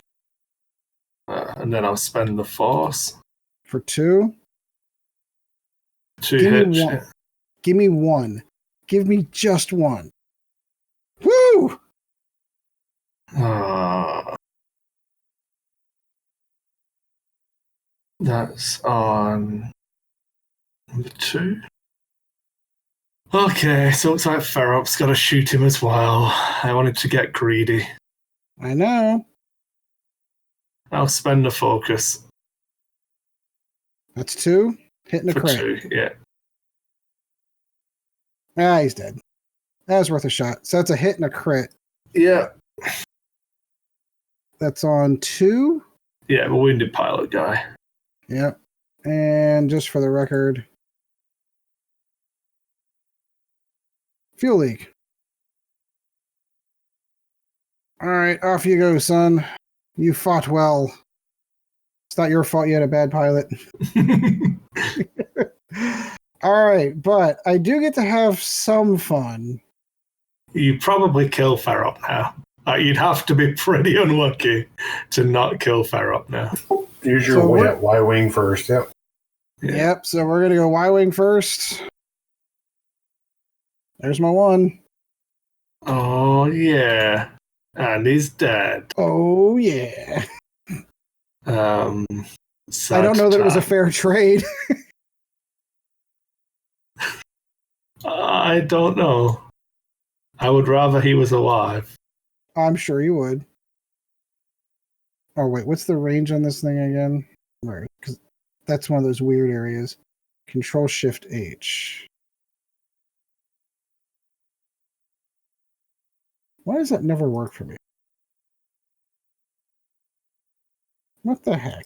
then I'll spend the force For 2. to Give hit. me 1. Give me 1. Give me just 1. Woo! That's on number 2. Okay, so it looks like Ferrop's got to shoot him as well. I wanted to get greedy. I know. I'll spend the focus That's 2. Hitting a for crit. 2. Yeah. Ah, he's dead. That was worth a shot. So that's a hit and a crit. Yeah. That's on 2. Yeah, the wounded pilot guy. Yep. And just for the record, fuel leak. All right, off you go, son. You fought well. It's not your fault you had a bad pilot. All right, but I do get to have some fun. You probably kill Ferrop now. You'd have to be pretty unlucky to not kill Ferrop now. Use your So way what- at Y-Wing first. Yep. Yeah. Yep, so we're going to go Y-Wing first. There's my 1. Oh, yeah. And he's dead. Oh, yeah. I don't know that it was a fair trade. I don't know. I would rather he was alive. I'm sure you would. Oh, wait, what's the range on this thing again? Right, because that's one of those weird areas. Control Shift H. Why does that never work for me? What the heck?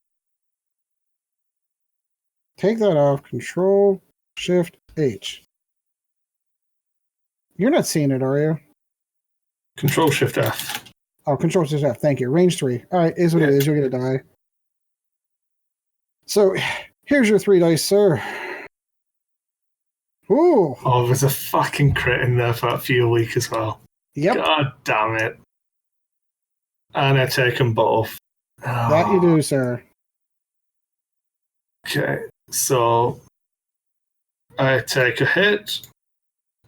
Take that off. Control Shift H. You're not seeing it, are you? Control Shift F. Oh, Control Shift F. Thank you. Range 3. All right, is what it is. You'll get a die. So here's your 3 dice, sir. Ooh. Oh, there's a fucking crit in there for that fuel leak as well. Yep. God damn it. And I take them both. That you do, sir. Okay, so I take a hit,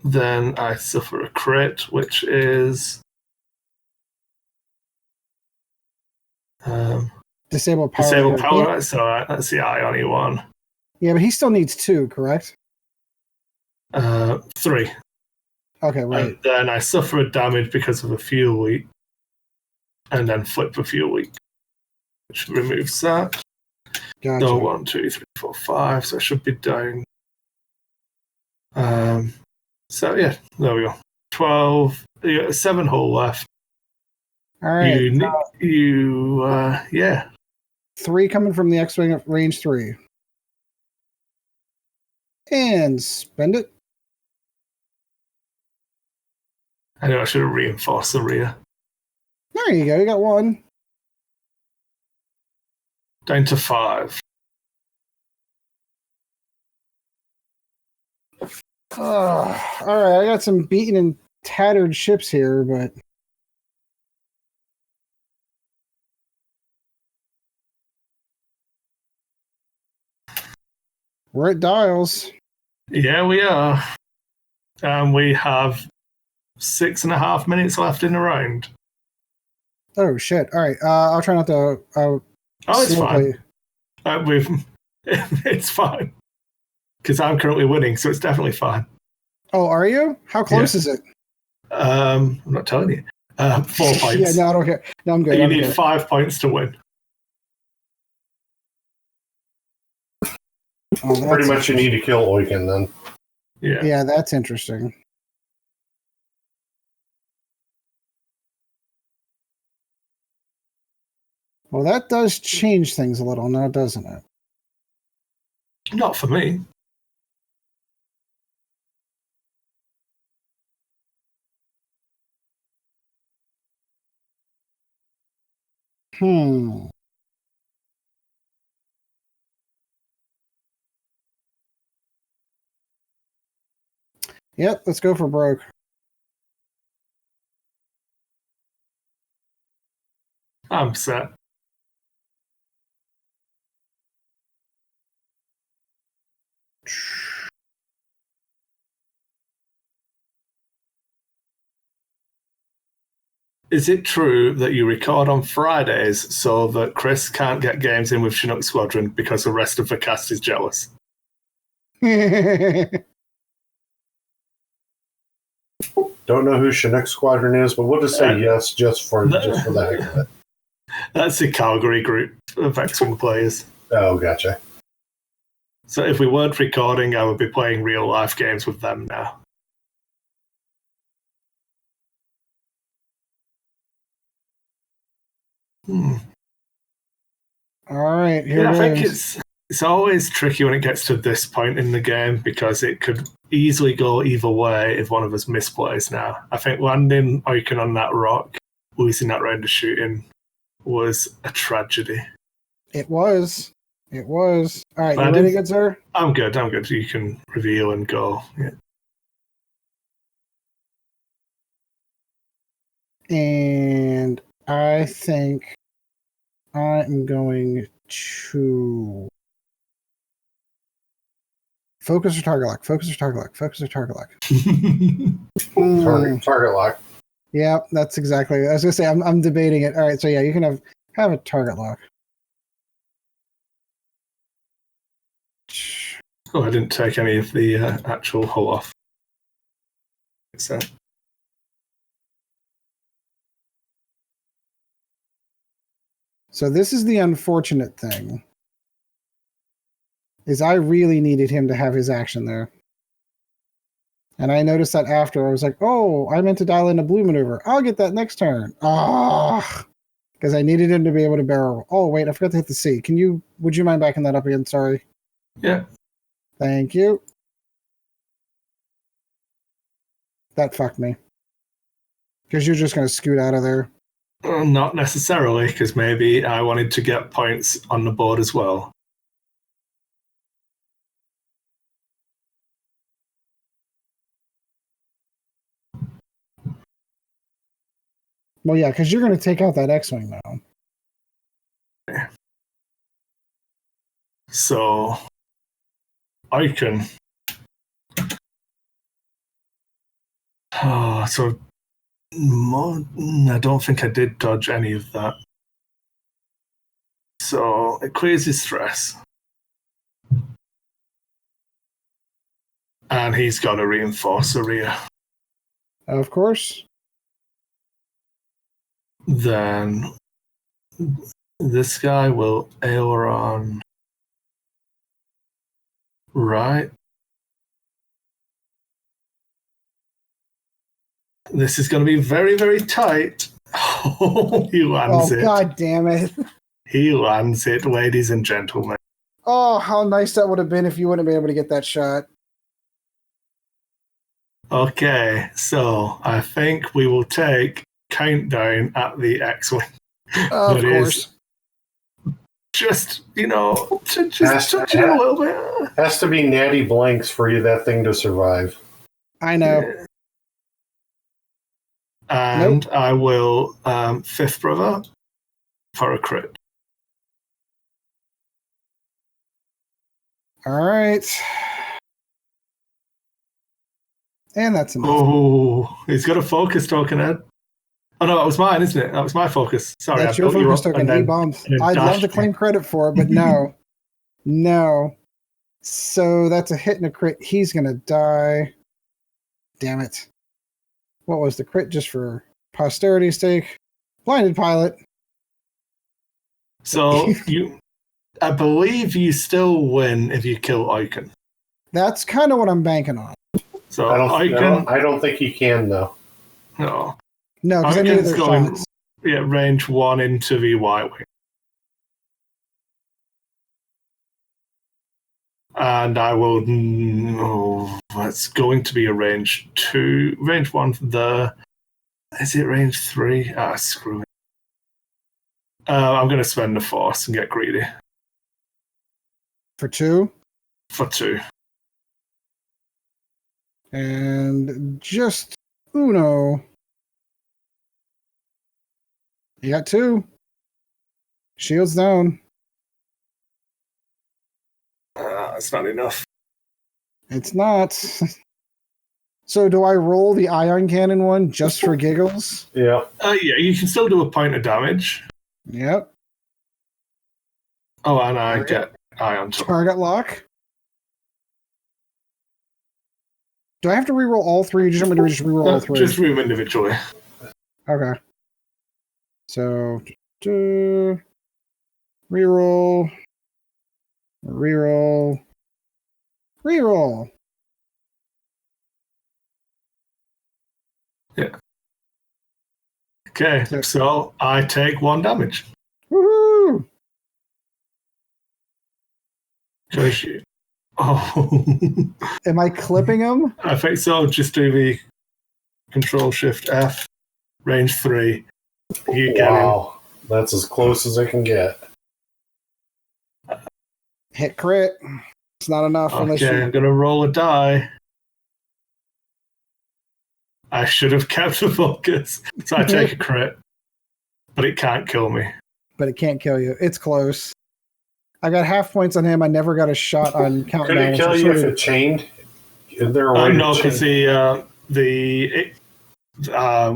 then I suffer a crit, which is Disable power. disable power. So that's the Ioni one. Yeah, but he still needs 2, correct? 3. Okay, right. And then I suffer a damage because of a fuel leak, and then flip the fuel leak, which removes that. Gotcha. So 1, 2, 3, 4, 5. So I should be down. So yeah, there we go. 12. You got 7 hull left. All right. Yeah. 3 coming from the X-Wing at range 3. And spend it. I know I should have reinforced the rear. There you go. You got 1. Down to 5. All right. I got some beaten and tattered ships here, but we're at dials. Yeah, we are. And we have 6.5 minutes left in the round. Oh shit! All right. I'll try not to. It's fine. It's fine because I'm currently winning, so it's definitely fine. Oh, are you? How close is it? I'm not telling you. 4 points. Yeah, no, I don't care. No, I'm good. You need 5 points to win. Oh, Pretty much you need to kill Oiken then. Yeah. Yeah, that's interesting. Well, that does change things a little now, doesn't it? Not for me. Yep, let's go for broke. I'm set. Is it true that you record on Fridays so that Chris can't get games in with Chinook Squadron because the rest of the cast is jealous? Don't know who Chinook Squadron is, but we'll just say yes just for the heck of it. That's the Calgary group of X-Wing players. Oh, gotcha. So if we weren't recording, I would be playing real life games with them now. All right, here I it think is. it's always tricky when it gets to this point in the game because it could easily go either way if one of us misplays now. I think landing Oiken on that rock, losing that round of shooting, was a tragedy. It was. It was. All right, you ready, good sir? I'm good. You can reveal and go. Yeah. And I think I'm going to focus or target lock. Focus or target lock. Focus or target lock. Target lock. Yeah, that's exactly. I was gonna say I'm debating it. All right, so yeah, you can have a target lock. Oh, I didn't take any of the actual hull off. So. So this is the unfortunate thing. Is I really needed him to have his action there. And I noticed that after. I was like, oh, I meant to dial in a blue maneuver. I'll get that next turn. Because I needed him to be able to barrel. Oh, wait, I forgot to hit the C. Would you mind backing that up again? Sorry. Yeah. Thank you. That fucked me. Because you're just going to scoot out of there. Not necessarily, because maybe I wanted to get points on the board as well. Well, yeah, because you're going to take out that X-Wing now. Okay. So, Oiken. I don't think I did dodge any of that. So, it clears his stress. And he's got to reinforce the rear. Of course. Then this guy will aileron right. This is going to be very, very tight. Oh, he lands Oh, it. God damn it. He lands it, ladies and gentlemen. Oh, how nice that would have been if you wouldn't have been able to get that shot. Okay, so I think we will take Countdown at the X-Wing. Of That is course. just, just touch it a little bit. Has to be natty blanks for you that thing to survive. I know. Yeah. And I will Fifth Brother for a crit. All right. And that's enough. Oh, he's got a focus token, Ed. Oh no, that was mine, isn't it? That was my focus. Sorry, That's I your built you focus up token. and He then- bombs. and then I'd love to dashed claim credit for it, but no. No. So that's a hit and a crit. He's going to die. Damn it. What was the crit just for posterity's sake? Blinded pilot. So I believe you still win if you kill Icon. That's kind of what I'm banking on. So I don't think he can though. no, No, because I knew Icon's their going shots. range 1 into the Y-wing. And I will. It's going to be a range 2, range 1 for the. Is it range 3? Ah, screw it. I'm going to spend the force and get greedy For 2. for 2. And just uno. You got 2. Shields down. It's not enough. It's not. So do I roll the ion cannon one just for giggles? Yeah. Yeah, you can still do a point of damage. Yep. Oh, and I get ion token. Target lock. Do I have to reroll all 3? Or just want me to just reroll all 3? Just room individually. Okay. So, reroll, reroll, reroll. Yeah. Okay, so I take 1 damage. Woohoo! Because you. Oh. Am I clipping him? I think so. Just do the Control Shift F, range 3. You get him. Wow. That's as close as I can get. Hit crit. It's not enough unless Okay, you. I'm going to roll a die. I should have kept the focus. So I take a crit. But it can't kill me. But it can't kill you. It's close. I got half points on him. I never got a shot on countdown. Could it kill you if it chained? Is there a way No, to because chain?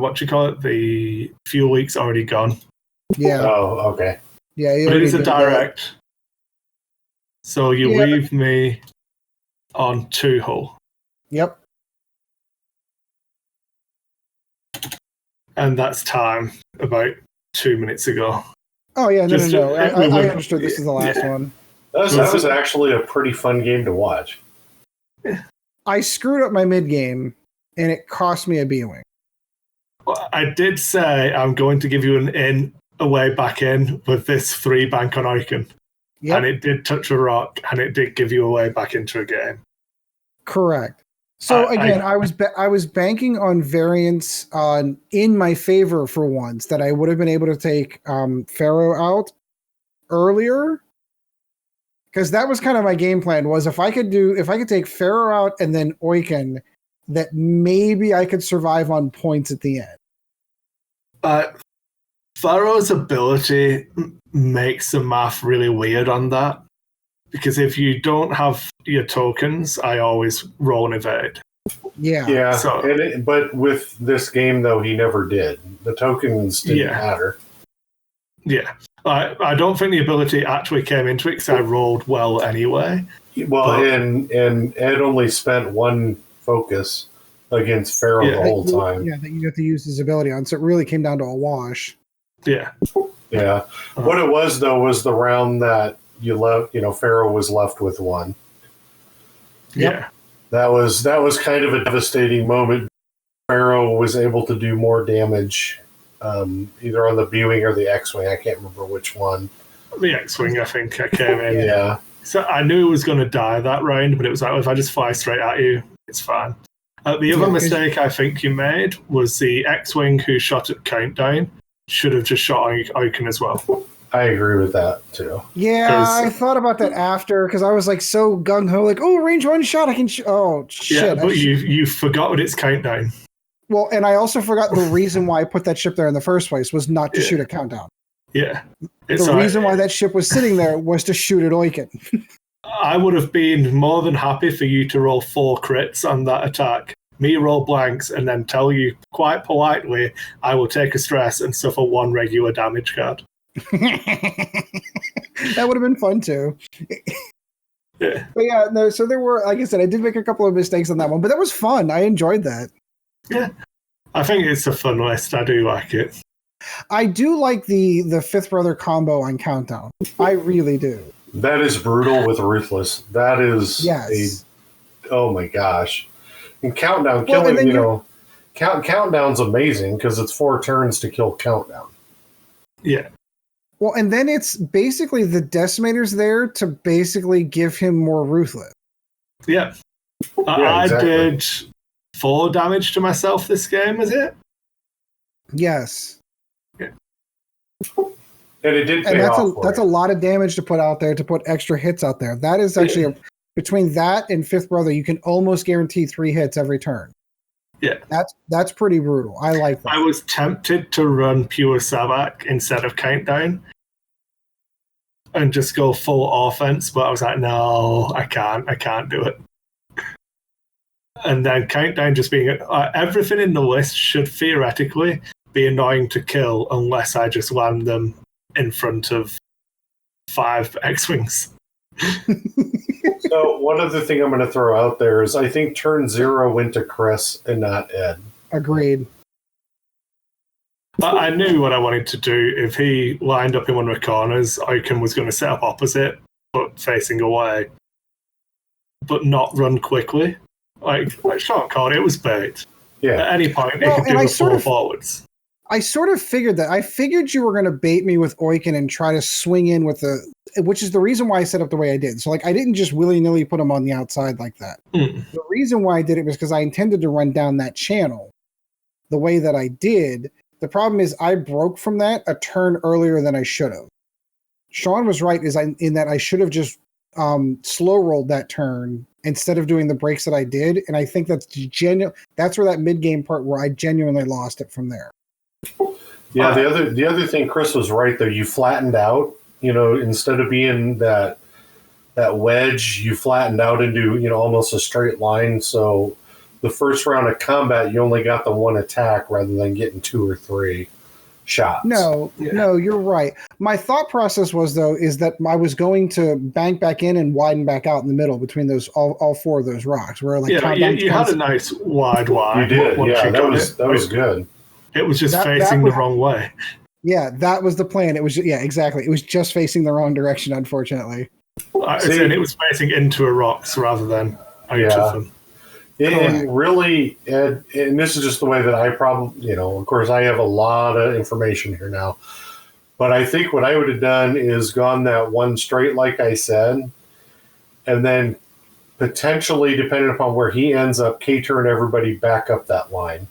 what do you call it? The fuel leak's already gone. Yeah. Oh, okay. Yeah. But it is a did that. direct. So you Yeah. leave me on 2 hull. Yep. And that's time about 2 minutes ago. Oh, yeah. No, Just no, no. to- I understood this is the last Yeah. one. That was actually a pretty fun game to watch. I screwed up my mid game, and it cost me a B-wing. Well, I did say I'm going to give you an in, a way back in with this 3 bank on Icon. Yep. And it did touch a rock, and it did give you a way back into a game. Correct. So again, I was banking on variance in my favor for once that I would have been able to take Pharaoh out earlier, because that was kind of my game plan. Was if I could take Pharaoh out and then Oiken, that maybe I could survive on points at the end. Pharaoh's ability makes the math really weird on that. Because if you don't have your tokens, I always roll an evade. Yeah. Yeah, So- but with this game, though, he never did. The tokens didn't Yeah. matter. Yeah. I don't think the ability actually came into it because I rolled well anyway. Well, But- and Ed only spent 1 focus against Pharaoh Yeah. the whole time. Yeah, that you got to use his ability on. So it really came down to a wash. Yeah. Yeah. What it was, though, was the round that Pharaoh was left with 1. Yep. Yeah. That was kind of a devastating moment. Pharaoh was able to do more damage either on the B-Wing or the X-Wing. I can't remember which one. The X-Wing, I think, I came in. Yeah. So I knew it was going to die that round, but it was like, if I just fly straight at you, it's fine. The other mistake I think you made was the X-Wing who shot at Countdown should have just shot Oaken as well. I agree with that, too. Yeah, I thought about that after, because I was like so gung-ho, like, oh, range one shot, I can oh, shit. Yeah, but you forgot its Countdown. Well, and I also forgot the reason why I put that ship there in the first place was not to shoot a Countdown. Yeah. The reason why that ship was sitting there was to shoot at Oiken. I would have been more than happy for you to roll 4 crits on that attack, me roll blanks, and then tell you quite politely I will take a stress and suffer 1 regular damage card. That would have been fun too. Yeah. But yeah, no, so there were, like I said, I did make a couple of mistakes on that one, but that was fun. I enjoyed that. Yeah. I think it's a fun list. I do like it. I do like the Fifth Brother combo on Countdown. I really do. That is brutal with Ruthless. That is oh my gosh. And Countdown killing, Countdown's amazing because it's 4 turns to kill Countdown. Yeah. Well, and then it's basically the Decimator's there to basically give him more Ruthless. Yeah. Yeah, exactly. I did 4 damage to myself this game, is it? Yes. Yeah. And it did pay And off. that's a lot of damage to put out there, to put extra hits out there. That is actually between that and Fifth Brother, you can almost guarantee 3 hits every turn. Yeah. That's pretty brutal. I like that. I was tempted to run Pure Sabak instead of Countdown and just go full offense, but I was like, no, I can't do it. And then Countdown just being everything in the list should theoretically be annoying to kill unless I just land them in front of 5 X-Wings. So one other thing I'm going to throw out there is I think turn 0 went to Chris and not Ed. Agreed. I knew what I wanted to do. If he lined up in one of the corners, Oaken was going to set up opposite, but facing away, but not run quickly. Like Sean called it was bait. Yeah. At any point, it could do the 4 forwards. I sort of figured that. I figured you were going to bait me with Oiken and try to swing in with which is the reason why I set up the way I did. So, like, I didn't just willy-nilly put him on the outside like that. The reason why I did it was because I intended to run down that channel the way that I did. The problem is I broke from that a turn earlier than I should have. Sean was right in that I should have just slow rolled that turn instead of doing the breaks that I did. And I think that's that's where that mid-game part where I genuinely lost it from there. Yeah, the other thing, Chris was right though. You flattened out, instead of being that wedge, you flattened out into almost a straight line. So the first round of combat, you only got the 1 attack rather than getting 2 or 3 shots. No, you're right. My thought process was is that I was going to bank back in and widen back out in the middle between those all 4 of those rocks. Where like you had a nice wide. You did, yeah. That was good. It was just facing the wrong way. Yeah, that was the plan. It was exactly. It was just facing the wrong direction, unfortunately. It was facing into a rocks rather than out of them. And really, Ed, and this is just the way that I probably, of course, I have a lot of information here now. But I think what I would have done is gone that 1 straight, like I said, and then potentially, depending upon where he ends up, K-turn everybody back up that line.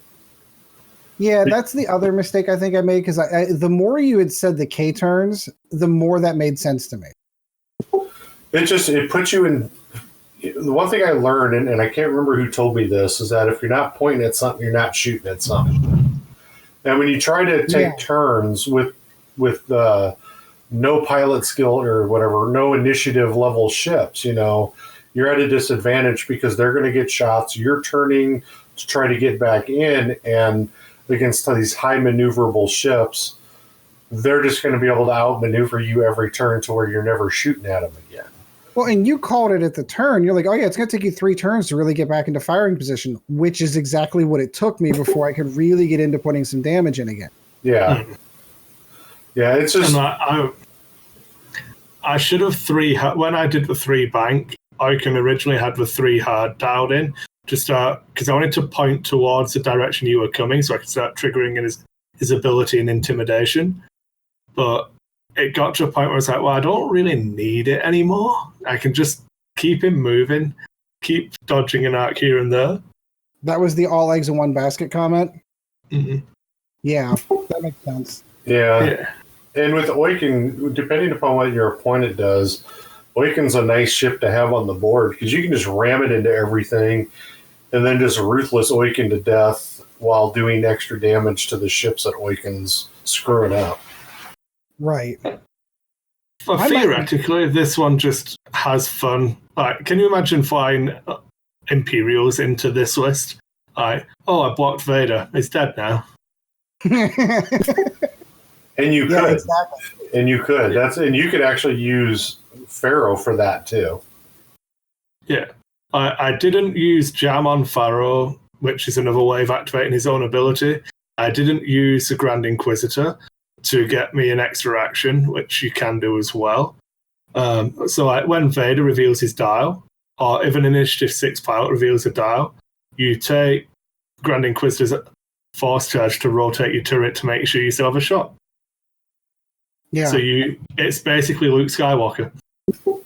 Yeah, that's the other mistake I think I made, because the more you had said the K-turns, the more that made sense to me. It puts you in... The one thing I learned, and I can't remember who told me this, is that if you're not pointing at something, you're not shooting at something. And when you try to take turns with no pilot skill or whatever, no initiative level ships, you're at a disadvantage because they're going to get shots. You're turning to try to get back in, and against these high maneuverable ships, they're just going to be able to outmaneuver you every turn to where you're never shooting at them again. Well, and you called it at the turn. You're like, oh, yeah, it's going to take you 3 turns to really get back into firing position, which is exactly what it took me before I could really get into putting some damage in again. Yeah. Yeah, it's just... I should have when I did the 3 bank, Oaken originally had the 3 hard dialed in to start, because I wanted to point towards the direction you were coming so I could start triggering his ability in intimidation. But it got to a point where I was like, well, I don't really need it anymore. I can just keep him moving, keep dodging an arc here and there. That was the all eggs in one basket comment? Mm-hmm. Yeah, that makes sense. Yeah. And with Oiken, depending upon what your opponent does, Oiken's a nice ship to have on the board because you can just ram it into everything and then just ruthless Oiken to death while doing extra damage to the ships that Oiken's screwing up. Right. But theoretically, this one just has fun. Like, can you imagine flying Imperials into this list? Like, oh, I blocked Vader. He's dead now. And you could. Exactly. And you could. And you could actually use Pharaoh for that too. Yeah. I didn't use Jam on Pharaoh, which is another way of activating his own ability. I didn't use the Grand Inquisitor to get me an extra action, which you can do as well. So when Vader reveals his dial, or if an Initiative 6 pilot reveals a dial, you take Grand Inquisitor's force charge to rotate your turret to make sure you still have a shot. Yeah. So it's basically Luke Skywalker,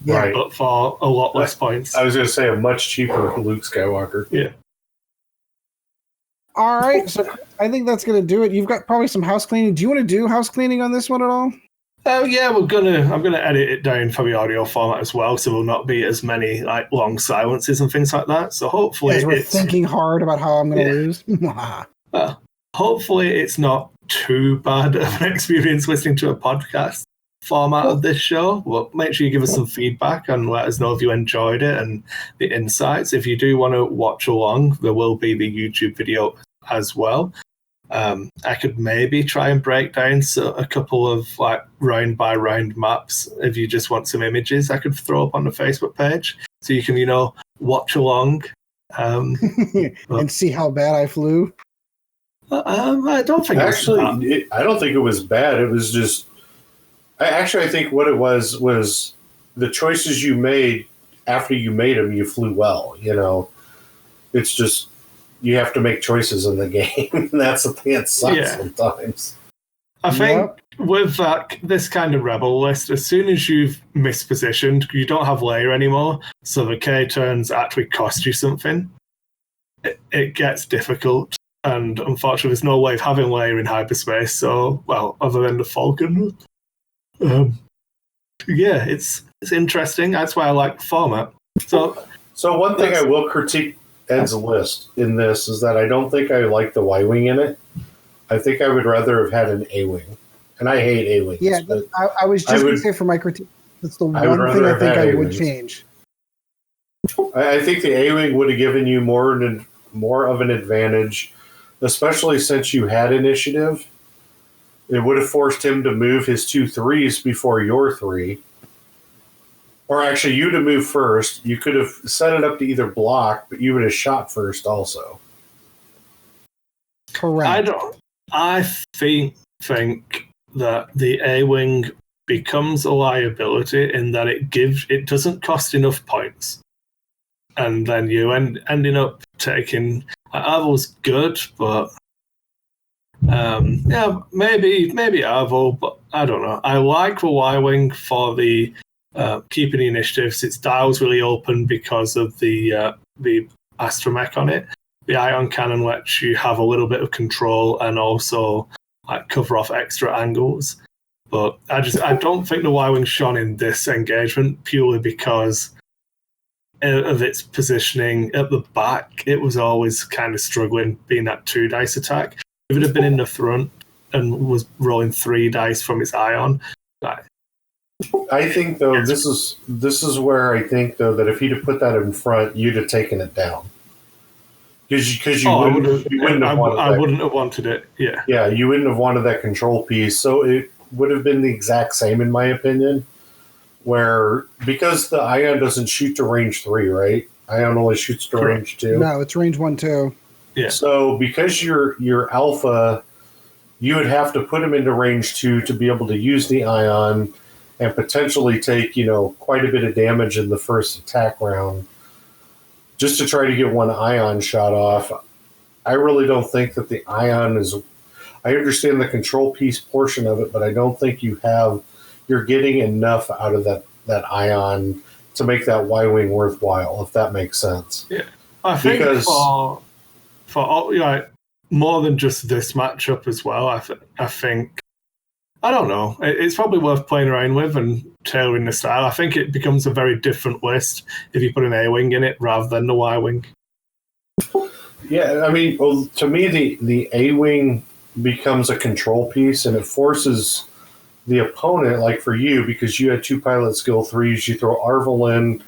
Right. but for a lot less points. I was going to say a much cheaper Luke Skywalker. Yeah. All right, so I think that's going to do it. You've got probably some house cleaning. Do you want to do house cleaning on this one at all? Oh yeah, I'm gonna edit it down for the audio format as well, so there'll not be as many like long silences and things like that. So hopefully, As we're thinking hard about how I'm going to lose. Hopefully, it's not too bad of an experience listening to a podcast format of this show. Well, make sure you give us some feedback and let us know if you enjoyed it and the insights. If you do want to watch along, there will be the YouTube video as well. I could maybe try and break down a couple of like round by round maps. If you just want some images, I could throw up on the Facebook page so you can, watch along and see how bad I flew. I don't think Actually, I don't think it was bad. It was just. I think what it was the choices you made after you made them. You flew well. It's just. You have to make choices in the game. That's the thing that sucks sometimes. I think with this kind of rebel list, as soon as you've mispositioned, you don't have layer anymore, so the K turns actually cost you something. It gets difficult, and unfortunately there's no way of having layer in hyperspace, so, well, other than the Falcon. It's interesting. That's why I like the format. So one thing I will critique Ed's list in this is that I don't think I like the Y-Wing in it. I think I would rather have had an A-Wing. And I hate A-Wings. Yeah, I was just going to say for my critique, that's the one thing I think I would change. I think the A-Wing would have given you more of an advantage, especially since you had initiative. It would have forced him to move his 2 3s before your 3. Or actually, you to move first. You could have set it up to either block, but you would have shot first also. Correct. I think that the A-Wing becomes a liability in that it doesn't cost enough points. And then you ending up taking... Arvel's good, but... maybe Arvel, but I don't know. I like the Y-Wing for the... keeping the initiatives. Its dial's really open because of the astromech on it. The ion cannon lets you have a little bit of control and also cover off extra angles. But I don't think the Y-Wing shone in this engagement purely because of its positioning at the back. It was always kind of struggling being that 2 dice attack. If it had been in the front and was rolling 3 dice from its ion, I think though this is where I think though that if he'd have put that in front, you'd have taken it down. Because you wouldn't have wanted it. Yeah. Yeah, you wouldn't have wanted that control piece. So it would have been the exact same in my opinion. Where because the ion doesn't shoot to range 3, right? Ion only shoots to range 2. No, it's range 1 too. Yeah. So because you're alpha, you would have to put him into range 2 to be able to use the ion and potentially take, quite a bit of damage in the first attack round just to try to get one ion shot off. I really don't think that the ion is... I understand the control piece portion of it, but I don't think you're getting enough out of that ion to make that Y-wing worthwhile, if that makes sense. Yeah, I think for more than just this matchup as well, I think, I don't know, it's probably worth playing around with and tailoring the style. I think it becomes a very different list if you put an A-wing in it rather than the Y-wing. Yeah, I mean, well, to me, the A-wing becomes a control piece, and it forces the opponent, like for you, because you had 2 pilot skill 3s, you throw Arvel in.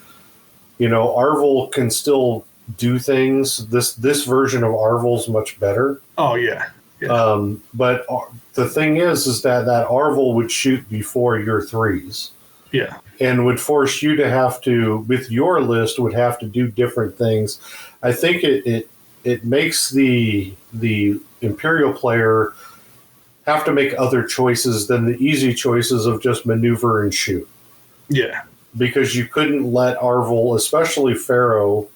Arvel can still do things. This version of Arvel's much better. Oh, yeah. But the thing is that Arvel would shoot before your 3s. Yeah. And would force you to have to, with your list, would have to do different things. I think it makes the Imperial player have to make other choices than the easy choices of just maneuver and shoot. Yeah. Because you couldn't let Arvel, especially Pharaoh,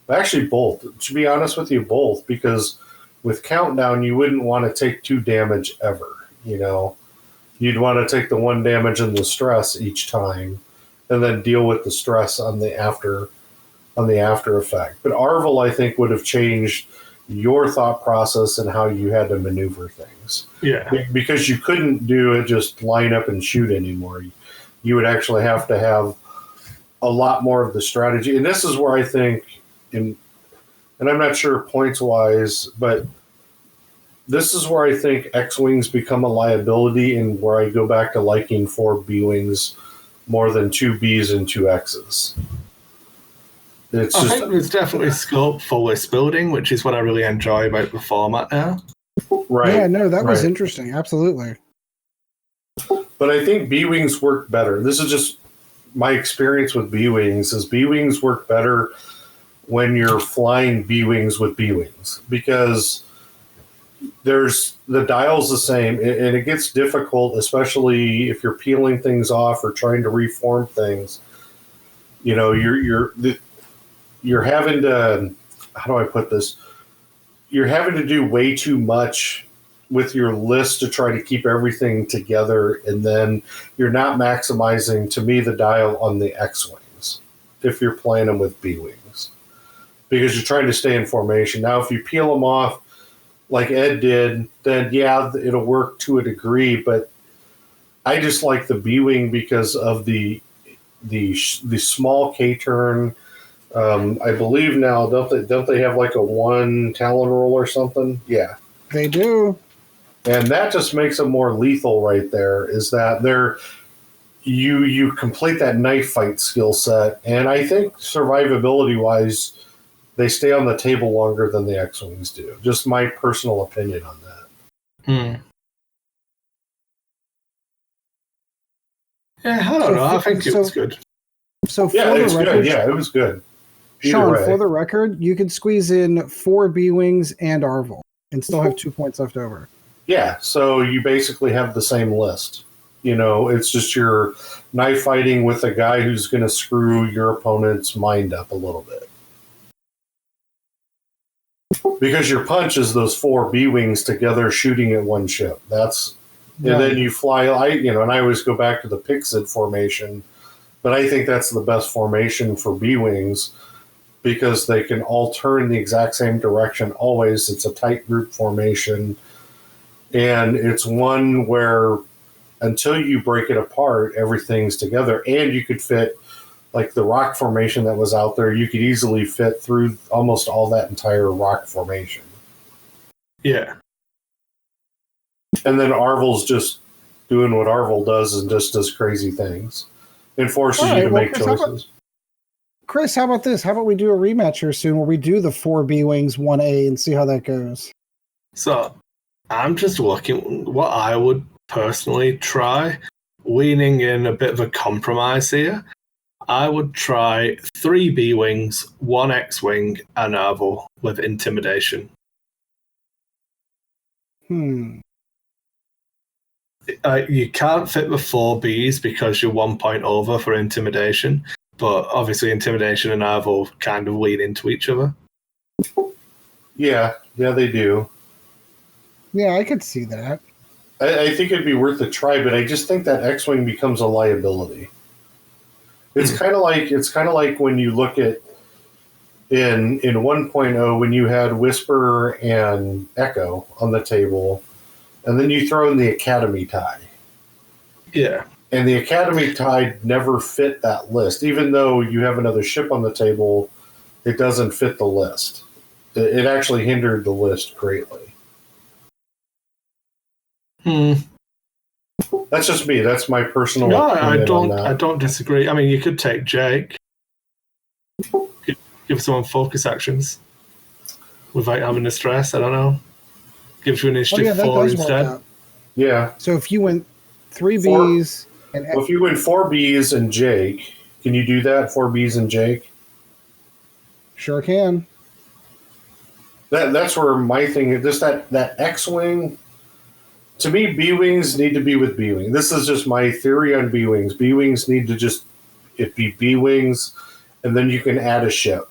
actually both, to be honest with you, both, because with Countdown, you wouldn't want to take 2 damage ever, You'd want to take the 1 damage and the stress each time, and then deal with the stress on the after effect. But Arvel, I think, would have changed your thought process and how you had to maneuver things. Yeah. Because you couldn't do it just line up and shoot anymore. You would actually have to have a lot more of the strategy. And this is where I think, and I'm not sure points-wise, but this is where I think X-Wings become a liability, and where I go back to liking 4 B-Wings more than 2 Bs and 2 Xs. I think there's definitely scope for list building, which is what I really enjoy about the format now. Right. Yeah, no, that was interesting. Absolutely. But I think B-Wings work better. This is just my experience with B-Wings, is B-Wings work better when you're flying B-Wings with B-Wings, because the dial's the same, and it gets difficult, especially if you're peeling things off or trying to reform things. You're having to, how do I put this? You're having to do way too much with your list to try to keep everything together, and then you're not maximizing, to me, the dial on the X-Wings if you're playing them with B-Wings, because you're trying to stay in formation. Now, if you peel them off like Ed did, then yeah, it'll work to a degree, but I just like the B-Wing because of the small K-turn. I believe now, don't they have like a 1 Talon roll or something? Yeah. They do. And that just makes them more lethal right there, is that you complete that knife fight skill set, and I think survivability-wise, they stay on the table longer than the X-Wings do. Just my personal opinion on that. Yeah, I don't know. I think it was good. So yeah, for it was the record, good. Yeah, it was good. Sean, for the record, you could squeeze in 4 B-Wings and Arvel and still have 2 points left over. Yeah, so you basically have the same list. It's just you're knife fighting with a guy who's going to screw your opponent's mind up a little bit. Because your punch is those 4 B-Wings together shooting at 1 ship. And then you fly, and I always go back to the Pixid formation, but I think that's the best formation for B-Wings, because they can all turn the exact same direction always. It's a tight group formation, and it's one where until you break it apart, everything's together, and you could fit, like the rock formation that was out there, you could easily fit through almost all that entire rock formation. Yeah. And then Arvel's just doing what Arvel does and just does crazy things. It forces you to make choices. Chris, how about this? How about we do a rematch here soon where we do the 4 B-Wings, 1A, and see how that goes? So, I'm just looking what I would personally try, leaning in a bit of a compromise here. I would try 3 B-Wings, 1 X-Wing, and Arvel with Intimidation. You can't fit the 4 Bs because you're 1 point over for Intimidation, but obviously Intimidation and Arvel kind of lead into each other. Yeah, they do. Yeah, I could see that. I think it'd be worth a try, but I just think that X-wing becomes a liability. It's kind of like when you look at in 1.0 when you had Whisper and Echo on the table, and then you throw in the Academy tie. Yeah. And the Academy tie never fit that list. Even though you have another ship on the table, it doesn't fit the list. It actually hindered the list greatly. That's just me. That's my personal opinion. I don't disagree. I mean, you could take Jake, give someone focus actions without having the stress. I don't know. Gives you initiative 4 instead. Yeah. So if you went 3 Bs well, if you went 4 Bs and Jake, can you do that? 4 Bs and Jake? Sure can. That's where my thing is. Just that X-wing. To me, B-wings need to be with B-wings. This is just my theory on B-wings. B-wings need to just be B-wings, and then you can add a ship.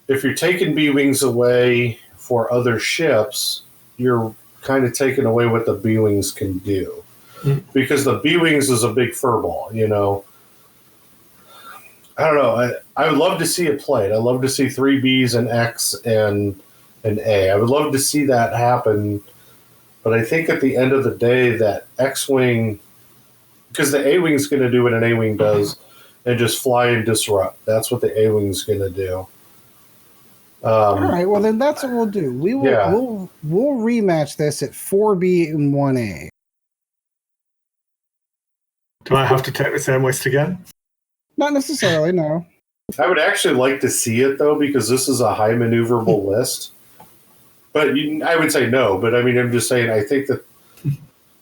If you're taking B-wings away for other ships, you're kind of taking away what the B-wings can do. Because the B-wings is a big furball, you know. I don't know. I would love to see it played. I'd love to see 3 Bs and X and an A. I would love to see that happen. But I think at the end of the day, that X-wing, because the A-wing is going to do what an A-wing does, and just fly and disrupt. That's what the A-wing is going to do. All right. Well, then that's what we'll do. We'll rematch this at 4B and 1A. Do I have to take the same list again? Not necessarily. No. I would actually like to see it though, because this is a high maneuverable list. But I would say no. But I mean, I'm just saying, I think that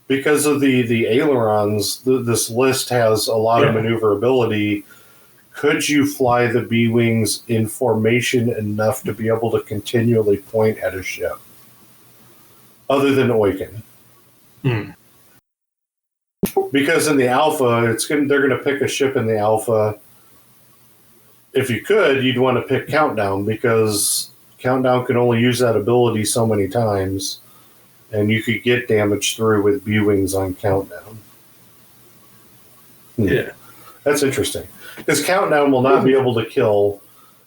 because of the ailerons, this list has a lot of maneuverability. Could you fly the B-wings in formation enough to be able to continually point at a ship? Other than Oiken. Because in the Alpha, they're going to pick a ship in the Alpha. If you could, you'd want to pick Countdown, because Countdown can only use that ability so many times, and you could get damage through with B-wings on Countdown. Yeah. That's interesting. Because Countdown will not be able to kill...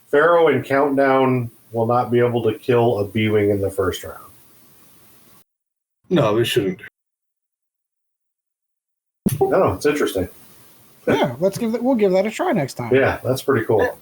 Pharaoh and Countdown will not be able to kill a B-wing in the first round. No, we shouldn't. No, it's interesting. Yeah, we'll give that a try next time. Yeah, that's pretty cool.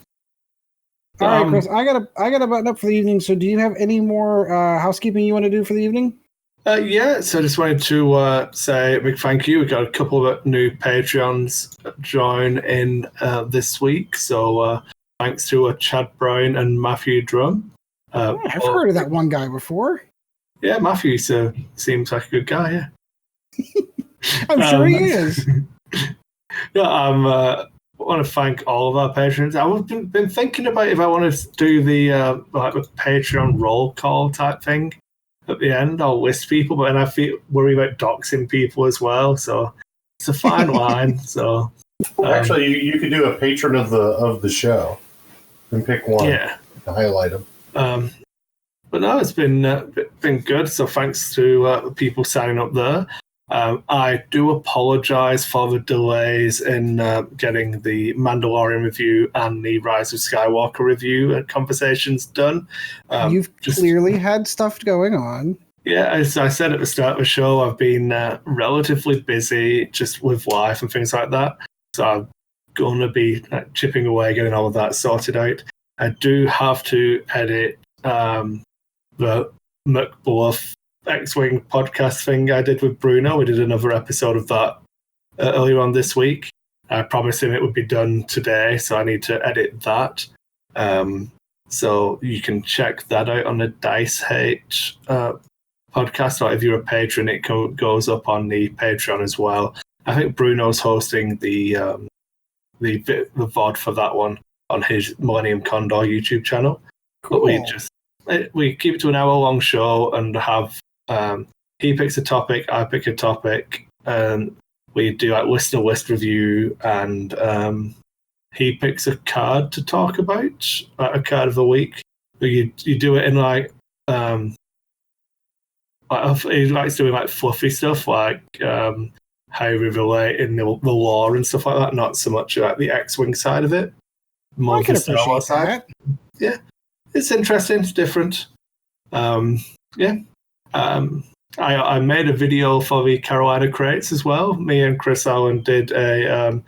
All right, Chris, I got a button up for the evening. So, do you have any more housekeeping you want to do for the evening? Yeah, so I just wanted to say a big thank you. We got a couple of new Patreons join in this week. So, thanks to Chad Brown and Matthew Drum. I've heard of that one guy before. Yeah, Matthew seems like a good guy. Yeah, I'm sure he is. Yeah, I want to thank all of our patrons. I've been thinking about if I want to do the Patreon roll call type thing at the end. I'll list people, but then I worry about doxing people as well. So it's a fine line. So actually, you could do a patron of the show and pick one. Yeah, to highlight them. But no, it's been good. So thanks to the people signing up there. I do apologize for the delays in getting the Mandalorian review and the Rise of Skywalker review and conversations done. You've clearly had stuff going on. Yeah, as I said at the start of the show, I've been relatively busy just with life and things like that. So I'm going to be chipping away, getting all of that sorted out. I do have to edit the McBluff X-Wing podcast thing I did with Bruno. We did another episode of that earlier on this week. I promised him it would be done today, so I need to edit that. So you can check that out on the Dice Hate podcast, or if you're a patron, it goes up on the Patreon as well. I think Bruno's hosting the VOD for that one on his Millennium Condor YouTube channel. Cool. But we keep it to an hour-long show and have he picks a topic, I pick a topic, and we do listener list review, and he picks a card to talk about, a card of the week. You do it in he likes doing like fluffy stuff, like how we relate in the lore and stuff like that. Not so much like the X-Wing side of it. More I can appreciate that. Yeah, it's interesting. It's different. I made a video for the Carolina Crates as well. Me and Chris Allen did a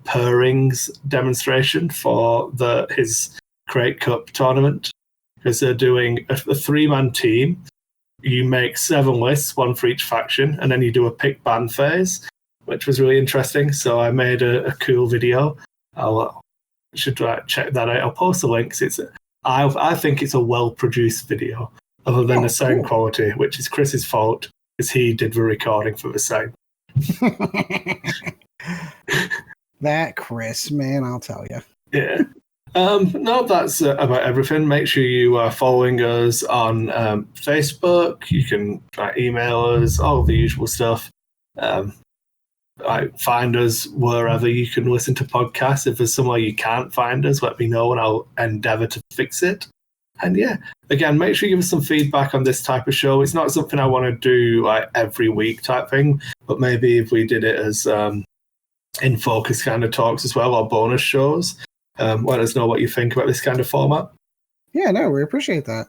pairings demonstration for his Crate Cup tournament, because they're doing a 3-man team. You make 7 lists, 1 for each faction, and then you do a pick ban phase, which was really interesting. So I made a cool video. Should check that out. I'll post the links. I think it's a well-produced video, other than the sound quality, which is Chris's fault, because he did the recording for the sound. That Chris, man, I'll tell you. Yeah. No, that's about everything. Make sure you are following us on Facebook. You can email us, all the usual stuff. Find us wherever you can listen to podcasts. If there's somewhere you can't find us, let me know and I'll endeavor to fix it. And yeah, again, make sure you give us some feedback on this type of show. It's not something I want to do like every week type thing, but maybe if we did it as in focus kind of talks as well, or bonus shows, let us know what you think about this kind of format. Yeah, no, we appreciate that.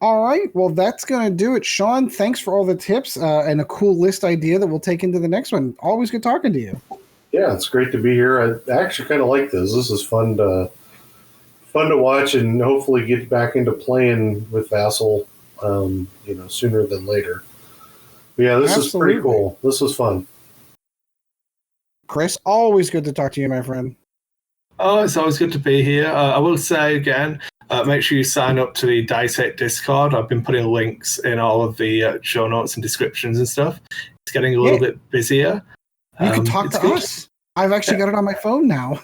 All right, well, that's going to do it. Sean, thanks for all the tips and a cool list idea that we'll take into the next one. Always good talking to you. Yeah, it's great to be here. I actually kind of like this. This is fun to watch, and hopefully get back into playing with Vassal, sooner than later. But yeah, this is pretty cool. This was fun. Chris, always good to talk to you, my friend. Oh, it's always good to be here. I will say again, make sure you sign up to the Dice 8 Discord. I've been putting links in all of the show notes and descriptions and stuff. It's getting a little bit busier. You can talk to us. I've actually got it on my phone now.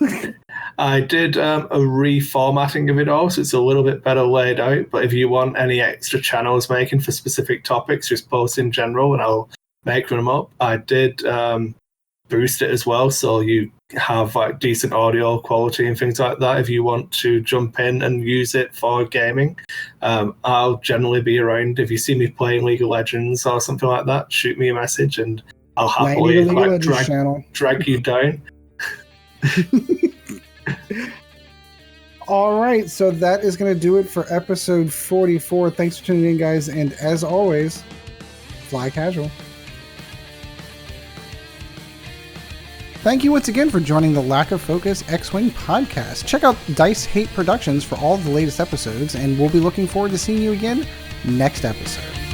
I did a reformatting of it all, so it's a little bit better laid out. But if you want any extra channels making for specific topics, just post in general and I'll make them up. I did boost it as well, so you have like decent audio quality and things like that if you want to jump in and use it for gaming. I'll generally be around. If you see me playing League of Legends or something like that, shoot me a message and I'll happily drag you down. All right, so that is going to do it for episode 44. Thanks for tuning in, guys, and as always, fly casual. Thank you once again for joining the Lack of Focus X-Wing podcast. Check out Dice Hate Productions for all the latest episodes, and we'll be looking forward to seeing you again next episode.